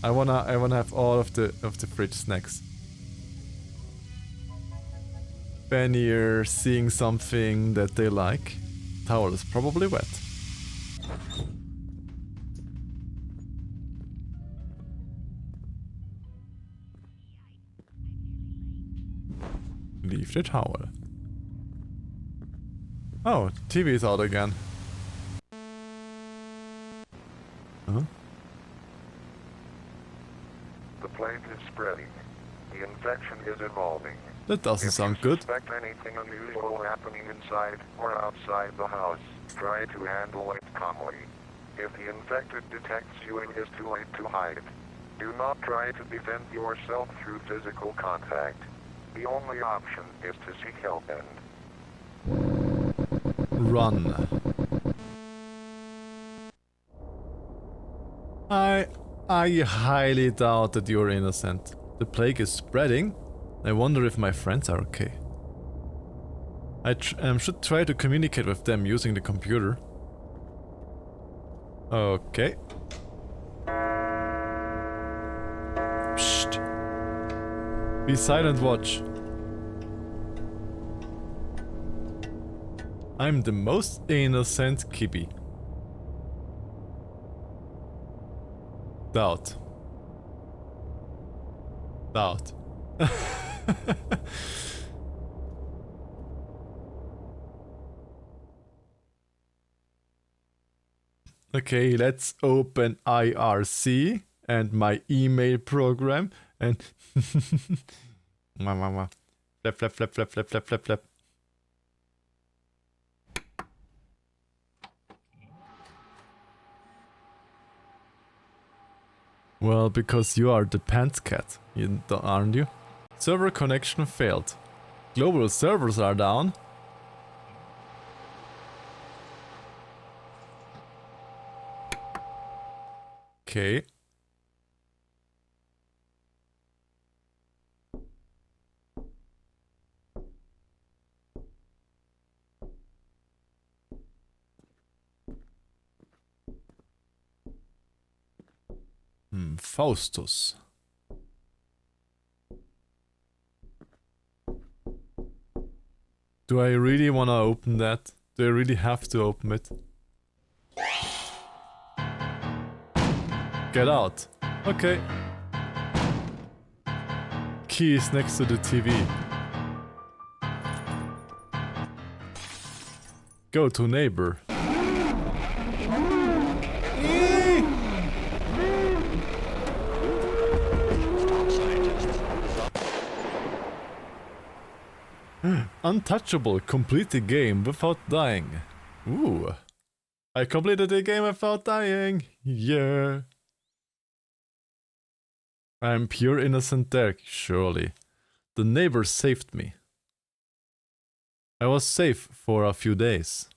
Speaker 1: I wanna have all of the fridge snacks. Bennier seeing something that they like. Towel is probably wet. Leave the towel. Oh, TV is out again. Huh?
Speaker 6: The plague is spreading. The infection is evolving.
Speaker 1: That doesn't sound
Speaker 6: If you
Speaker 1: good.
Speaker 6: suspect anything unusual happening inside or outside the house, try to handle it calmly. If the infected detects you, it is too late to hide. Do not try to defend yourself through physical contact. The only option is to seek help and
Speaker 1: Run. I highly doubt that you're innocent. The plague is spreading. I wonder if my friends are okay. I should try to communicate with them using the computer. Okay. Psst. Be silent, watch. I'm the most innocent Kibby. Doubt. Doubt. Okay, let's open IRC and my email program and flap flap flap flap flap flap flap flap. Well, because you are the pants cat, aren't you? Server connection failed. Global servers are down. Okay. Faustus. Do I really want to open that? Do I really have to open it? Get out. Okay. Key is next to the TV. Go to neighbor. Untouchable, complete the game without dying. Ooh. I completed the game without dying. Yeah. I'm pure innocent there, surely. The neighbor saved me. I was safe for a few days.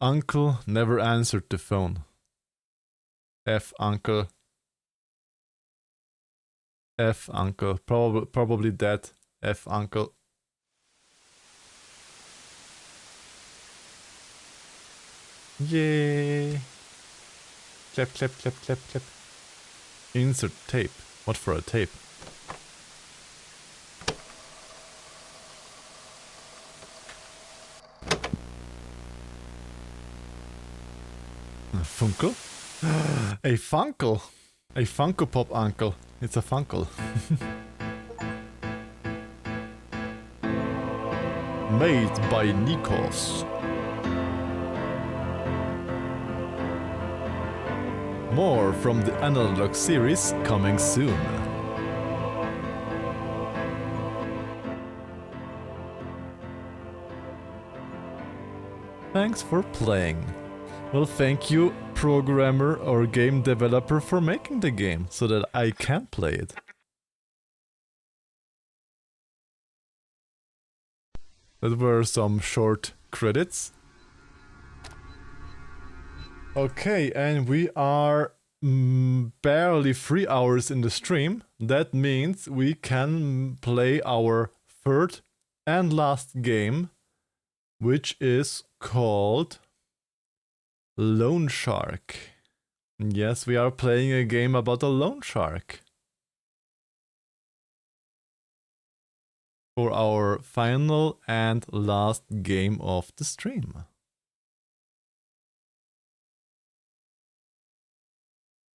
Speaker 1: Uncle never answered the phone. F uncle. F uncle. Probably dead. F uncle. Yay. Clap, clap, clap, clap, clap. Insert tape. What for a tape? A Funkel? A Funkel! A Funko Pop uncle. It's a Funkel. Made by Nikos. More from the Analog series coming soon. Thanks for playing. Well, thank you, programmer or game developer, for making the game so that I can play it. That were some short credits. Okay, and we are barely 3 hours in the stream. That means we can play our third and last game, which is called Loan Shark. Yes, we are playing a game about a loan shark. For our final and last game of the stream.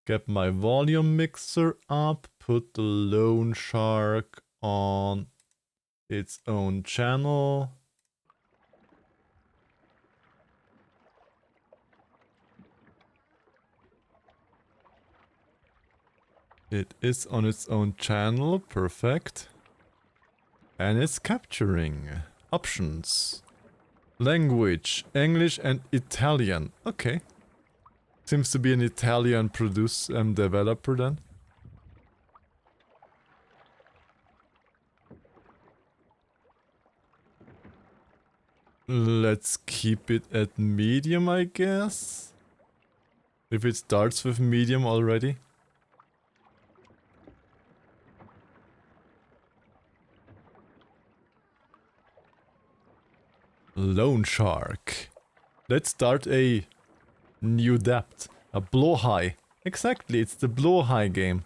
Speaker 1: Get my volume mixer up, put the loan shark on its own channel. It is on its own channel, perfect. And it's capturing. Options. Language, English and Italian. Okay. Seems to be an Italian developer then. Let's keep it at medium, I guess. If it starts with medium already. Loan Shark. Let's start a new depth. A blowhigh. Exactly, it's the blowhigh game.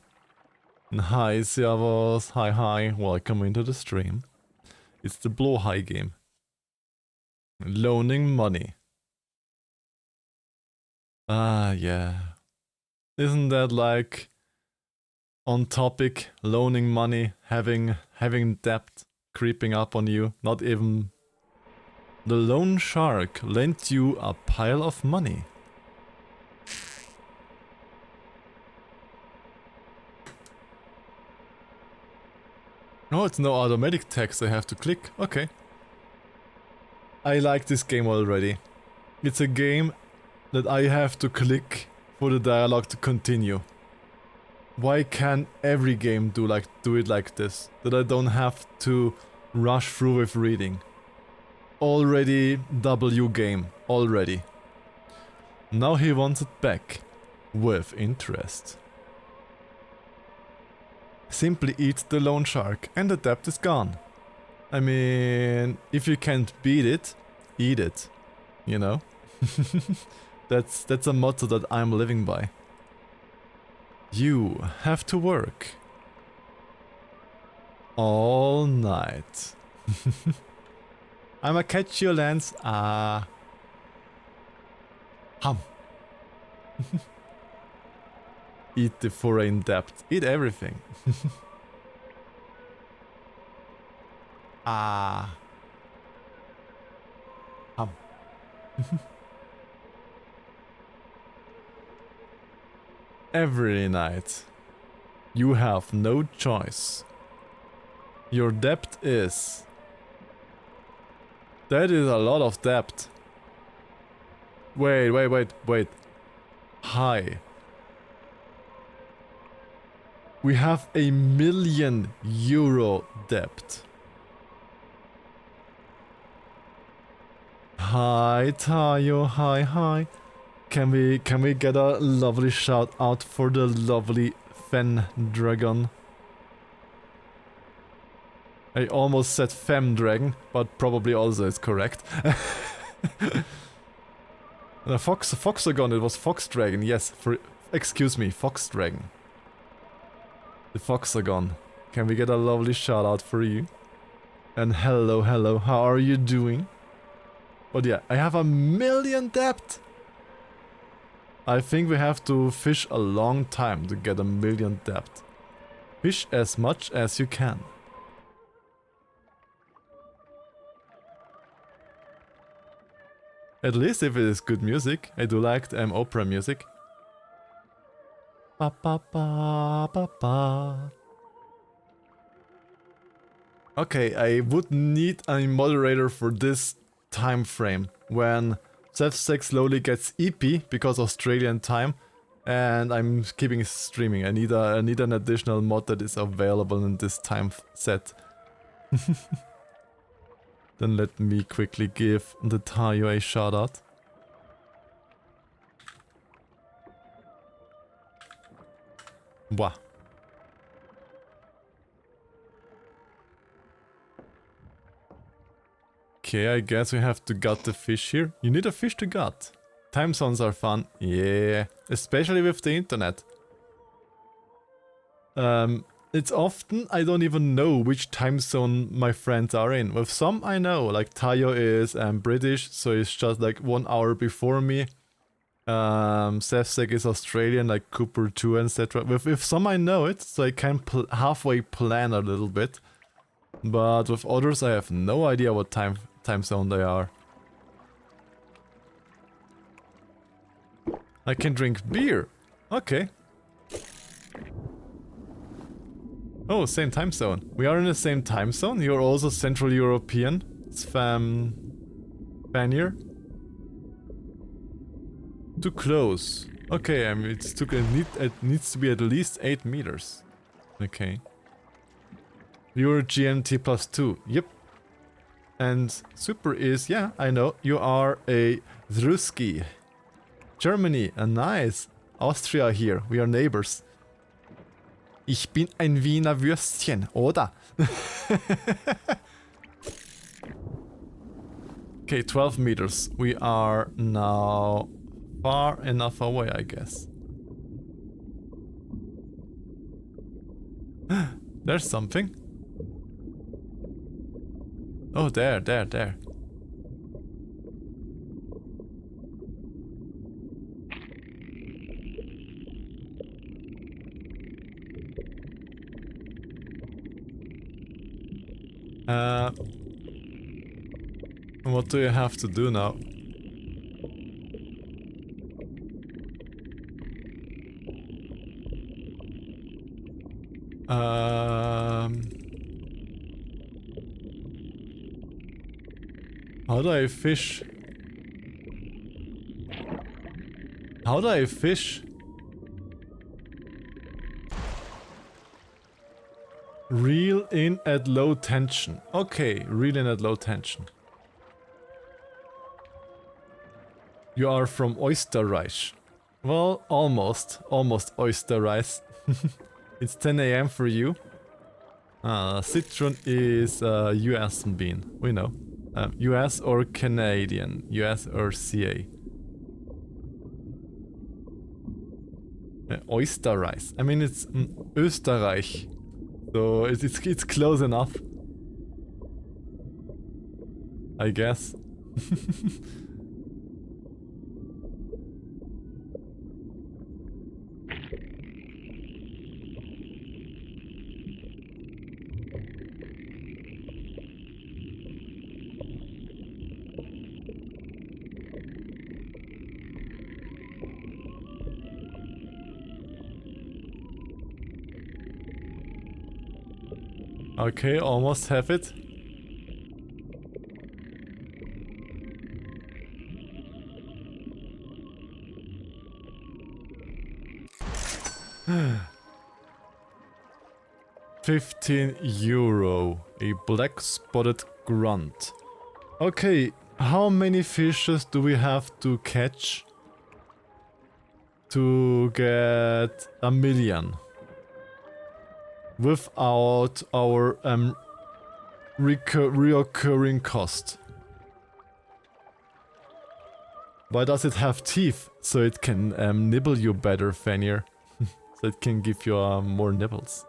Speaker 1: Hi, servus. Hi, hi. Welcome into the stream. It's the blowhigh game. Loaning money. Ah, yeah. Isn't that like on topic? Loaning money, having debt creeping up on you. Not even. The loan shark lent you a pile of money. Oh, it's no automatic text I have to click. Okay. I like this game already. It's a game that I have to click for the dialogue to continue. Why can't every game do it like this? That I don't have to rush through with reading. Already W game. Already. Now he wants it back. With interest. Simply eat the loan shark and the debt is gone. I mean, if you can't beat it, eat it. You know? That's a motto that I'm living by. You have to work all night. I'ma catch you, Lance. Hum. Eat the foreign debt. Eat everything. Hum. Every night. You have no choice. Your debt is... That is a lot of debt. Wait. Hi. We have €1,000,000 debt. Hi, Tayo. Hi. Can we get a lovely shout out for the lovely Fen Dragon? I almost said Fem Dragon, but probably also is correct. Foxagon, it was Fox Dragon, yes. Excuse me, Fox Dragon. The Foxagon. Can we get a lovely shout out for you? And hello, how are you doing? But yeah, I have $1,000,000 debt! I think we have to fish a long time to get $1,000,000 debt. Fish as much as you can. At least if it is good music. I do like opera music. Ba ba ba ba ba. Okay, I would need a moderator for this time frame when Seth slowly gets EP because Australian time, and I'm keeping streaming. I need an additional mod that is available in this time set. Then let me quickly give the Tayo a shout out. Wow. Okay, I guess we have to gut the fish here. You need a fish to gut. Time zones are fun. Yeah, especially with the internet. It's often I don't even know which time zone my friends are in. With some I know, like Tayo is British, so it's just like 1 hour before me. Sefsek is Australian, like Cooper 2, etc. With some I know it, so I can halfway plan a little bit. But with others I have no idea what time zone they are. I can drink beer. Okay. Oh, same time zone. We are in the same time zone. You're also Central European. Spanier. Too close. Okay, I mean, it needs to be at least 8 meters. Okay. You're GMT +2. Yep. And Super is, yeah, I know. You are a Druski. Germany, nice. Austria here. We are neighbors. Ich bin ein Wiener Würstchen, oder? Okay, 12 meters. We are now far enough away, I guess. There's something. Oh, there. What do you have to do now? How do I fish? How do I fish? Reel in at low tension. Okay, reel in at low tension. You are from Österreich. Well, almost Österreich. It's 10 AM for you. Citron is US bean, we know. US or Canadian, US or CA. Oyster rice. I mean, it's Österreich. So it's close enough. I guess. Okay, almost have it. €15. A black spotted grunt. Okay, how many fishes do we have to catch to get 1,000,000? Without our reoccurring cost. Why does it have teeth? So it can nibble you better, Fenrir. So it can give you more nibbles.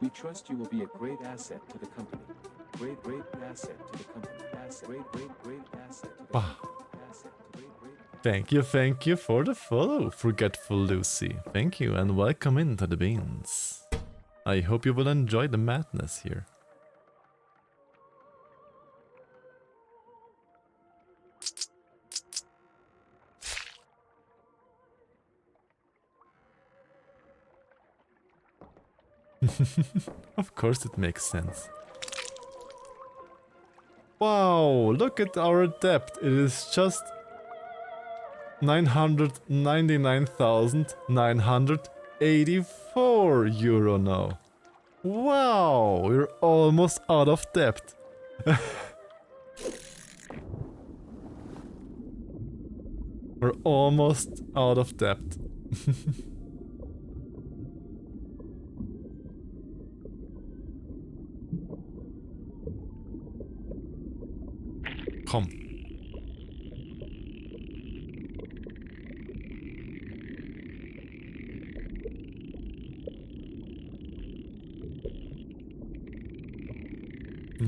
Speaker 3: We trust you will be a great asset to the company. Great asset to the company. Great asset to the
Speaker 1: Wow.
Speaker 3: company. Asset to great.
Speaker 1: Thank you for the follow, Forgetful Lucy. Thank you and welcome into the beans. I hope you will enjoy the madness here. Of course it makes sense. Wow, look at our debt. It is just 999,984 euro now. Wow, we're almost out of debt. We're almost out of debt. Kom.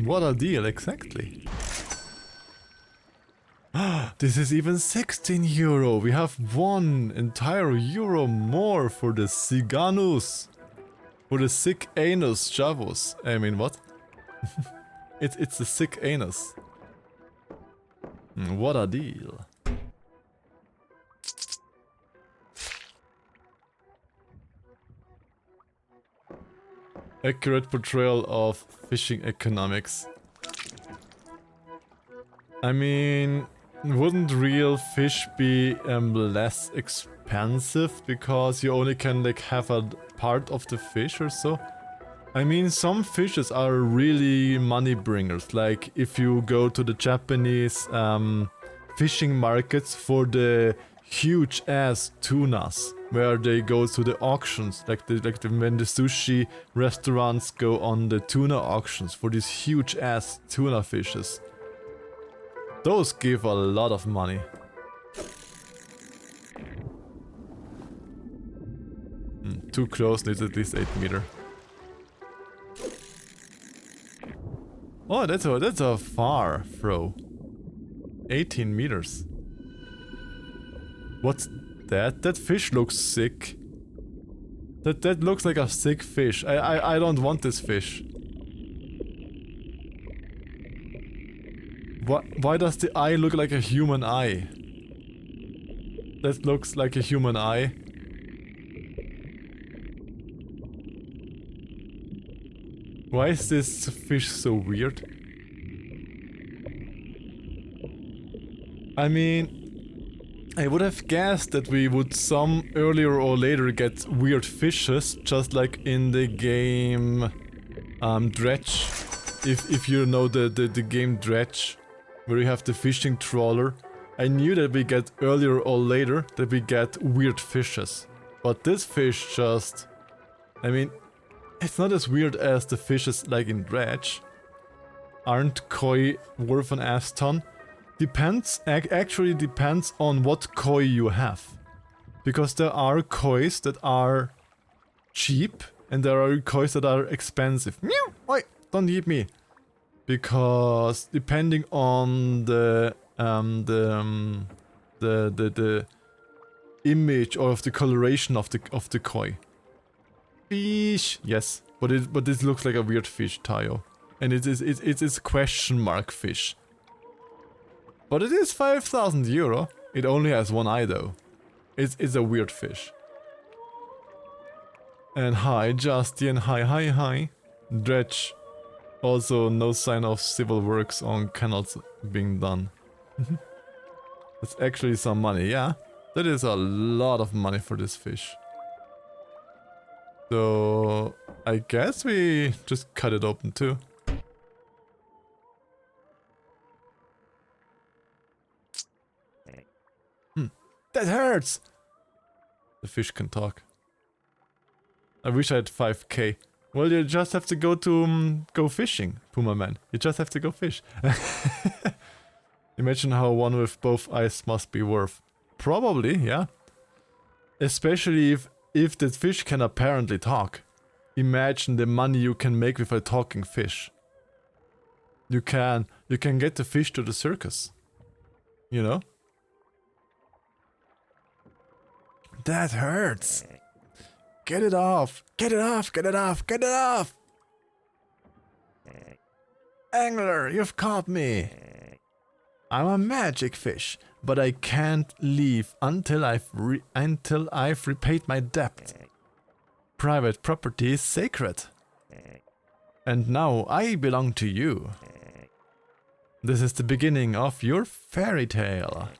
Speaker 1: What a deal, exactly. This is even 16 euro. We have 1 entire euro more for the Siganus. For the sick anus Javos. I mean, what? It's the sick anus. What a deal. Accurate portrayal of fishing economics. I mean, wouldn't real fish be less expensive because you only can like have a part of the fish or so? I mean, some fishes are really money bringers, like if you go to the Japanese fishing markets for the huge ass tunas, where they go to the auctions, like when the sushi restaurants go on the tuna auctions for these huge ass tuna fishes. Those give a lot of money. Too close, needs at least 8 meters. Oh, that's a far throw. 18 meters. What's that? That fish looks sick. That looks like a sick fish. I don't want this fish. Why does the eye look like a human eye? That looks like a human eye. Why is this fish so weird? I mean, I would have guessed that we would some earlier or later get weird fishes, just like in the game Dredge. If you know the game Dredge, where you have the fishing trawler. I knew that we get earlier or later that we get weird fishes. But this fish just... I mean, it's not as weird as the fishes like in Dredge. Aren't koi worth an ass ton? actually depends on what koi you have. Because there are kois that are cheap and there are kois that are expensive. Meow! Oi, don't eat me. Because depending on the image or of the coloration of the koi. Fish, yes, but this looks like a weird fish, Tayo, and it's question mark fish. But it is 5,000 euro. It only has one eye though. It's a weird fish. And hi, Justin, hi. Dredge. Also, no sign of civil works on canals being done. That's actually some money, yeah. That is a lot of money for this fish. So, I guess we just cut it open too. That hurts! The fish can talk. I wish I had 5k. Well, you just have to go fishing, Puma Man. You just have to go fish. Imagine how one with both eyes must be worth. Probably, yeah. Especially if the fish can apparently talk. Imagine the money you can make with a talking fish. You can get the fish to the circus. You know? That hurts. Get it off! Get it off! Get it off! Get it off! Angler, you've caught me! I'm a magic fish, but I can't leave until I've repaid my debt. Private property is sacred. And now I belong to you. This is the beginning of your fairy tale.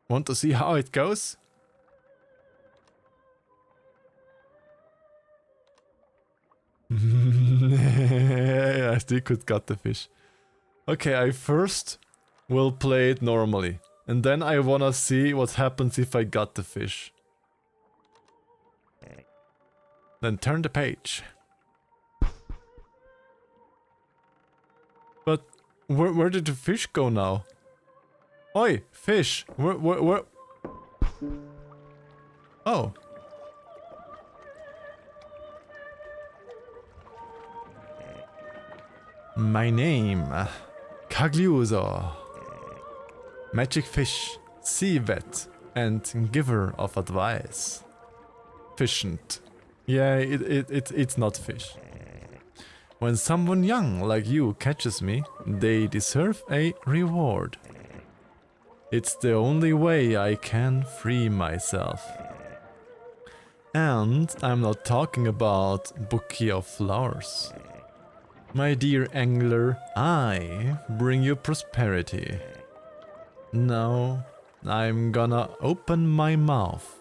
Speaker 1: Want to see how it goes? I still could cut the fish. Okay, I first will play it normally. And then I wanna see what happens if I got the fish. Then turn the page. But where did the fish go now? Oi, fish! Where? Oh. My name, Cagliuso. Magic fish, sea vet, and giver of advice. Fishant. Yeah, it's not fish. When someone young like you catches me, they deserve a reward. It's the only way I can free myself. And I'm not talking about bouquet of flowers. My dear angler, I bring you prosperity. Now, I'm gonna open my mouth.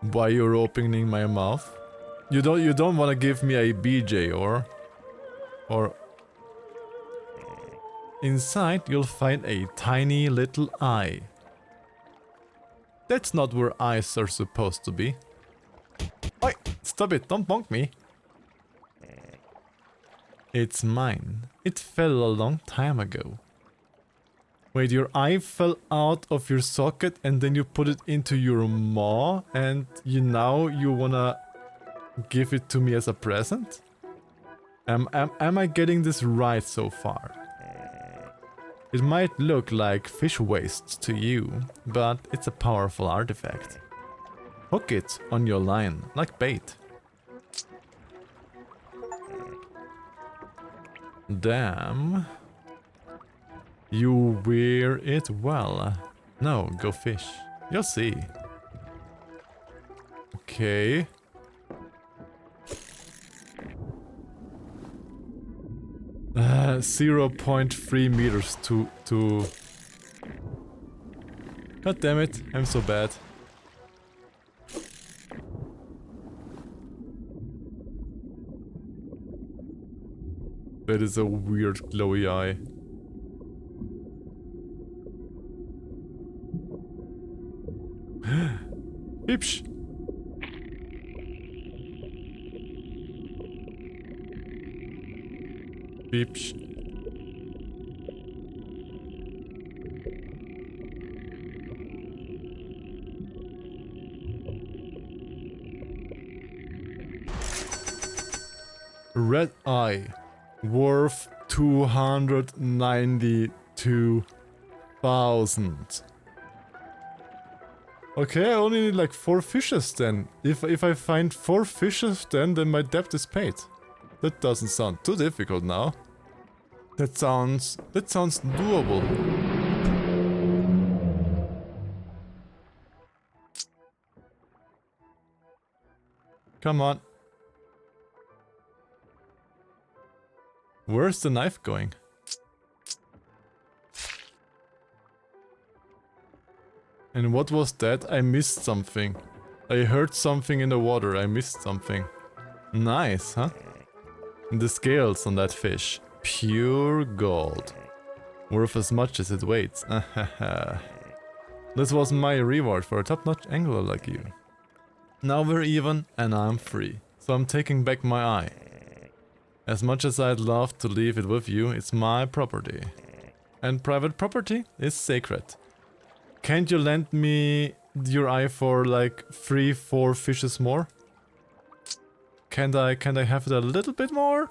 Speaker 1: Why you're opening my mouth? You don't wanna give me a BJ or inside you'll find a tiny little eye. That's not where eyes are supposed to be. Oi, stop it, don't bonk me. It's mine. It fell a long time ago. Wait, your eye fell out of your socket and then you put it into your maw and now you wanna give it to me as a present? Am I getting this right so far? It might look like fish waste to you, but it's a powerful artifact. Hook it on your line, like bait. Damn. You wear it well. No, go fish. You'll see. Okay. Uh, 0.3 meters to... God damn it, I'm so bad. That is a weird glowy eye. Hübsch. Hübsch. red eye. Worth 292,000. Okay, I only need like 4 fishes then. If I find 4 fishes then my debt is paid. That doesn't sound too difficult now. That sounds doable. Come on. Where's the knife going? And what was that? I missed something. I heard something in the water. I missed something. Nice, huh? And the scales on that fish. Pure gold. Worth as much as it weighs. This was my reward for a top-notch angler like you. Now we're even and I'm free. So I'm taking back my eye. As much as I'd love to leave it with you, it's my property. And private property is sacred. Can't you lend me your eye for like 3-4 fishes more? Can't I have it a little bit more?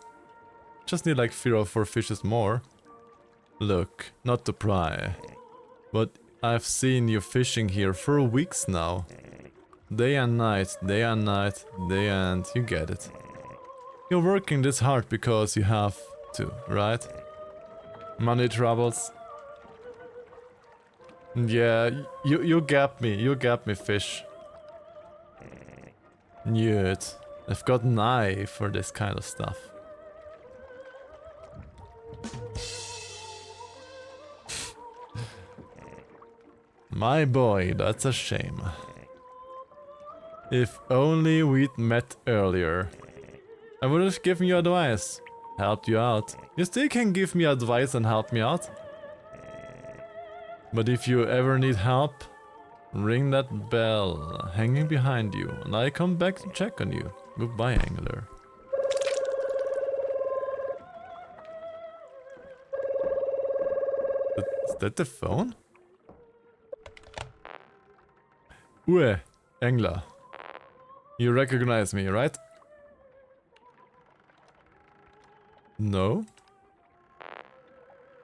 Speaker 1: Just need like 3 or 4 fishes more. Look, not to pry, but I've seen you fishing here for weeks now. Day and night, day and night, day and you get it. You're working this hard because you have to, right? Money troubles. Yeah, you got me, fish. Knew it. I've got an eye for this kind of stuff. My boy, that's a shame. If only we'd met earlier. I would have given you advice, helped you out. You still can give me advice and help me out. But if you ever need help, ring that bell hanging behind you and I come back to check on you. Goodbye, angler. Is that the phone? Ue, angler. You recognize me, right? No?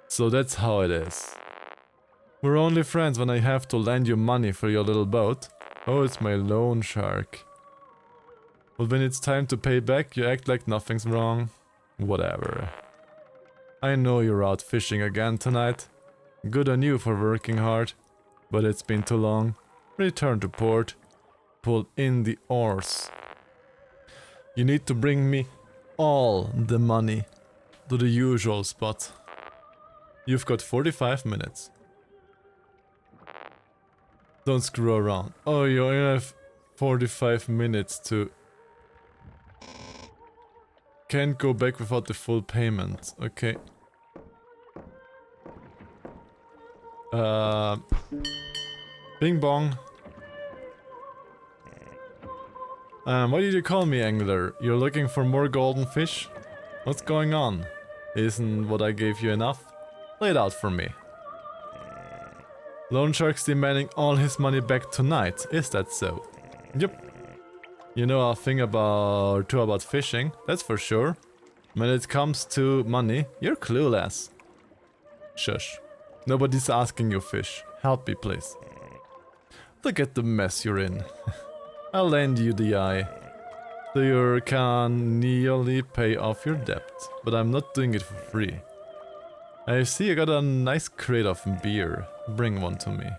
Speaker 1: So that's how it is. We're only friends when I have to lend you money for your little boat. Oh, it's my loan shark. But when it's time to pay back, you act like nothing's wrong. Whatever. I know you're out fishing again tonight. Good on you for working hard. But it's been too long. Return to port. Pull in the oars. You need to bring me all the money to the usual spot. You've got 45 minutes. Don't screw around. Oh, you only have 45 minutes to... Can't go back without the full payment. Okay. Bing bong. Why did you call me, angler? You're looking for more golden fish? What's going on? Isn't what I gave you enough? Lay it out for me. Loan shark's demanding all his money back tonight, is that so? Yep. You know a thing about fishing, that's for sure. When it comes to money, you're clueless. Shush. Nobody's asking you, fish. Help me, please. Look at the mess you're in. I'll lend you the eye. So you can nearly pay off your debt. But I'm not doing it for free. I see you got a nice crate of beer. Bring one to me.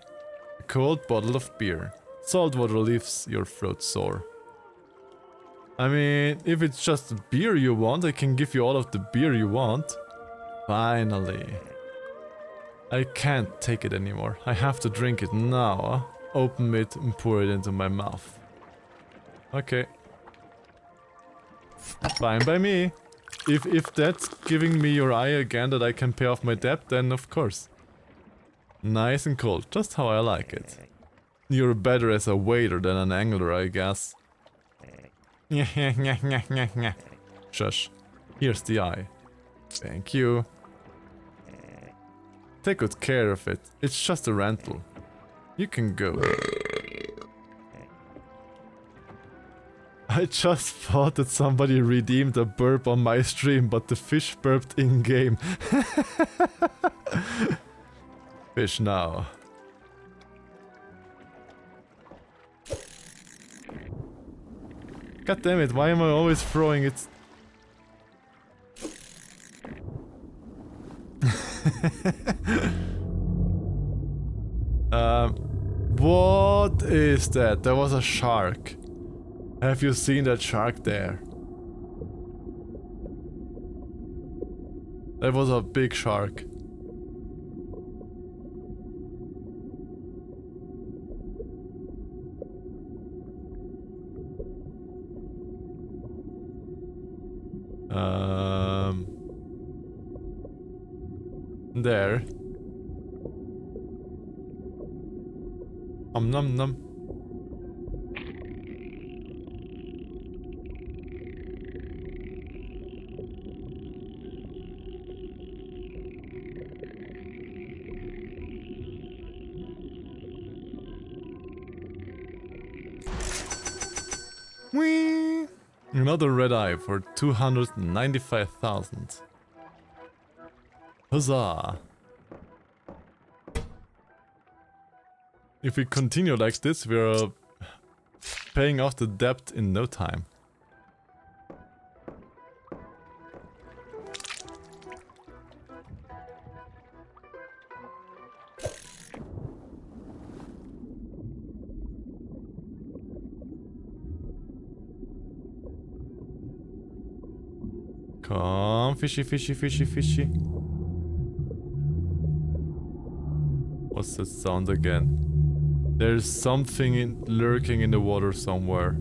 Speaker 1: A cold bottle of beer. Salt water leaves your throat sore. I mean, if it's just beer you want, I can give you all of the beer you want. Finally. I can't take it anymore. I have to drink it now. Open it and pour it into my mouth. Okay. Fine by me. If that's giving me your eye again that I can pay off my debt, then of course. Nice and cold, just how I like it. You're better as a waiter than an angler, I guess. Shush. Here's the eye. Thank you. Take good care of it. It's just a rental. You can go. I just thought that somebody redeemed a burp on my stream, but the fish burped in-game. Fish now. God damn it, why am I always throwing it? What is that? There was a shark. Have you seen that shark there? That was a big shark. There. Num num. Whee! Another red eye for 295,000. Huzzah! If we continue like this, we're paying off the debt in no time. Come, fishy, fishy, fishy, fishy. What's that sound again? There's something lurking in the water somewhere.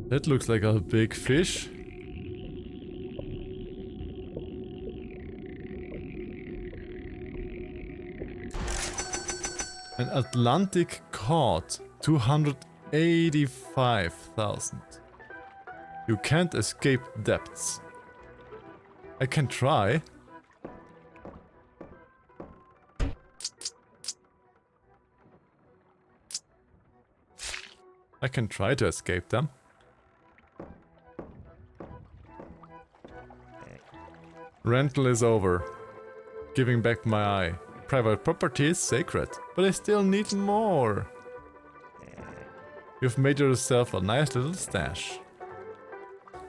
Speaker 1: That looks like a big fish. An Atlantic cod, 285,000. You can't escape depths. I can try. I can try to escape them. Rental is over. Giving back my eye. Private property is sacred, but I still need more. You've made yourself a nice little stash.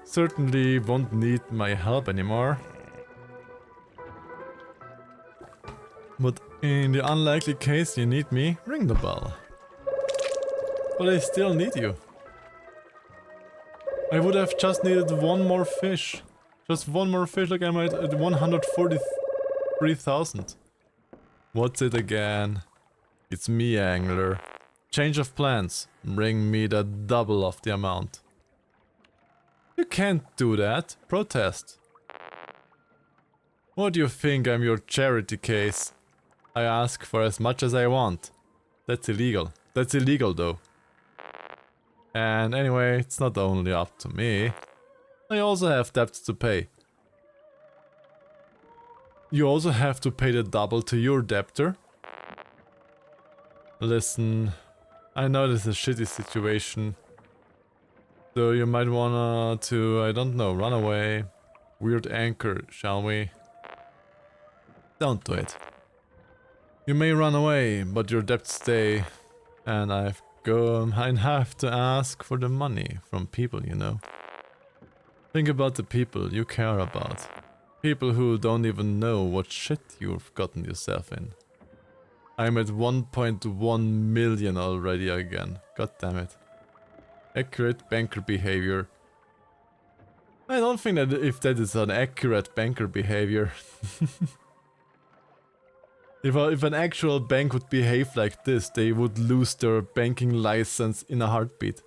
Speaker 1: Certainly won't need my help anymore. But in the unlikely case you need me, ring the bell. But I still need you. I would have just needed one more fish. Just one more fish, like I'm at 143,000. What's it again? It's me, angler. Change of plans. Bring me the double of the amount. You can't do that. Protest. What do you think, I'm your charity case? I ask for as much as I want. That's illegal. That's illegal though. And anyway, it's not only up to me. I also have debts to pay. You also have to pay the double to your debtor. Listen, I know this is a shitty situation. So you might wanna I don't know, run away. Weird anchor, shall we? Don't do it. You may run away, but your debts stay. And I have to ask for the money from people, you know. Think about the people you care about. People who don't even know what shit you've gotten yourself in. I'm at 1.1 million already again. God damn it. Accurate banker behavior. I don't think that if that is an accurate banker behavior. If an actual bank would behave like this, they would lose their banking license in a heartbeat.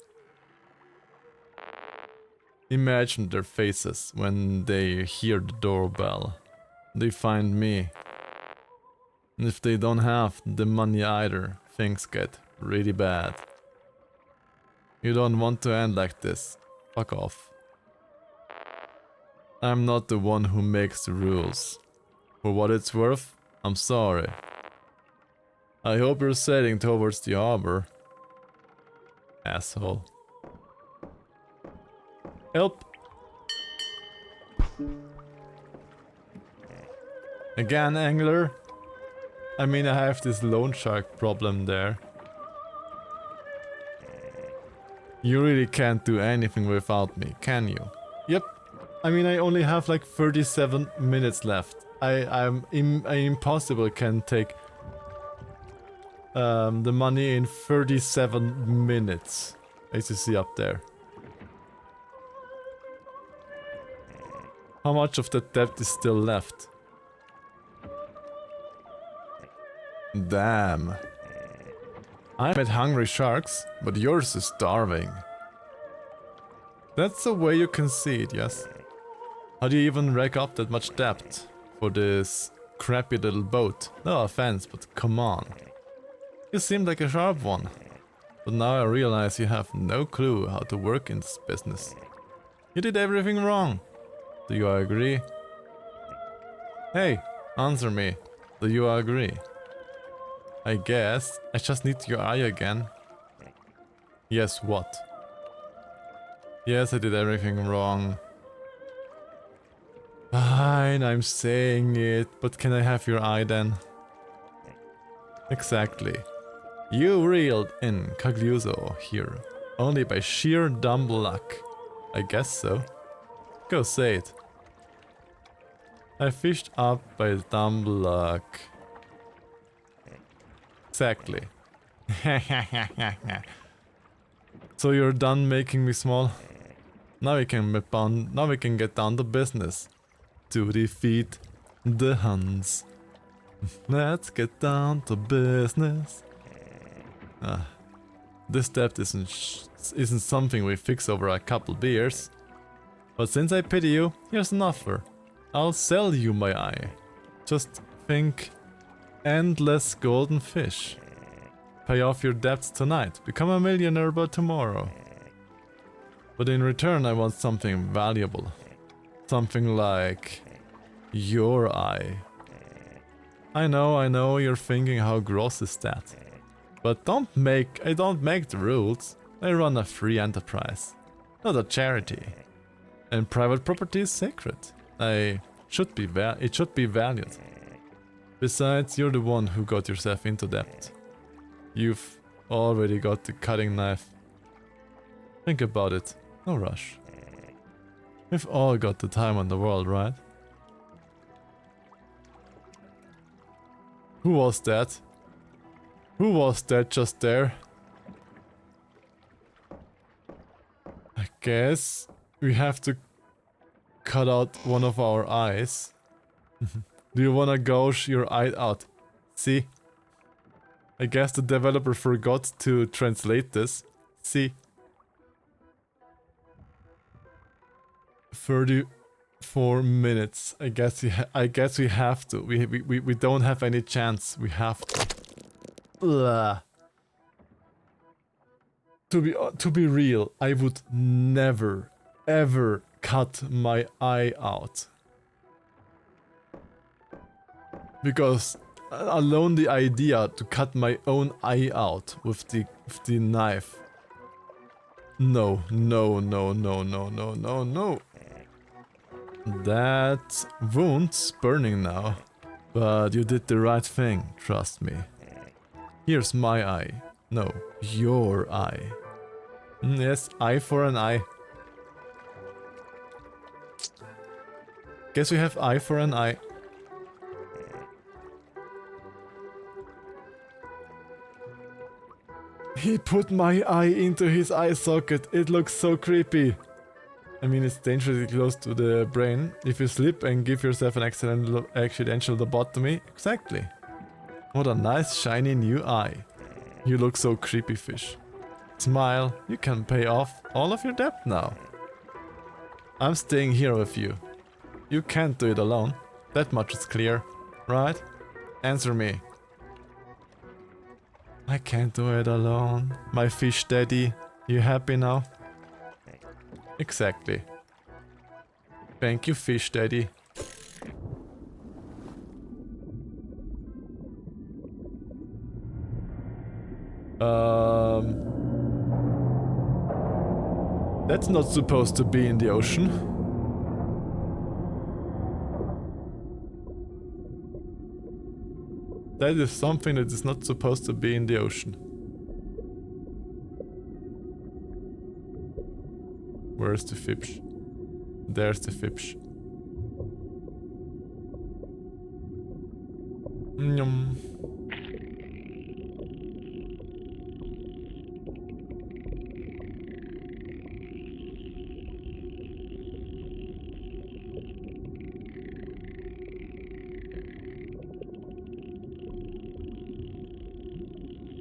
Speaker 1: Imagine their faces when they hear the doorbell. They find me. And if they don't have the money either, things get really bad. You don't want to end like this. Fuck off. I'm not the one who makes the rules. For what it's worth, I'm sorry. I hope you're sailing towards the harbor. Asshole. Help! Again, angler? I mean, I have this loan shark problem there. You really can't do anything without me, can you? Yep. I mean, I only have like 37 minutes left. I impossible can take the money in 37 minutes. As you see up there. How much of that debt is still left? Damn. I'm at hungry sharks, but yours is starving. That's the way you can see it, yes? How do you even rack up that much debt for this crappy little boat? No offense, but come on. You seem like a sharp one. But now I realize you have no clue how to work in this business. You did everything wrong. Do you agree? Hey, answer me. Do you agree? I guess I just need your eye again. Yes, what? Yes, I did everything wrong. Fine, I'm saying it, but can I have your eye then? Exactly. You reeled in Cagliuso here, only by sheer dumb luck. I guess so. Go say it. I fished up by dumb luck. Exactly. So you're done making me small? Now we can get down to business. To defeat the Huns. Let's get down to business. This debt isn't something we fix over a couple beers. But since I pity you, here's an offer. I'll sell you my eye. Just think endless golden fish. Pay off your debts tonight. Become a millionaire by tomorrow. But in return I want something valuable. Something like your eye. I know, you're thinking how gross is that. But I don't make the rules. I run a free enterprise, not a charity. And private property is sacred. It should be valued. Besides, you're the one who got yourself into debt. You've already got the cutting knife. Think about it, no rush. We've all got the time in the world, right? Who was that? Who was that just there? I guess we have to cut out one of our eyes. Do you wanna gouge your eye out? See? I guess the developer forgot to translate this. See? 34 minutes. I guess we have to. We don't have any chance. We have to. Ugh. To be real, I would never ever cut my eye out. Because alone the idea to cut my own eye out with the knife. No. That wound's burning now. But you did the right thing, trust me. Here's my eye. No, your eye. Yes, eye for an eye. Guess we have eye for an eye. He put my eye into his eye socket. It looks so creepy. I mean, it's dangerously close to the brain. If you slip and give yourself an accidental lobotomy. Exactly. What a nice shiny new eye. You look so creepy, fish. Smile, you can pay off all of your debt now. I'm staying here with you. You can't do it alone. That much is clear, right? Answer me. I can't do it alone. My fish daddy. You happy now? Exactly. Thank you, fish daddy. That's not supposed to be in the ocean. That is something that is not supposed to be in the ocean. Where's the fish? There's the fish. Yum.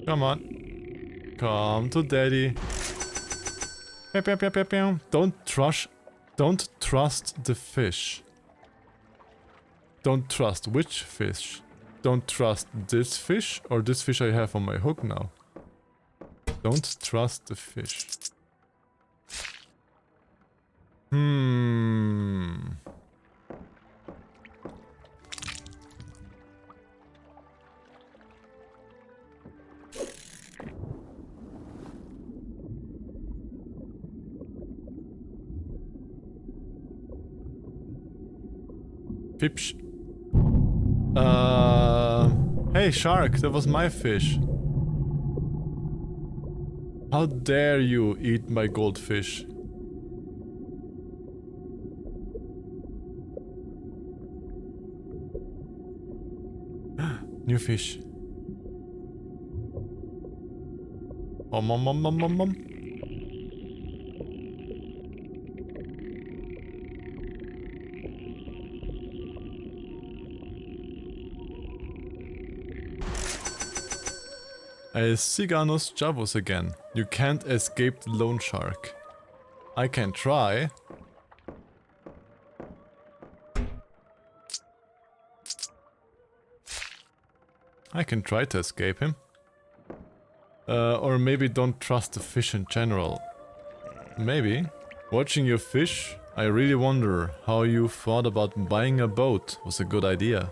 Speaker 1: Come on. Come to daddy. Pew, pew, pew, pew, pew. Don't trust the fish. Don't trust which fish? Don't trust this fish or this fish I have on my hook now. Don't trust the fish. Fish. Hey shark, that was my fish. How dare you eat my goldfish? New fish. Om. A Siganus Javus again. You can't escape the lone shark. I can try. I can try to escape him. Or maybe don't trust the fish in general. Maybe. Watching your fish, I really wonder how you thought about buying a boat was a good idea.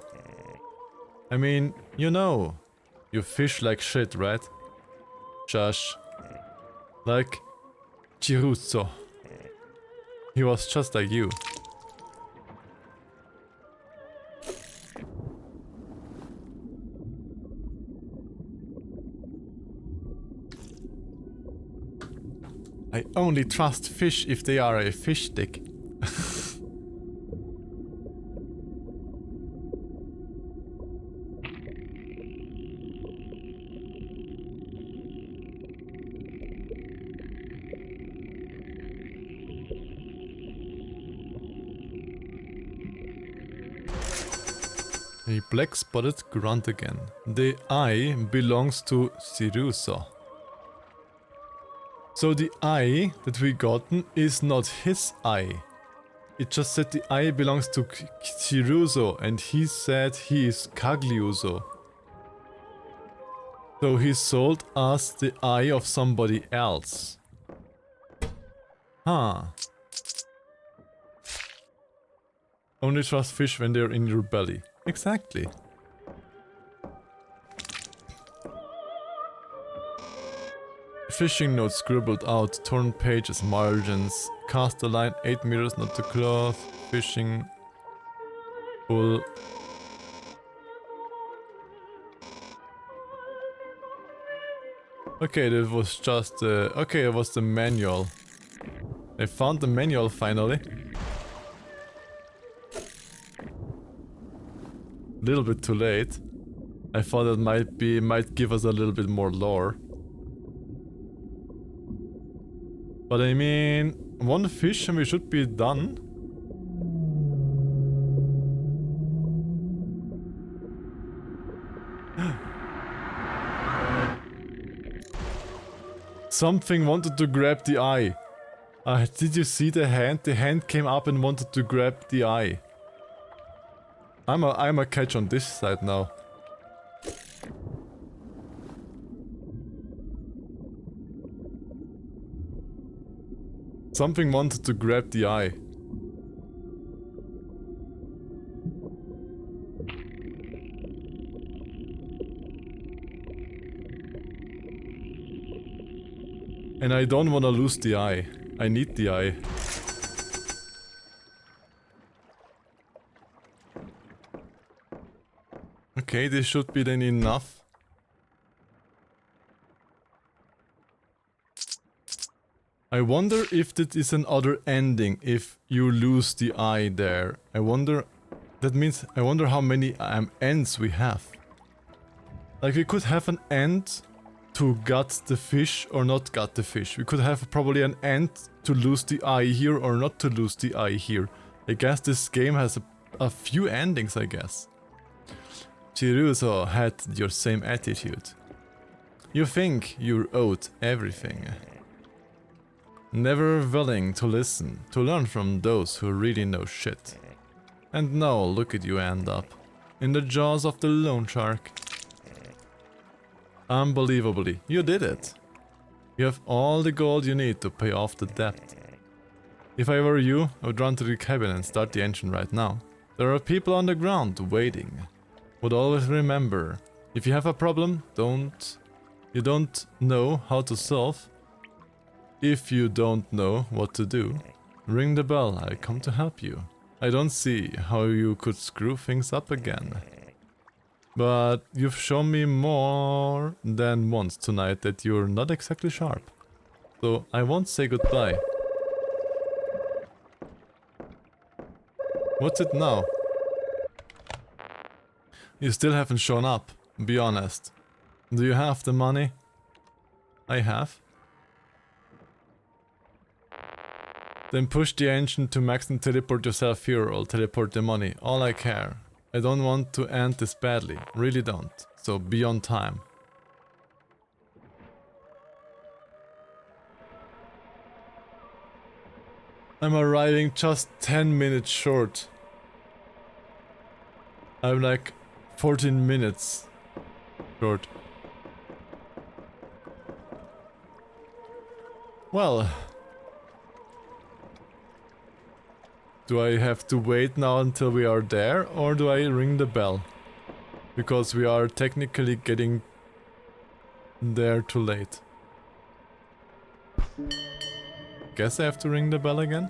Speaker 1: I mean, you know, you fish like shit, right? Josh. Like Chiruzzo. He was just like you. I only trust fish if they are a fish stick. A black-spotted grunt again. The eye belongs to Ciruso. So the eye that we gotten is not his eye. It just said the eye belongs to Ciruso and he said he is Cagliuso. So he sold us the eye of somebody else. Huh. Only trust fish when they're in your belly. Exactly. Fishing notes scribbled out, torn pages, margins. Cast the line 8 meters, not the cloth. Fishing. Pull. Okay, that was just okay, it was the manual. I found the manual finally. Little bit too late. I thought it might give us a little bit more lore. But I mean, one fish and we should be done. Something wanted to grab the eye. Did you see the hand? The hand came up and wanted to grab the eye. I'm a catch on this side now. Something wanted to grab the eye. And I don't wanna lose the eye. I need the eye. Okay, this should be then enough. I wonder if that is another ending if you lose the eye there. I wonder... That means... I wonder how many ends we have. Like we could have an end to gut the fish or not gut the fish. We could have probably an end to lose the eye here or not to lose the eye here. I guess this game has a few endings, I guess. Chiruzo had your same attitude. You think you're owed everything. Never willing to listen, to learn from those who really know shit. And now look at you end up. In the jaws of the loan shark. Unbelievably, you did it. You have all the gold you need to pay off the debt. If I were you, I would run to the cabin and start the engine right now. There are people on the ground waiting. Would always remember, if you have a problem, you don't know how to solve. If you don't know what to do, ring the bell, I come to help you. I don't see how you could screw things up again. But you've shown me more than once tonight that you're not exactly sharp. So I won't say goodbye. What's it now? You still haven't shown up, be honest. Do you have the money? I have. Then push the engine to max and teleport yourself here, or I'll teleport the money. All I care. I don't want to end this badly, really don't. So be on time. I'm arriving just 10 minutes short. I'm like 14 minutes short. Well, do I have to wait now until we are there, or do I ring the bell? Because we are technically getting there too late. Guess I have to ring the bell again?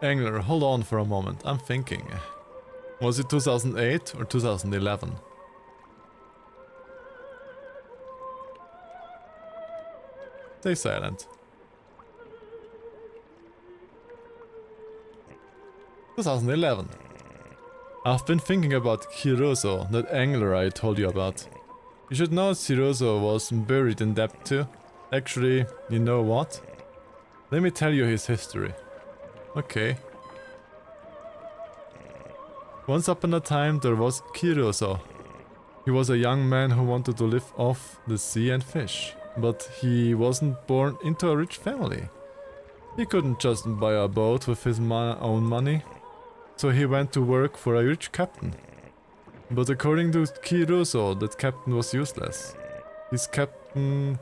Speaker 1: Angler, hold on for a moment, I'm thinking. Was it 2008 or 2011? Stay silent. 2011. I've been thinking about Hirozo, that angler I told you about. You should know Hirozo was buried in debt too. Actually, you know what? Let me tell you his history. Okay. Once upon a time there was Hirozo. He was a young man who wanted to live off the sea and fish. But he wasn't born into a rich family. He couldn't just buy a boat with his own money. So he went to work for a rich captain. But according to Hirozo, that captain was useless. He's captain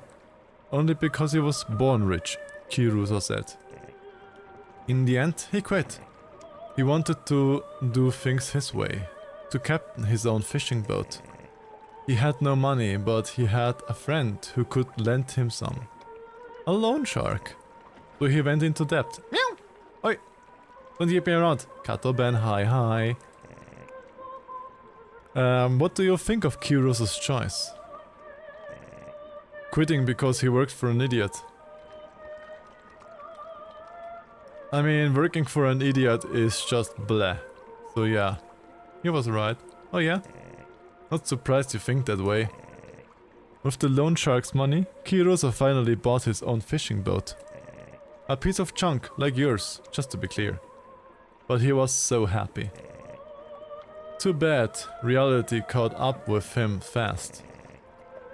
Speaker 1: only because he was born rich, Hirozo said. In the end, he quit. He wanted to do things his way, to captain his own fishing boat. He had no money, but he had a friend who could lend him some. A loan shark. So he went into debt. Meow! Oi! Don't keep me around. Kato Ben, hi. What do you think of Kirozo's choice? Quitting because he worked for an idiot. I mean, working for an idiot is just bleh. So yeah, he was right. Oh yeah? Not surprised you think that way. With the loan shark's money, Kirozo finally bought his own fishing boat. A piece of junk, like yours, just to be clear. But he was so happy. Too bad, reality caught up with him fast.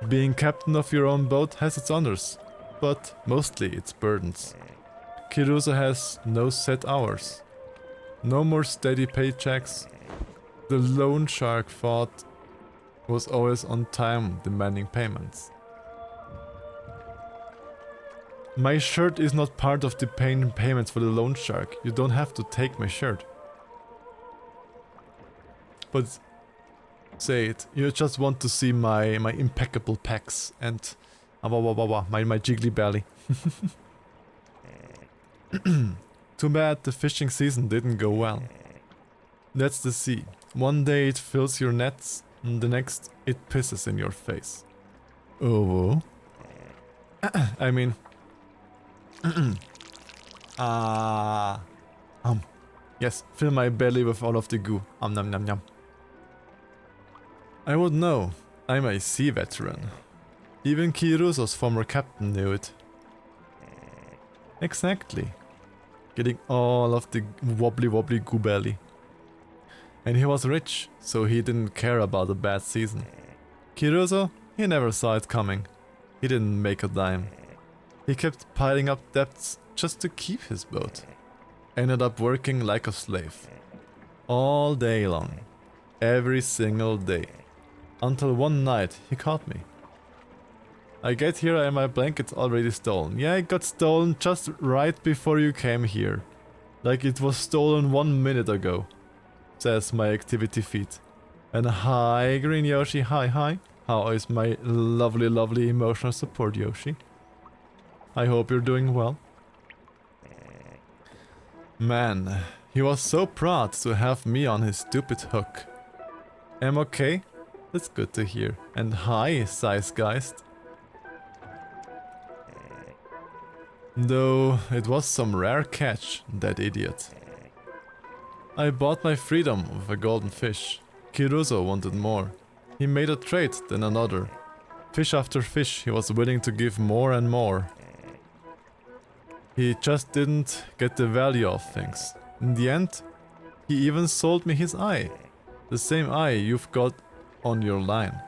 Speaker 1: Being captain of your own boat has its honors, but mostly its burdens. Kirozo has no set hours. No more steady paychecks. The loan shark thought was always on time demanding payments. My shirt is not part of the payments for the loan shark. You don't have to take my shirt. But say it, you just want to see my impeccable pecs, and My jiggly belly. Too bad the fishing season didn't go well. That's the sea. One day it fills your nets, and the next it pisses in your face. Oh. I mean... Yes, fill my belly with all of the goo. Nom nom nom. I would know. I'm a sea veteran. Even Kiruso's former captain knew it. Exactly. Getting all of the wobbly goo belly. And he was rich, so he didn't care about a bad season. Kiruso, he never saw it coming. He didn't make a dime. He kept piling up debts just to keep his boat. Ended up working like a slave. All day long. Every single day. Until one night he caught me. I get here and my blanket's already stolen. Yeah, it got stolen just right before you came here. Like it was stolen 1 minute ago. Says my activity feed. And hi Green Yoshi, hi. How is my lovely emotional support Yoshi? I hope you're doing well. Man, he was so proud to have me on his stupid hook. I'm okay? That's good to hear. And hi, Zeitgeist. Though it was some rare catch, that idiot. I bought my freedom with a golden fish. Kiruso wanted more. He made a trade, then another. Fish after fish, he was willing to give more and more. He just didn't get the value of things. In the end, he even sold me his eye. The same eye you've got on your line.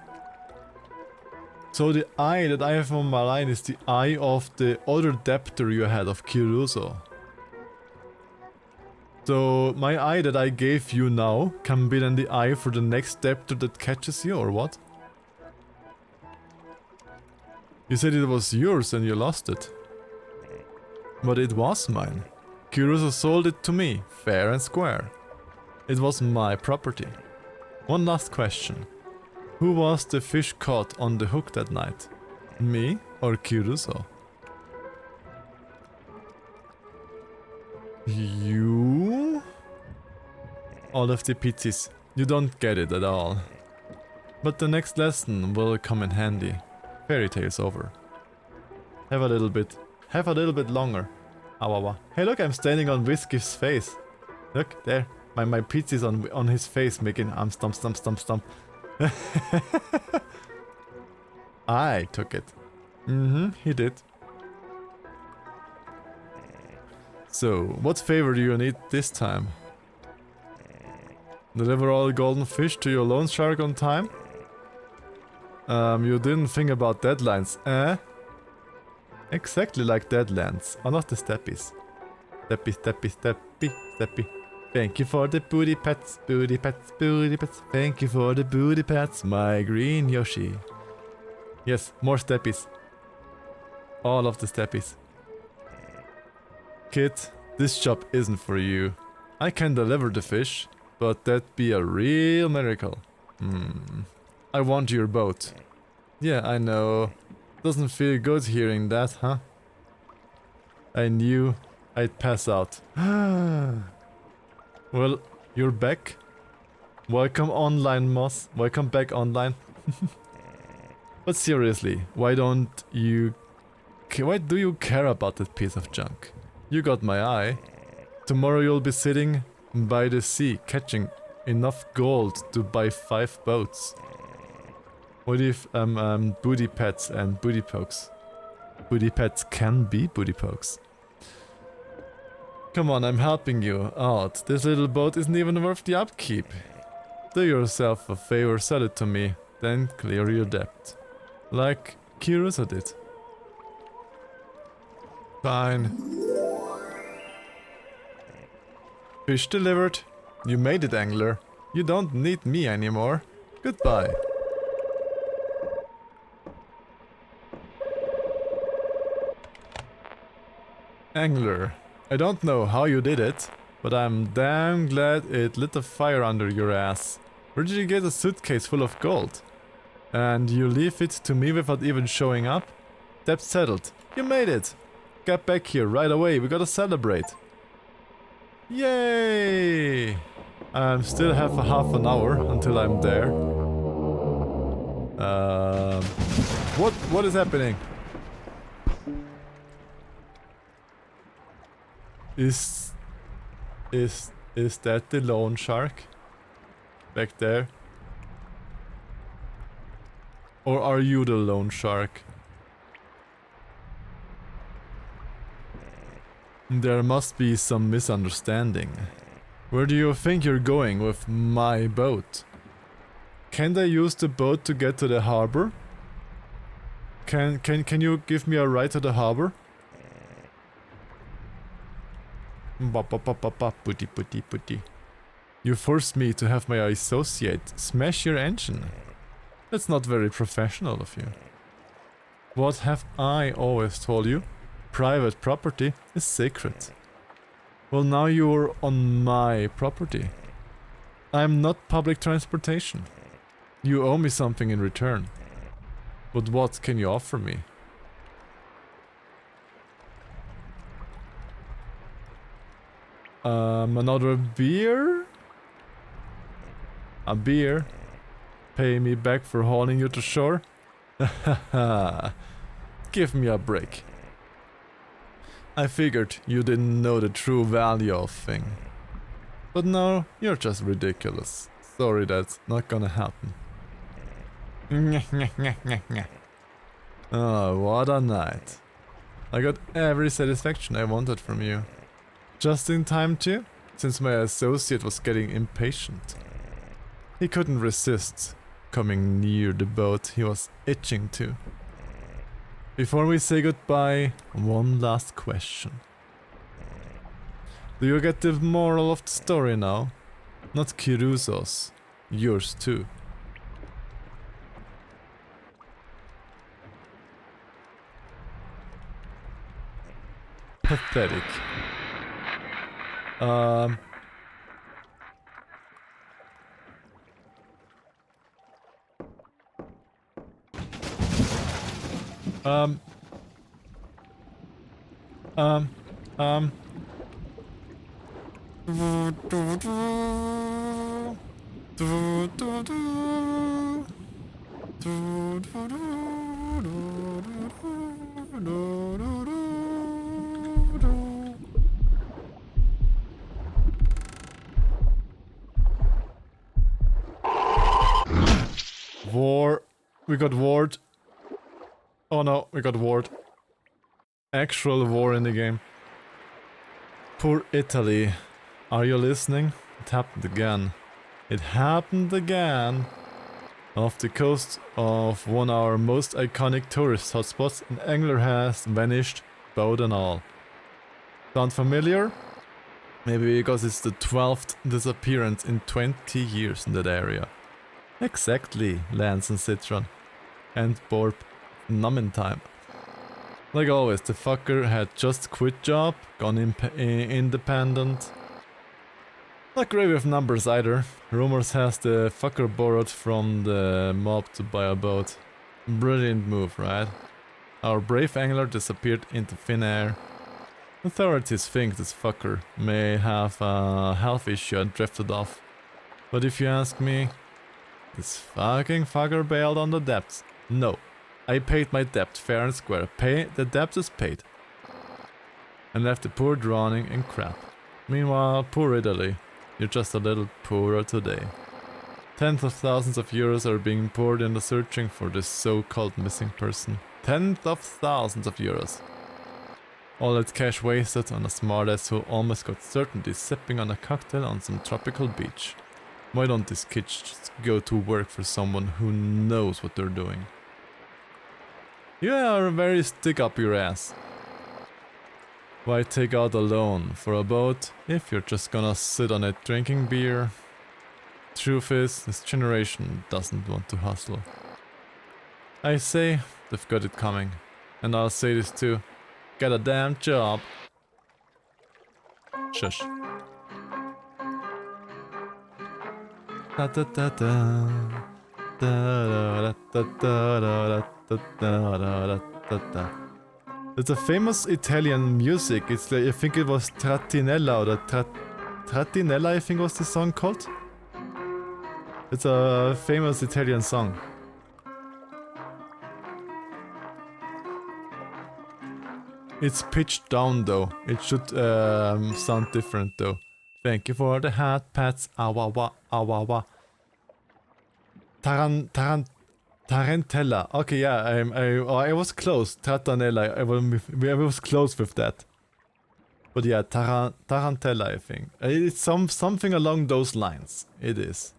Speaker 1: So the eye that I have on my line is the eye of the other debtor you had of Kiruso. So my eye that I gave you now can be then the eye for the next debtor that catches you, or what? You said it was yours and you lost it. But it was mine. Kiruso sold it to me, fair and square. It was my property. One last question. Who was the fish caught on the hook that night? Me or Kiruso? You? All of the pizzis. You don't get it at all. But the next lesson will come in handy. Fairy tale's over. Have a little bit longer. Awawa. Hey look, I'm standing on Whiskey's face. Look, there. My pizza's on his face making stomp. I took it. He did. So, what favor do you need this time? Deliver all golden fish to your loan shark on time? You didn't think about deadlines, eh? Exactly like deadlands, or not the steppies. Steppy. Thank you for the booty pets. Thank you for the booty pets, my green Yoshi. Yes, more steppies. All of the steppies. Kid, this job isn't for you. I can deliver the fish, but that'd be a real miracle. I want your boat. Yeah, I know. Doesn't feel good hearing that, huh? I knew I'd pass out. Well, you're back. Welcome online, Moss. Welcome back online. But seriously, why do you care about that piece of junk? You got my eye. Tomorrow you'll be sitting by the sea catching enough gold to buy 5 boats. What if booty pets and booty pokes? Booty pets can be booty pokes. Come on, I'm helping you out. This little boat isn't even worth the upkeep. Do yourself a favor, sell it to me, then clear your debt. Like Kiruso did. Fine. Fish delivered. You made it, angler. You don't need me anymore. Goodbye. Angler, I don't know how you did it, but I'm damn glad it lit a fire under your ass. Where did you get a suitcase full of gold? And you leave it to me without even showing up? Debt settled. You made it. Get back here right away. We gotta celebrate. Yay! I still have a half an hour until I'm there. What is happening? Is that the loan shark? Back there? Or are you the loan shark? There must be some misunderstanding. Where do you think you're going with my boat? Can't I use the boat to get to the harbor? Can you give me a ride to the harbor? Putty. You forced me to have my associate smash your engine. That's not very professional of you. What have I always told you? Private property is sacred. Well, now you're on my property. I'm not public transportation. You owe me something in return. But what can you offer me? Another beer? A beer? Pay me back for hauling you to shore? Give me a break. I figured you didn't know the true value of thing. But no, you're just ridiculous. Sorry, that's not gonna happen. Oh, what a night. I got every satisfaction I wanted from you. Just in time too, since my associate was getting impatient. He couldn't resist coming near the boat he was itching to. Before we say goodbye, one last question. Do you get the moral of the story now? Not Kiruso's, yours too. Pathetic. War. We got warred. Oh no, we got warred. Actual war in the game. Poor Italy. Are you listening? It happened again. It happened again. Off the coast of one of our most iconic tourist hotspots, an angler has vanished, boat and all. Sound familiar? Maybe because it's the 12th disappearance in 20 years in that area. Exactly, Lance and Citron. And Borp, numbing time. Like always, the fucker had just quit job, gone independent. Not great with numbers either. Rumors has the fucker borrowed from the mob to buy a boat. Brilliant move, right? Our brave angler disappeared into thin air. Authorities think this fucker may have a health issue and drifted off. But if you ask me, this fucking fucker bailed on the debts. No, I paid my debt fair and square. The debt is paid. And left the poor drowning in crap. Meanwhile, poor Italy. You're just a little poorer today. Tens of thousands of euros are being poured into searching for this so-called missing person. Tens of thousands of euros. All that cash wasted on a smartass who almost got certainty sipping on a cocktail on some tropical beach. Why don't these kids just go to work for someone who knows what they're doing? You are very stick up your ass. Why take out a loan for a boat if you're just gonna sit on it drinking beer? Truth is, this generation doesn't want to hustle. I say, they've got it coming. And I'll say this too. Get a damn job. Shush. Da da da da. Da da da da da da da da da It's a famous Italian music. It's like, I think it was Trattinella or Trattinella, I think was the song called. It's a famous Italian song. It's pitched down though. It should sound different though. Thank you for the hat pats. Awawa, awawa. Tarantella. Okay, yeah, I was close. Trattanella. I was close with that. But yeah, Tarantella, I think. It's something along those lines. It is.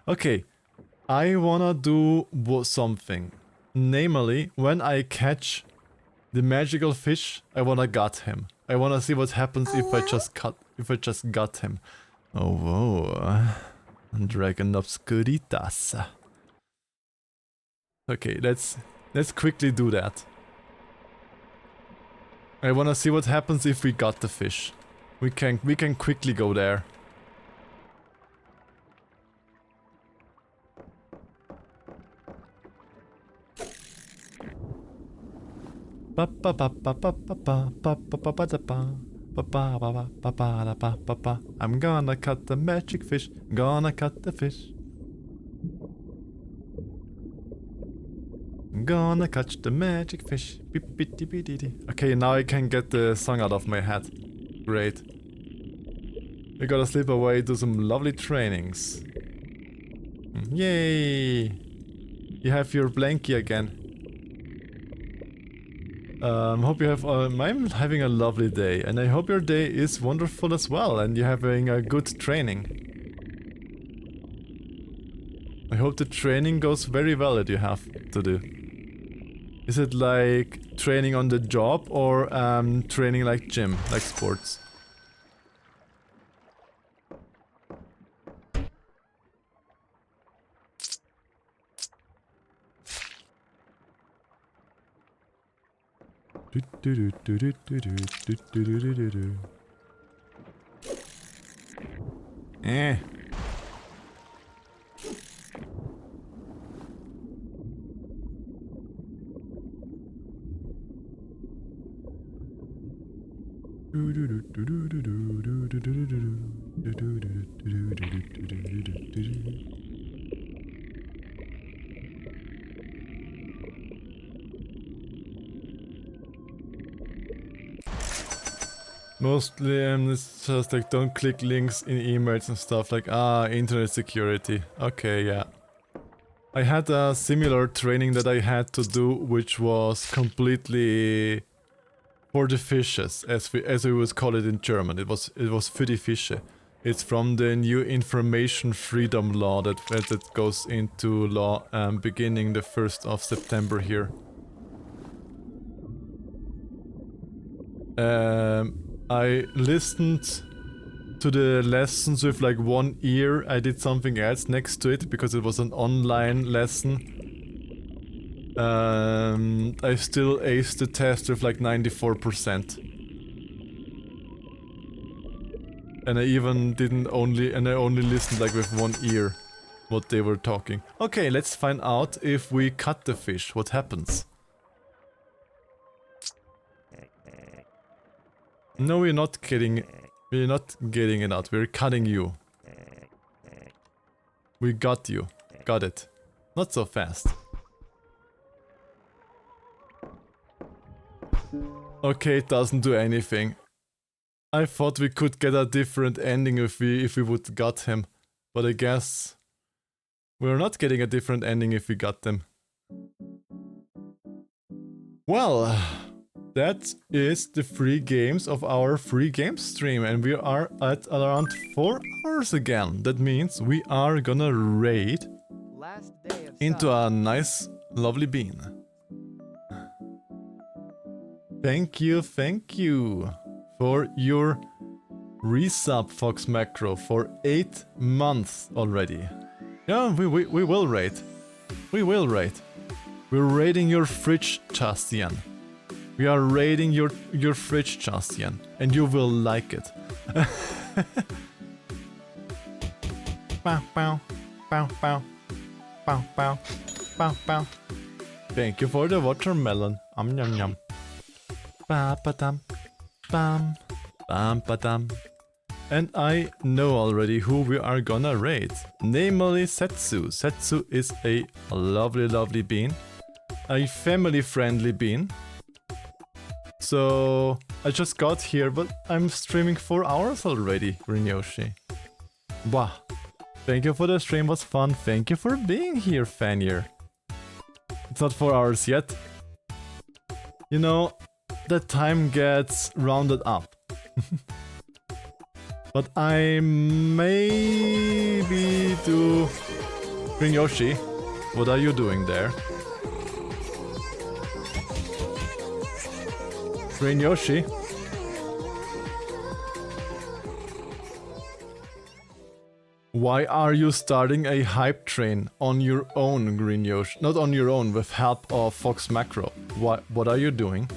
Speaker 1: Okay, I wanna do something. Namely, when I catch the magical fish, I wanna gut him. I wanna see what happens if I just gut him. Oh whoa. Dragon Obscuritas. Okay, let's quickly do that. I wanna see what happens if we got the fish. We can quickly go there. I'm gonna cut the magic fish. Gonna cut the fish. Gonna catch the magic fish. Okay, now I can get the song out of my head. Great. We gotta slip away to some lovely trainings. Yay! You have your blankie again. Hope you have. I'm having a lovely day, and I hope your day is wonderful as well, and you're having a good training. I hope the training goes very well that you have to do. Is it like training on the job or training like gym, like sports? Eh. Mostly it's just like don't click links in emails and stuff like internet security. Okay, yeah. I had a similar training that I had to do which was completely for the fishes, as we would call it in German. It was für die Fische. It's from the new information freedom law that goes into law beginning the 1st of September here. I listened to the lessons with like one ear. I did something else next to it because it was an online lesson. I still aced the test with like 94%. And I only listened like with one ear what they were talking. Okay, let's find out if we cut the fish, what happens. No, we're not getting it out. We're cutting you. We got you. Got it. Not so fast. Okay, it doesn't do anything. I thought we could get a different ending if we would got him. But I guess we're not getting a different ending if we got them. Well, that is the free games of our free game stream, and we are at around 4 hours again. That means we are gonna raid into a nice, lovely bean. Thank you for your resub, Fox Macro, for 8 months already. Yeah, we will raid. We will raid. We're raiding your fridge, Chastian. We are raiding your fridge, Chastian, and you will like it. Bow, bow, bow, bow, bow, bow, bow, bow. Thank you for the watermelon. Yum yum. Ba ba dum, bam, bam ba dum. And I know already who we are gonna raid. Namely Setsu. Setsu is a lovely, lovely bean. A family-friendly bean. So I just got here, but I'm streaming 4 hours already, Green Yoshi. Wow. Thank you for the stream, was fun. Thank you for being here, Fanier. It's not 4 hours yet. You know, the time gets rounded up. But I maybe do... Green Yoshi, what are you doing there? Green Yoshi? Why are you starting a hype train on your own, Green Yoshi? Not on your own, with help of Fox Macro. What are you doing?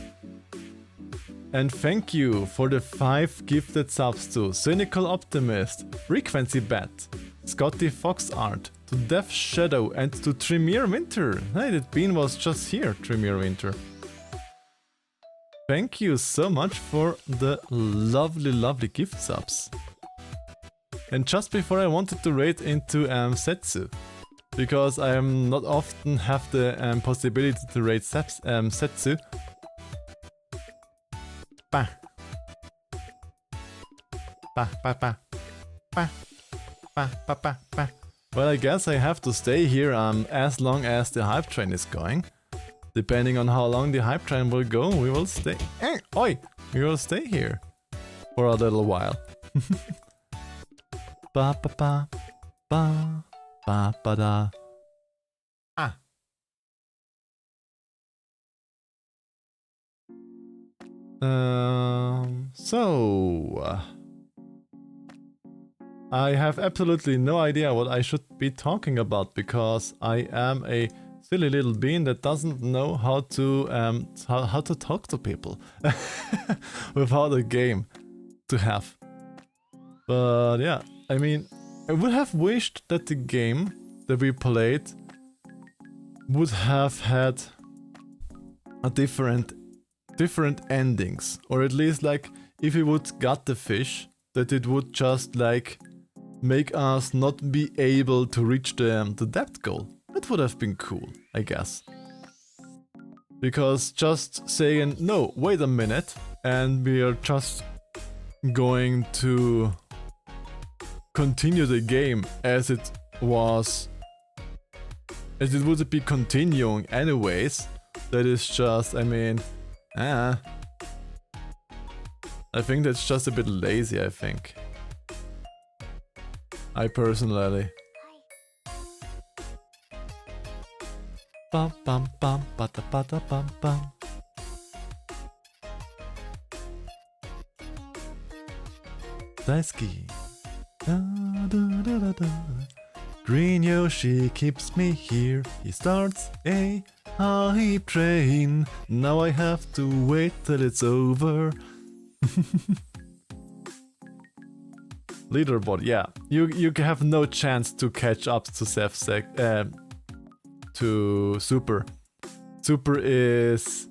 Speaker 1: And thank you for the 5 gifted subs to Cynical Optimist, Frequency Bet, Scotty Fox Art, to Death Shadow and to Tremere Winter. Hey, that bean was just here, Tremere Winter. Thank you so much for the lovely, lovely gift subs. And just before I wanted to raid into Setsu, because I am not often have the possibility to raid Setsu. Bah. Bah, bah, bah. Bah. Bah, bah, bah, bah. Well, I guess I have to stay here as long as the hype train is going. Depending on how long the hype train will go, we will stay. Oi! We will stay here for a little while. Ba ba ba ba ba ba da. Ah. I have absolutely no idea what I should be talking about because I am a silly little bean that doesn't know how to talk to people without a game to have. But yeah, I mean, I would have wished that the game that we played would have had a different endings, or at least like if we would got the fish, that it would just like make us not be able to reach the depth goal. That would have been cool, I guess. Because just saying, no, wait a minute, and we are just going to continue the game as it was, as it would be continuing anyways, that is just, I mean, I think that's just a bit lazy, I think. I personally. Bum bum bum bada bada bum bum. Daisuki. Da, da, da, da, da. Green Yoshi keeps me here. He starts a hype train. Now I have to wait till it's over. Leaderboard, yeah. You have no chance to catch up to to Super. Super is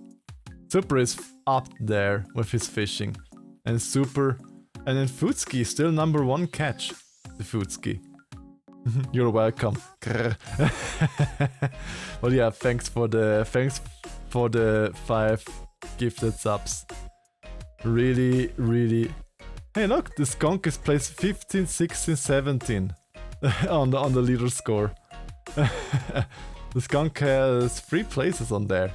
Speaker 1: up there with his fishing. And then Futski is still #1 catch. The Futski. You're welcome. Well, yeah, thanks for the 5 gifted subs. Really, really. Hey, look, the skunk is placed 15, 16, 17 on the leader score. The skunk has 3 places on there.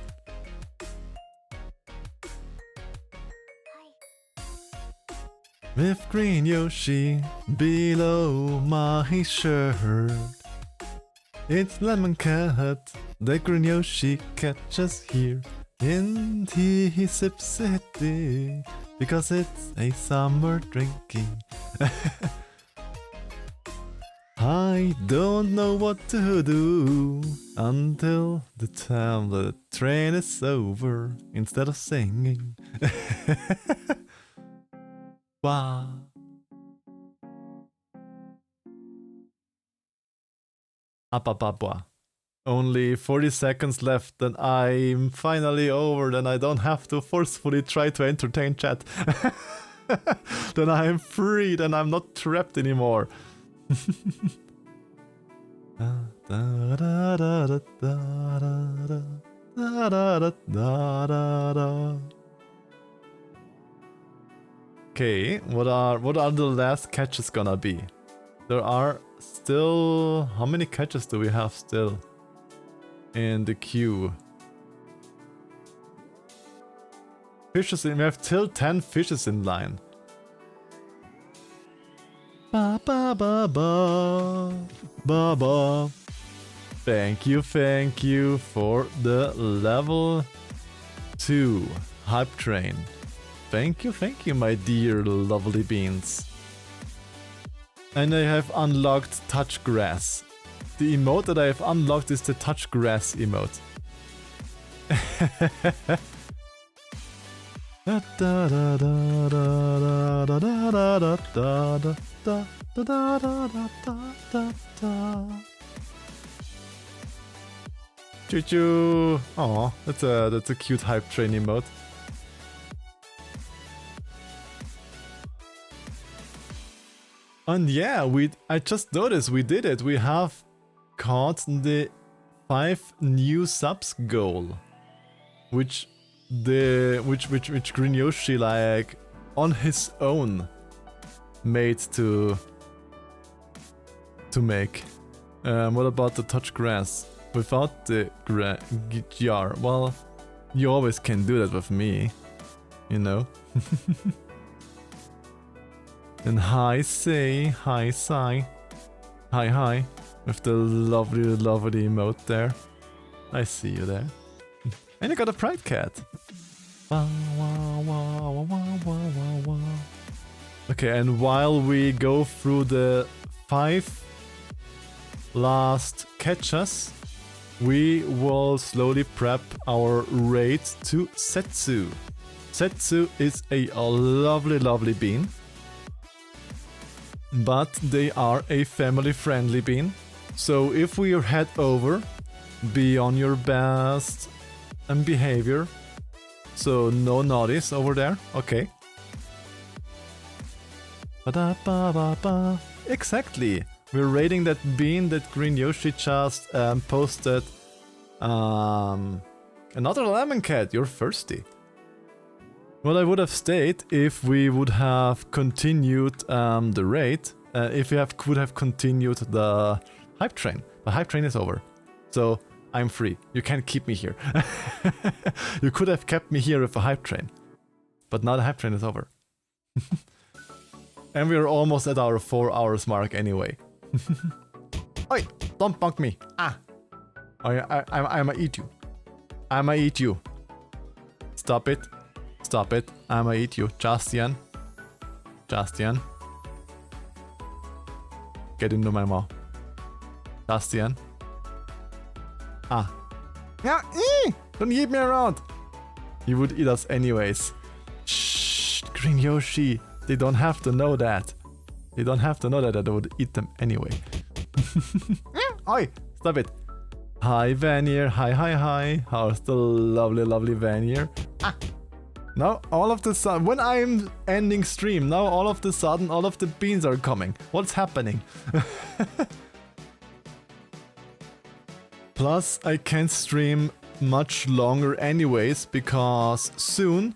Speaker 1: With Green Yoshi below my shirt, it's lemon cut that Green Yoshi catches here in Tissip City, because it's a summer drinking. I don't know what to do until the time the train is over, instead of singing. Wow. Apapapua. Only 40 seconds left, then I'm finally over, then I don't have to forcefully try to entertain chat. Then I'm free, then I'm not trapped anymore. Okay, what are the last catches gonna be? There are still... How many catches do we have still in the queue? Fishes in... We have till 10 fishes in line. Ba ba ba ba ba ba. Thank you for the level 2 hype train. Thank you, my dear lovely beans. And I have unlocked touch grass. The emote that I have unlocked is the touch grass emote. Choo choo! Aw, that's a cute hype train emote. And yeah, I just noticed we did it. We have caught the 5 new subs goal, which Green Yoshi like on his own made to make. What about the touch grass without the jar? Well, you always can do that with me, you know. And hi say, hi sigh, hi, with the lovely emote there. I see you there. And you got a pride cat. Okay, and while we go through the 5 last catches, we will slowly prep our raid to Setsu. Setsu is a lovely bean. But they are a family-friendly bean. So if we head over, be on your best behavior. So no naughties over there, okay. Ba-da-ba-ba-ba. Exactly. We're raiding that bean that Green Yoshi just posted. Another lemon cat, you're thirsty. What I would have stayed if we would have continued the raid, if we could have continued the hype train. The hype train is over, so I'm free. You can't keep me here. You could have kept me here with a hype train, but now the hype train is over. And we're almost at our 4 hours mark anyway. Oi, don't bonk me. Ah, I'ma eat you. I'ma eat you. Stop it. Stop it. I'ma eat you. Jastian. Jastian. Get into my mouth. Jastian. Ah. Yeah, don't eat me around. You would eat us anyways. Shh, Green Yoshi. They don't have to know that. They don't have to know that I would eat them anyway. Oi, stop it. Hi, Vanier. Hi. How's the lovely Vanier? Ah. Now, all of the sudden, when I'm ending stream, now all of the sudden, all of the beans are coming. What's happening? Plus, I can't stream much longer anyways, because soon,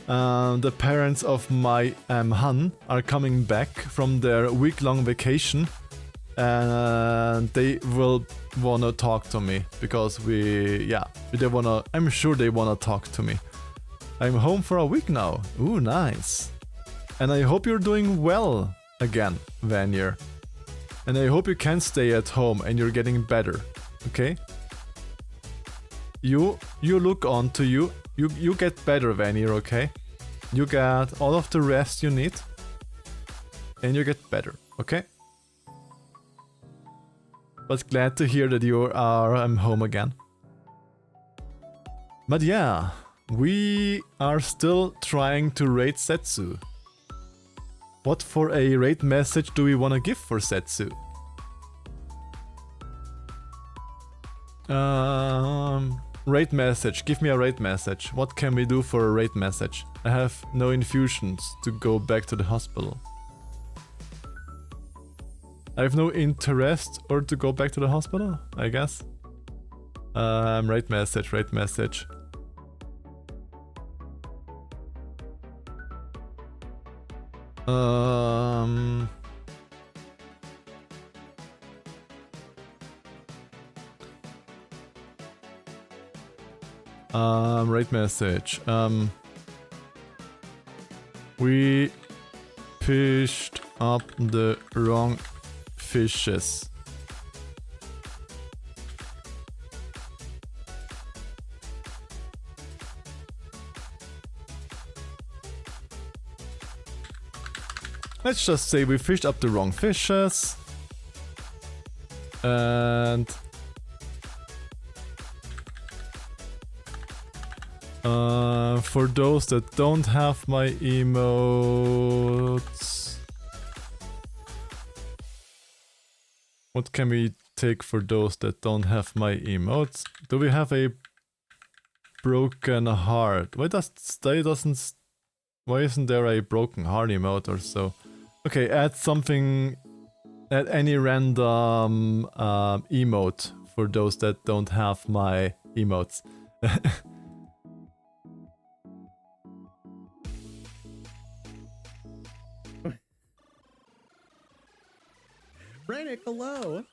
Speaker 1: the parents of my Han are coming back from their week-long vacation. And they will wanna talk to me, because I'm sure they wanna talk to me. I'm home for a week now. Ooh, nice. And I hope you're doing well again, Vanier. And I hope you can stay at home and you're getting better, okay? You look on to you. You get better, Vanier, okay? You get all of the rest you need. And you get better, okay? But glad to hear that you are home again. But yeah. We are still trying to raid Setsu. What for a raid message do we wanna give for Setsu? Rate message. Give me a rate message. What can we do for a rate message? I have no infusions to go back to the hospital. I have no interest or to go back to the hospital, I guess. Rate message, rate message. Rate message. We fished up the wrong fishes. Let's just say we fished up the wrong fishes. And for those that don't have my emotes, what can we take for those that don't have my emotes? Do we have a broken heart? Why isn't there a broken heart emote or so? Okay, add something, add any random emote for those that don't have my emotes.
Speaker 8: Rennick, hello!